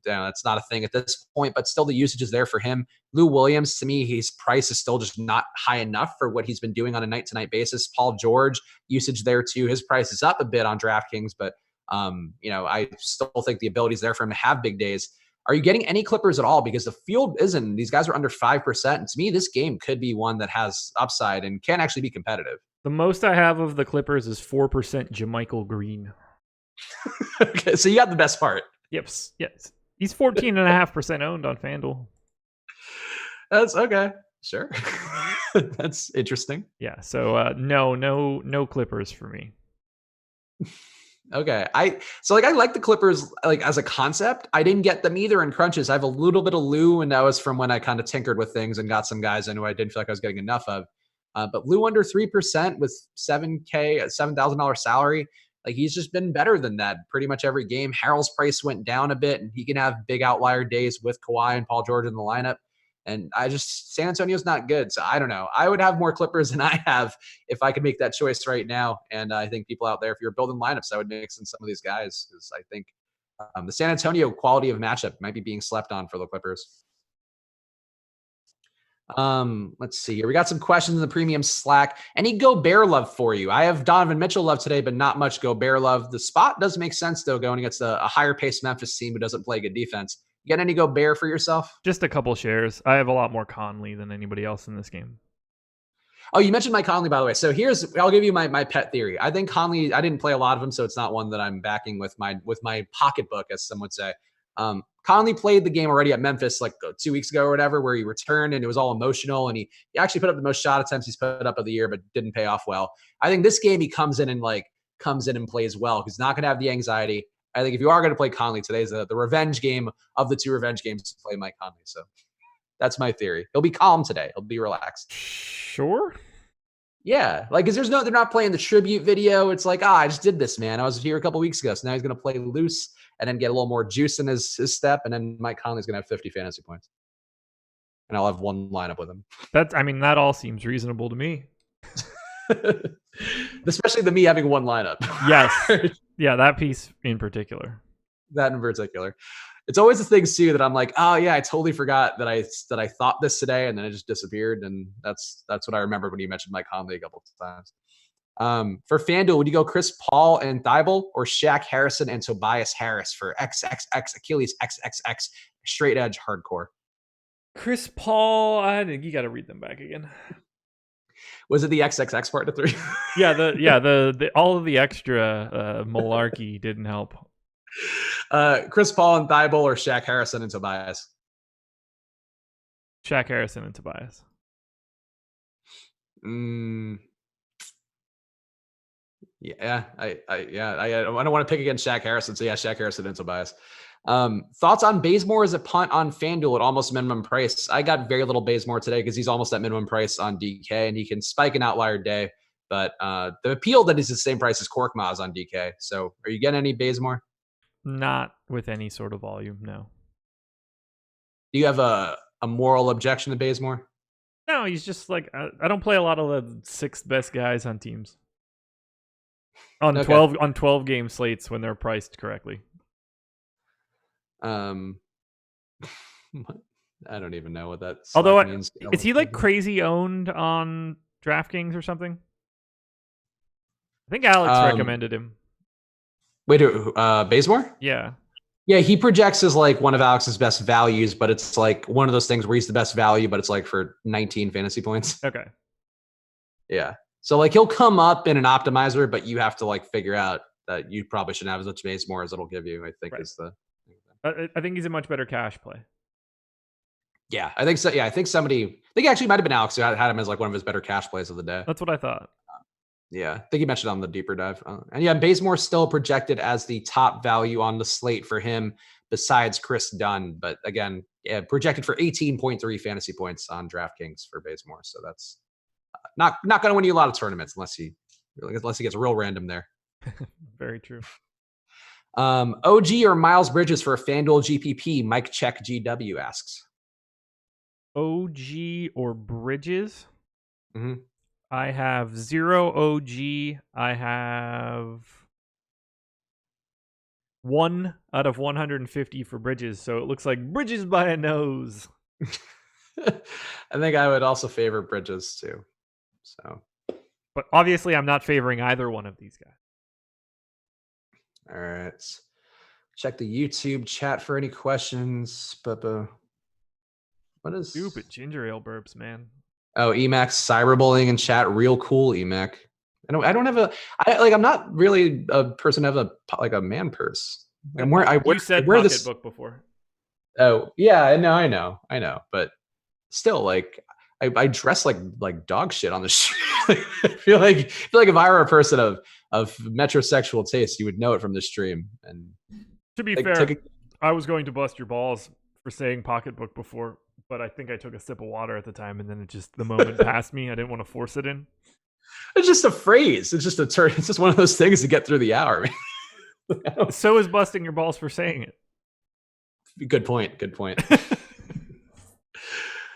that's not a thing at this point, but still the usage is there for him. Lou Williams, to me, his price is still just not high enough for what he's been doing on a night-to-night basis. Paul George, usage there too. His price is up a bit on DraftKings, but I still think the ability is there for him to have big days. Are you getting any Clippers at all? Because the field isn't. These guys are under 5%. And to me, this game could be one that has upside and can actually be competitive.
The most I have of the Clippers is 4% JaMychal Green.
Okay, so you got the best part.
Yes. He's 14.5% owned on FanDuel.
That's okay. Sure. That's interesting.
Yeah. So no Clippers for me.
Okay. I like the Clippers like as a concept. I didn't get them either in crunches. I have a little bit of Lou, and that was from when I kind of tinkered with things and got some guys I knew I didn't feel like I was getting enough of. But Lou under 3% with $7,000 salary. Like he's just been better than that pretty much every game. Harrell's price went down a bit, and he can have big outlier days with Kawhi and Paul George in the lineup. And San Antonio's not good. So I don't know. I would have more Clippers than I have if I could make that choice right now. And I think people out there, if you're building lineups, I would mix in some of these guys because I think the San Antonio quality of matchup might be being slept on for the Clippers. Let's see here. We got some questions in the premium Slack. Any Gobert love for you? I have Donovan Mitchell love today, but not much Gobert love. The spot does make sense though, going against a higher paced Memphis team who doesn't play good defense. You got any Gobert for yourself?
Just a couple shares. I have a lot more Conley than anybody else in this game.
Oh, you mentioned Mike Conley, by the way. So I'll give you my pet theory. I think Conley, I didn't play a lot of him, so it's not one that I'm backing with my pocketbook, as some would say. Conley played the game already at Memphis like 2 weeks ago or whatever, where he returned and it was all emotional, and he actually put up the most shot attempts he's put up of the year, but didn't pay off well. I think this game he comes in and plays well. He's not going to have the anxiety. I think if you are going to play Conley, today's the revenge game of the two revenge games to play Mike Conley. So that's my theory. He'll be calm today. He'll be relaxed.
Sure.
Yeah, like, because they're not playing the tribute video. It's like, I just did this, man. I was here a couple weeks ago, so now he's going to play loose and then get a little more juice in his step, and then Mike Conley's going to have 50 fantasy points, and I'll have one lineup with him.
That all seems reasonable to me.
Especially me having one lineup.
Yes. Yeah, that piece in particular.
That in particular. It's always the things too that I'm like, oh yeah, I totally forgot that I thought this today, and then it just disappeared. And that's what I remember when you mentioned Mike Conley a couple of times. For FanDuel, would you go Chris Paul and Thibault or Shaq Harrison and Tobias Harris for XXX Achilles XXX straight edge hardcore?
Chris Paul, I think you got to read them back again.
Was it the XXX part to 3?
Yeah, the all of the extra malarkey didn't help.
Chris Paul and Thibault or Shaq Harrison and Tobias?
Shaq Harrison and Tobias.
Yeah, I don't want to pick against Shaq Harrison, so yeah, Shaq Harrison and Tobias. Thoughts on Bazemore as a punt on FanDuel at almost minimum price? I got very little Bazemore today because he's almost at minimum price on DK, and he can spike an outlier day. But the appeal that he's the same price as Korkmaz on DK. So are you getting any Bazemore?
Not with any sort of volume, no.
Do you have a moral objection to Bazemore?
No, he's just like, I don't play a lot of the 6th best guys on teams. On 12 game slates when they're priced correctly.
I don't even know what that
means. Is he like crazy owned on DraftKings or something? I think Alex recommended him.
Wait, Bazemore?
Yeah.
Yeah, he projects as like one of Alex's best values, but it's like one of those things where he's the best value, but it's like for 19 fantasy points.
Okay.
Yeah. So like he'll come up in an optimizer, but you have to like figure out that you probably shouldn't have as much Bazemore as it'll give you, I think is the...
I think he's a much better cash play.
Yeah, I think so. Yeah, I think it actually might have been Alex who had him as like one of his better cash plays of the day.
That's what I thought.
Yeah, I think he mentioned on the deeper dive. And yeah, Bazemore still projected as the top value on the slate for him besides Chris Dunn. But again, projected for 18.3 fantasy points on DraftKings for Bazemore. So that's not going to win you a lot of tournaments unless he gets real random there.
Very true.
OG or Miles Bridges for a FanDuel GPP? Mike Check GW asks.
OG or Bridges?
Mm-hmm.
I have 0 OG. I have 1 out of 150 for Bridges. So it looks like Bridges by a nose.
I think I would also favor Bridges too. So,
but obviously I'm not favoring either one of these guys.
All right. Check the YouTube chat for any questions. What is
stupid ginger ale burps, man?
Oh, Emac cyberbullying in chat, real cool. Emac. I'm not really a person who have a man purse.
You said pocketbook before.
Oh yeah, I know. But still, like I dress like dog shit on the street. I feel like if I were a person of metrosexual taste, you would know it from the stream. And
to be fair, I was going to bust your balls for saying pocketbook before, but I think I took a sip of water at the time, and then the moment passed me. I didn't want to force it in.
It's just a phrase. It's just a term. It's just one of those things to get through the hour.
So is busting your balls for saying it.
Good point.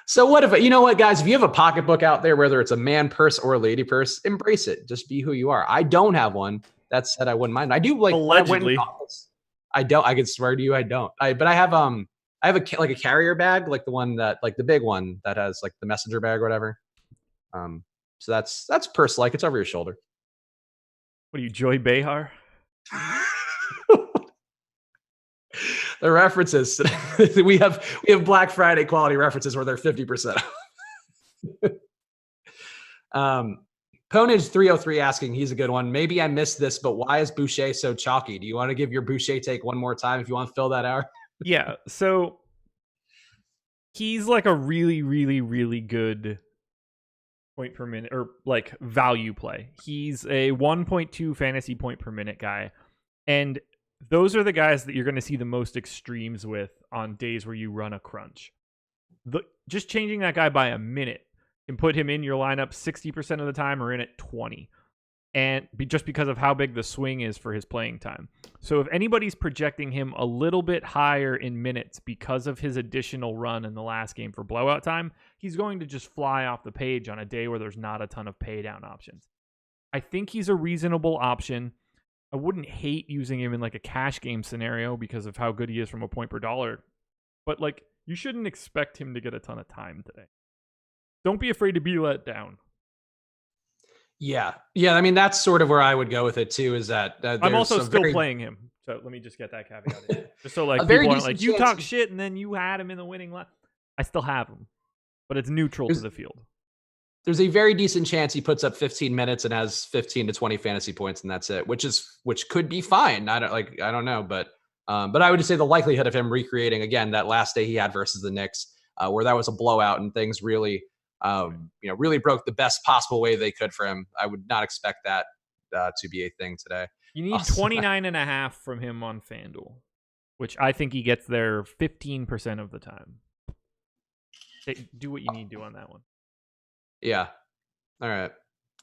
So what if, you know what, guys, if you have a pocketbook out there, whether it's a man purse or a lady purse, embrace it. Just be who you are. I don't have one. That said, I wouldn't mind. I do, like,
allegedly.
I don't. I can swear to you, I don't. But I have a carrier bag, like the one that, like the big one that has like the messenger bag or whatever. So that's purse like. It's over your shoulder.
What are you, Joy Behar?
The references we have Black Friday quality references where they're 50%. Ponage 303 asking, he's a good one. Maybe I missed this, but why is Boucher so chalky? Do you want to give your Boucher take one more time if you want to fill that hour?
Yeah, so he's like a really, really, really good point per minute or like value play. He's a 1.2 fantasy point per minute guy. And those are the guys that you're going to see the most extremes with on days where you run a crunch. Just changing that guy by a minute can put him in your lineup 60% of the time or in at 20%. And just because of how big the swing is for his playing time. So if anybody's projecting him a little bit higher in minutes because of his additional run in the last game for blowout time, he's going to just fly off the page on a day where there's not a ton of pay down options. I think he's a reasonable option. I wouldn't hate using him in like a cash game scenario because of how good he is from a point per dollar. But like, you shouldn't expect him to get a ton of time today. Don't be afraid to be let down.
Yeah. I mean, that's sort of where I would go with it too. Is that
I'm also still playing him. So let me just get that caveat in. Just so like people aren't like, you talk shit and then you had him in the winning line. I still have him, but it's neutral to the field. There's
a very decent chance he puts up 15 minutes and has 15 to 20 fantasy points, and that's it, which could be fine. I don't know, but I would just say the likelihood of him recreating again that last day he had versus the Knicks, where that was a blowout and things really, really broke the best possible way they could for him. I would not expect that to be a thing today.
You need 29.5 from him on Fanduel, which I think he gets there 15% of the time. Do what you need to on that one.
Yeah. All right.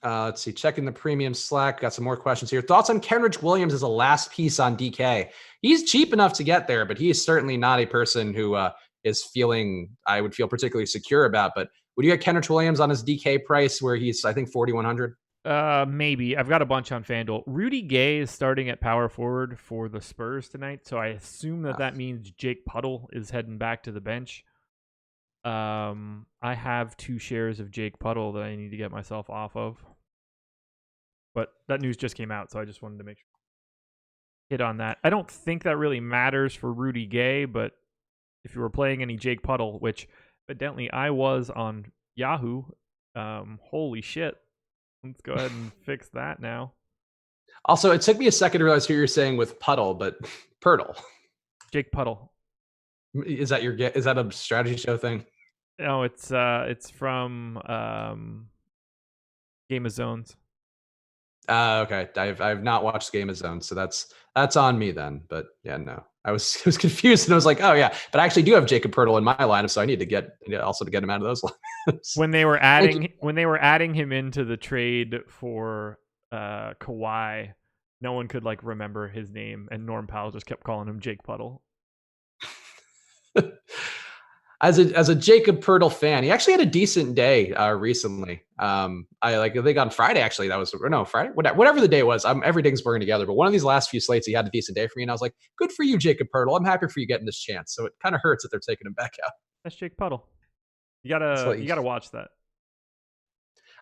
Let's see. Checking the premium Slack. Got some more questions here. Thoughts on Kenrich Williams as a last piece on DK? He's cheap enough to get there, but he is certainly not a person who I would feel particularly secure about. But would you get Kenrich Williams on his DK price where he's, I think, 4,100?
Maybe. I've got a bunch on FanDuel. Rudy Gay is starting at power forward for the Spurs tonight, so I assume that means Jake Puddle is heading back to the bench. I have 2 shares of Jake Puddle that I need to get myself off of. But that news just came out, so I just wanted to make sure hit on that. I don't think that really matters for Rudy Gay, but if you were playing any Jake Puddle, which evidently I was on Yahoo, holy shit. Let's go ahead and fix that now.
Also, it took me a second to realize who you're saying with Puddle, but Pirtle.
Jake Puddle.
Is that a strategy show thing?
No, it's from Game of Zones.
Okay. I've not watched Game of Zones, so that's on me then. But yeah, no. I was confused and I was like, oh yeah, but I actually do have Jacob Pirtle in my lineup, so I need to get him out of those lineups.
When they were adding him into the trade for Kawhi, no one could like remember his name, and Norm Powell just kept calling him Jake Puddle.
As a Jacob Pirtle fan, he actually had a decent day recently. I think on Friday actually, Friday, whatever the day was. Everything's blurring together, but one of these last few slates, he had a decent day for me, and I was like, "Good for you, Jacob Pirtle. I'm happy for you getting this chance." So it kind of hurts that they're taking him back out.
That's Jake Puddle. You gotta watch that.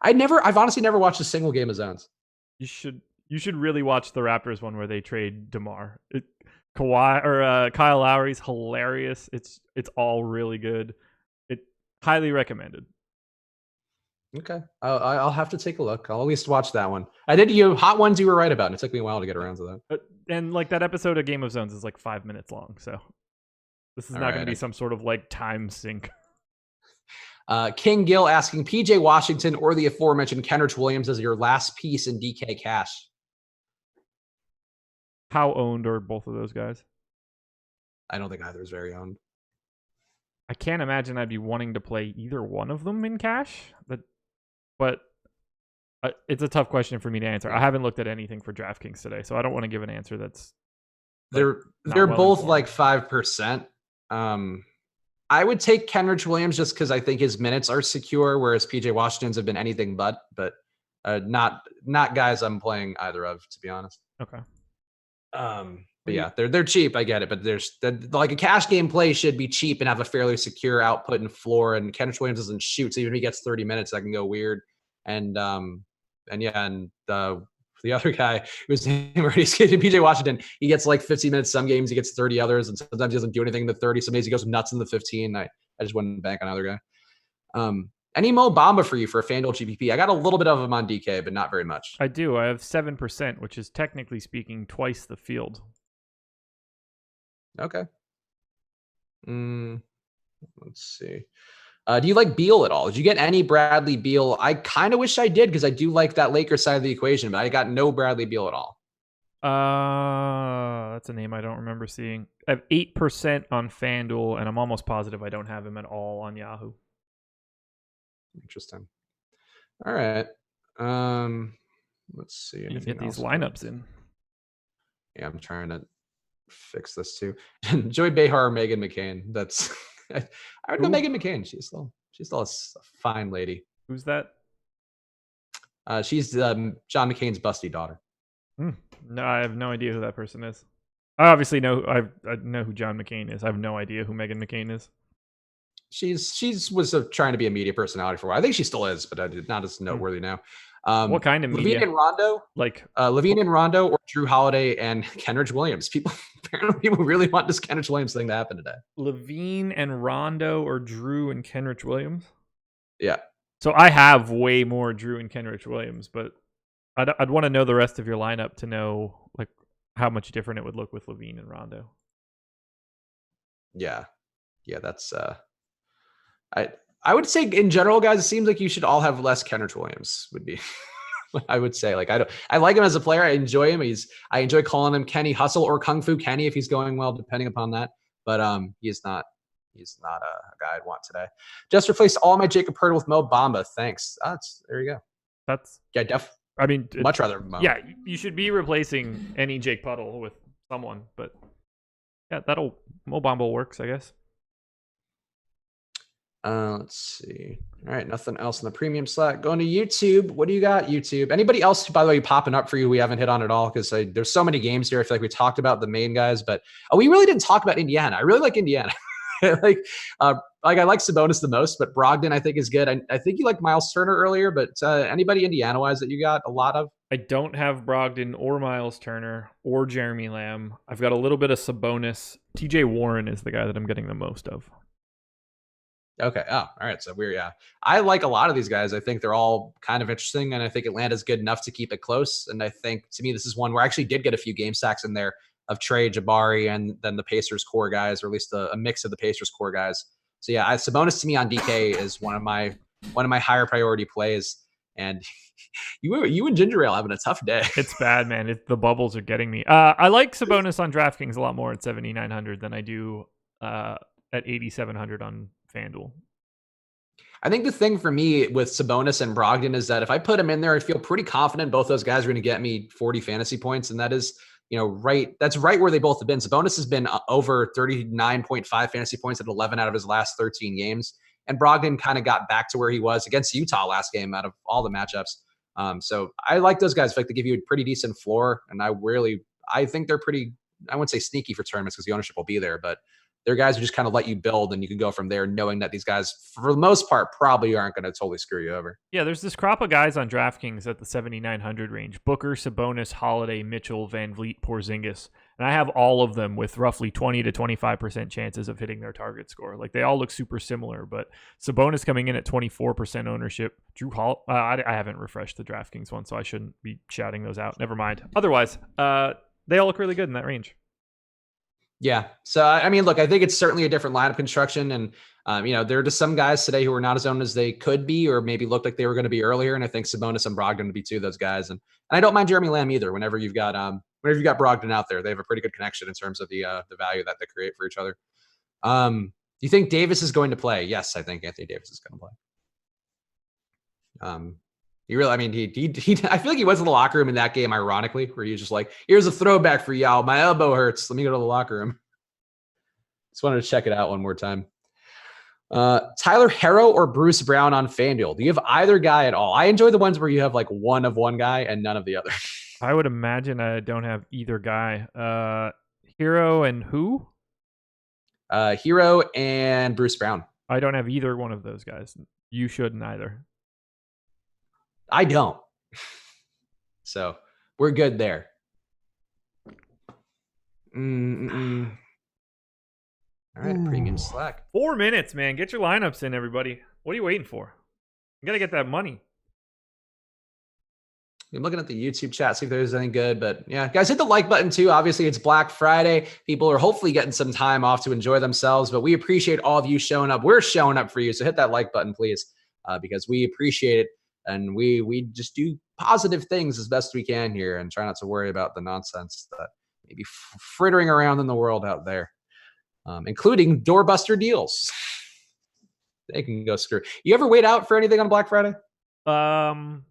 I've honestly never watched a single Game of Zones.
You should really watch the Raptors one where they trade DeMar. Kawhi or Kyle Lowry's hilarious. It's all really good. It highly recommended.
Okay, I'll have to take a look. I'll at least watch that one. I did hot ones you were right about, and it took me a while to get around to that.
And like that episode of Game of Zones is like 5 minutes long, so this is not going to be some sort of like time sync.
King Gill asking PJ Washington or the aforementioned Kenrich Williams as your last piece in DK cash.
How owned are both of those guys?
I don't think either is very owned.
I can't imagine I'd be wanting to play either one of them in cash. But it's a tough question for me to answer. I haven't looked at anything for DraftKings today, so I don't want to give an answer that's.
They're both like 5%. I would take Kenrich Williams just because I think his minutes are secure, whereas PJ Washington's have been anything but not guys I'm playing either of, to be honest.
Okay.
But yeah, they're cheap. I get it, but there's like a cash game play should be cheap and have a fairly secure output and floor. And Kenrich Williams doesn't shoot, so even if he gets 30 minutes, that can go weird. And the other guy who's already skating, PJ Washington, he gets like 15 minutes some games, he gets 30 others, and sometimes he doesn't do anything in the 30. Some days he goes nuts in the 15. I just wouldn't bank on another guy. Any Mo Bamba for you for a FanDuel GPP? I got a little bit of him on DK, but not very much.
I do. I have 7%, which is technically speaking twice the field.
Okay. Let's see. Do you like Beal at all? Did you get any Bradley Beal? I kind of wish I did because I do like that Lakers side of the equation, but I got no Bradley Beal at all.
That's a name I don't remember seeing. I have 8% on FanDuel, and I'm almost positive I don't have him at all on Yahoo.
Interesting. All right. Let's see.
You get these lineups in.
Yeah, I'm trying to fix this too. Joey Behar or Megan McCain. That's I would go Megan McCain. She's still a fine lady.
Who's that?
She's John McCain's busty daughter.
No, I have no idea who that person is. I obviously know I know who John McCain is. I have no idea who Meghan McCain is.
She's was trying to be a media personality for a while. I think she still is, but not as noteworthy now.
What kind of media?
Lavine and Rondo,
like
Lavine and Rondo, or Drew Holiday and Kenrich Williams. People really want this Kenrich Williams thing to happen today.
Lavine and Rondo, or Drew and Kenrich Williams.
Yeah.
So I have way more Drew and Kenrich Williams, but I'd want to know the rest of your lineup to know like how much different it would look with Lavine and Rondo.
Yeah, that's I would say in general, guys, it seems like you should all have less Kenrich Williams. Would be I would say. Like I like him as a player. I enjoy him. I enjoy calling him Kenny Hustle or Kung Fu Kenny if he's going well, depending upon that. But he's not a guy I'd want today. Just replaced all my Jacob Hurd with Mo Bamba. Thanks. There you go.
That's
I mean, much rather Mo.
Yeah, you should be replacing any Jake Puddle with someone, but yeah, Mo Bamba works, I guess.
Let's see. All right, nothing else in the premium Slack. Going to YouTube. What do you got, YouTube? Anybody else, by the way, popping up for you we haven't hit on at all? Because there's so many games here. I feel like we talked about the main guys, but we really didn't talk about Indiana. I really like Indiana. I like Sabonis the most, but Brogdon I think is good. I think you liked Miles Turner earlier, but anybody Indiana-wise that you got a lot of?
I don't have Brogdon or Miles Turner or Jeremy Lamb. I've got a little bit of Sabonis. TJ Warren is the guy that I'm getting the most of.
Okay. Oh, all right. So I like a lot of these guys. I think they're all kind of interesting, and I think Atlanta's good enough to keep it close. And I think to me, this is one where I actually did get a few game stacks in there of Trey, Jabari, and then the Pacers core guys, or at least a mix of the Pacers core guys. So yeah, Sabonis to me on DK is one of my higher priority plays. And you and Ginger Ale having a tough day.
It's bad, man. The bubbles are getting me. I like Sabonis on DraftKings a lot more at 7,900 than I do at 8,700 on FanDuel.
I think the thing for me with Sabonis and Brogdon is that if I put them in there, I feel pretty confident both those guys are going to get me 40 fantasy points. And that is, that's right where they both have been. Sabonis has been over 39.5 fantasy points at 11 out of his last 13 games. And Brogdon kind of got back to where he was against Utah last game out of all the matchups. So I like those guys. I feel like they give you a pretty decent floor. And I think they're pretty, I wouldn't say sneaky for tournaments because the ownership will be there, but they're guys who just kind of let you build and you can go from there knowing that these guys, for the most part, probably aren't going to totally screw you over.
Yeah, there's this crop of guys on DraftKings at the 7,900 range. Booker, Sabonis, Holiday, Mitchell, Van Vliet, Porzingis. And I have all of them with roughly 20 to 25% chances of hitting their target score. Like they all look super similar, but Sabonis coming in at 24% ownership. Drew Hall, I haven't refreshed the DraftKings one, so I shouldn't be shouting those out. Never mind. Otherwise, they all look really good in that range.
Yeah. So, I mean, look, I think it's certainly a different lineup construction. And, there are just some guys today who are not as owned as they could be, or maybe looked like they were going to be earlier. And I think Sabonis and Brogdon would be two of those guys. And I don't mind Jeremy Lamb either. Whenever you've got Brogdon out there, they have a pretty good connection in terms of the value that they create for each other. Do you think Davis is going to play? Yes, I think Anthony Davis is going to play. I feel like he went to the locker room in that game, ironically, where he was just like, here's a throwback for y'all. My elbow hurts. Let me go to the locker room. Just wanted to check it out one more time. Tyler Herro or Bruce Brown on FanDuel? Do you have either guy at all? I enjoy the ones where you have like one of one guy and none of the other.
I would imagine I don't have either guy. Herro and who?
Herro and Bruce Brown.
I don't have either one of those guys. You shouldn't either.
I don't. So we're good there. All right, premium Slack.
4 minutes, man. Get your lineups in, everybody. What are you waiting for? You got to get that money.
I'm looking at the YouTube chat, see if there's anything good. But yeah, guys, hit the like button too. Obviously, it's Black Friday. People are hopefully getting some time off to enjoy themselves. But we appreciate all of you showing up. We're showing up for you. So hit that like button, please, because we appreciate it. And we just do positive things as best we can here and try not to worry about the nonsense that may be frittering around in the world out there, including doorbuster deals. They can go screw. You ever wait out for anything on Black Friday?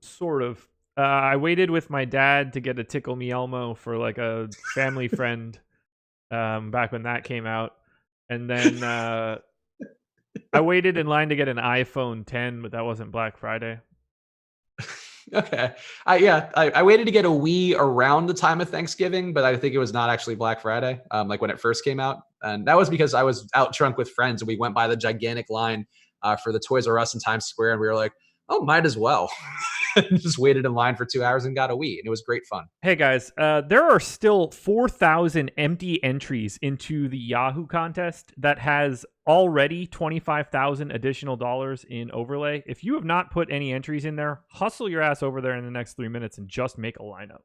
Sort of. I waited with my dad to get a Tickle Me Elmo for like a family friend back when that came out. And then I waited in line to get an iPhone 10, but that wasn't Black Friday.
Okay. I waited to get a Wii around the time of Thanksgiving, but I think it was not actually Black Friday, like when it first came out. And that was because I was out drunk with friends and we went by the gigantic line for the Toys R Us in Times Square. And we were like, oh, might as well. Just waited in line for 2 hours and got a Wii. And it was great fun.
Hey guys, there are still 4,000 empty entries into the Yahoo contest that has already $25,000 additional dollars in overlay. If you have not put any entries in there, hustle your ass over there in the next 3 minutes and just make a lineup.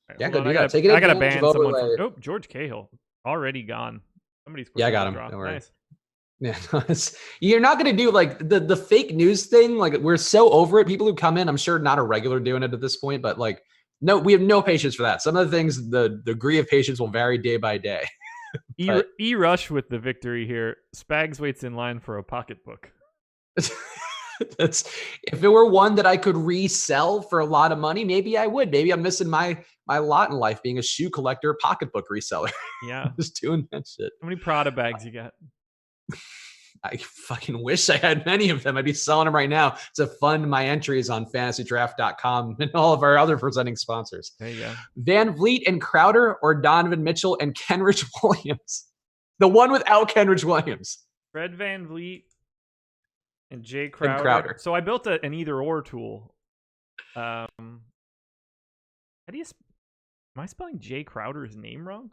Right,
yeah, go do
that.
I
gotta ban someone from George Cahill. Already gone. Somebody's
I got him.
draw.
Don't worry.
Nice.
Yeah, you're not going to do like the fake news thing. Like we're so over it. People who come in, I'm sure not a regular doing it at this point, but like, no, we have no patience for that. Some of the things, the degree of patience will vary day by day.
Rush with the victory here. Spags waits in line for a pocketbook.
If it were one that I could resell for a lot of money, maybe I would. Maybe I'm missing my lot in life being a shoe collector, pocketbook reseller.
Yeah.
Just doing that shit.
How many Prada bags you got?
I fucking wish I had many of them. I'd be selling them right now to fund my entries on fantasydraft.com and all of our other presenting sponsors.
There you go.
Van Vliet and Crowder or Donovan Mitchell and Kenrich Williams? The one without Kenrich Williams.
Fred Van Vliet and Jay Crowder.
Crowder.
So I built an either or tool. How do you... Am I spelling Jay Crowder's name wrong?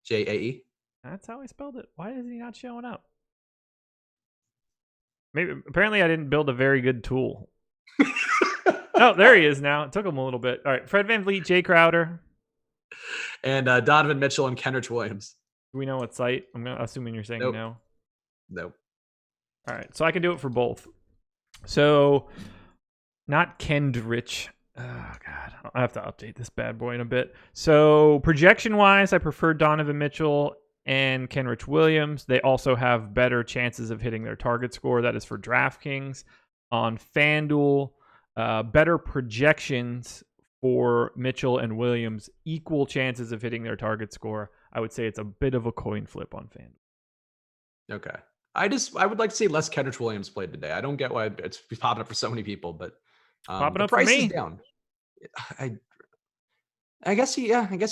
J-A-E.
That's how I spelled it. Why is he not showing up? Maybe apparently I didn't build a very good tool. Oh, there he is now. It took him a little bit. All right, Fred Van Vliet, Jay Crowder,
and Donovan Mitchell and Kenrich Williams.
Do we know what site? I'm assuming you're saying no.
Nope.
All right, so I can do it for both. So, not Kendrich. Oh God, I have to update this bad boy in a bit. So projection-wise, I prefer Donovan Mitchell and Kenrich Williams. They also have better chances of hitting their target score. That is for DraftKings. On FanDuel, better projections for Mitchell and Williams, equal chances of hitting their target score. I would say it's a bit of a coin flip on FanDuel.
Okay. I would like to see less Kenrich Williams played today. I don't get why it's popping up for so many people, but
popping up
price
for me.
Is down. I guess he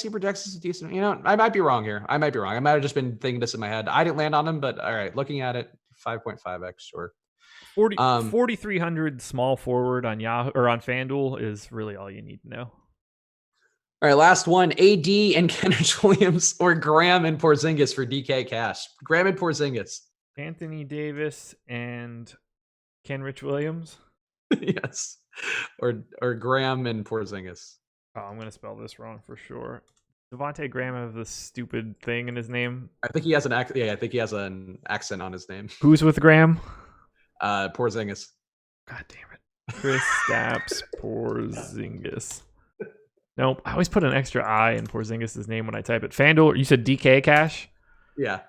projects as a decent. You know, I might be wrong here. I might have just been thinking this in my head. I didn't land on him, but all right, looking at it, 5.5x, sure.
4,300 small forward on Yahoo or on FanDuel is really all you need to know.
All right, last one: AD and Kenrich Williams or Graham and Porzingis for DK cash. Graham and Porzingis.
Anthony Davis and Kenrich Williams.
Yes, or Graham and Porzingis.
Oh, I'm going to spell this wrong for sure. Devontae Graham has this stupid thing in his name.
I think he has an accent. Yeah, I think he has an accent on his name.
Who's with Graham?
Porzingis.
God damn it. Chris Stapps Porzingis. Nope. I always put an extra I in Porzingis' name when I type it. FanDuel, you said DK cash?
Yeah.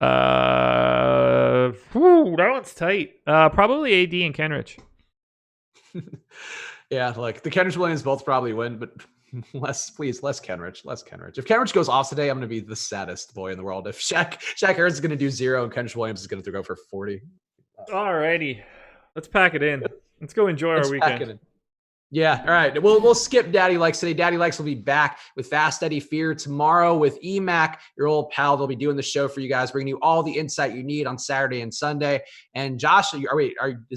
That one's tight. Probably AD and Kenrich.
Yeah, like the Kenrich Williams both probably win, but less Kenrich. If Kenrich goes off today, I'm going to be the saddest boy in the world. If Shaq Harrison is going to do 0 and Kenrich Williams is going to go for 40.
Alrighty, let's pack it in. Let's go enjoy our weekend.
Yeah, all right. We'll skip Daddy Likes today. Daddy Likes will be back with Fast Eddie Fear tomorrow with EMAC, your old pal. They'll be doing the show for you guys, bringing you all the insight you need on Saturday and Sunday. And Josh, is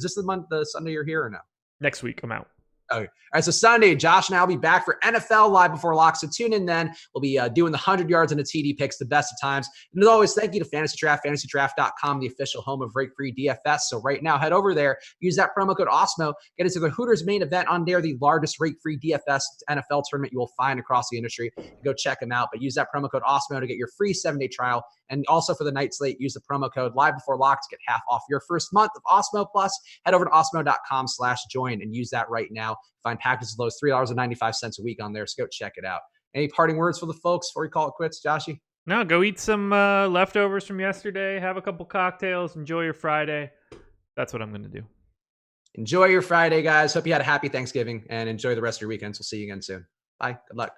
this the Sunday you're here or no?
Next week, I'm out.
Okay. All right, so Sunday, Josh and I will be back for NFL Live Before Lock. So tune in then. We'll be doing the 100 yards and the TD picks, the best of times. And as always, thank you to Fantasy Draft, fantasydraft.com, the official home of rake-free DFS. So right now, head over there, use that promo code OSMO, get into the Hooters main event on there, the largest rake-free DFS NFL tournament you will find across the industry. Go check them out, but use that promo code OSMO to get your free 7-day trial. And also for the night slate, use the promo code Live Before Lock to get half off your first month of Osmo Plus. Head over to osmo.com/join and use that right now. Find packages as low as $3.95 a week on there, so go check it out. Any parting words for the folks before we call it quits, Joshy?
No, go eat some leftovers from yesterday, have a couple cocktails, enjoy your Friday. That's what I'm going to do.
Enjoy your Friday, guys. Hope you had a happy Thanksgiving, and enjoy the rest of your weekends. We'll see you again soon. Bye. Good luck.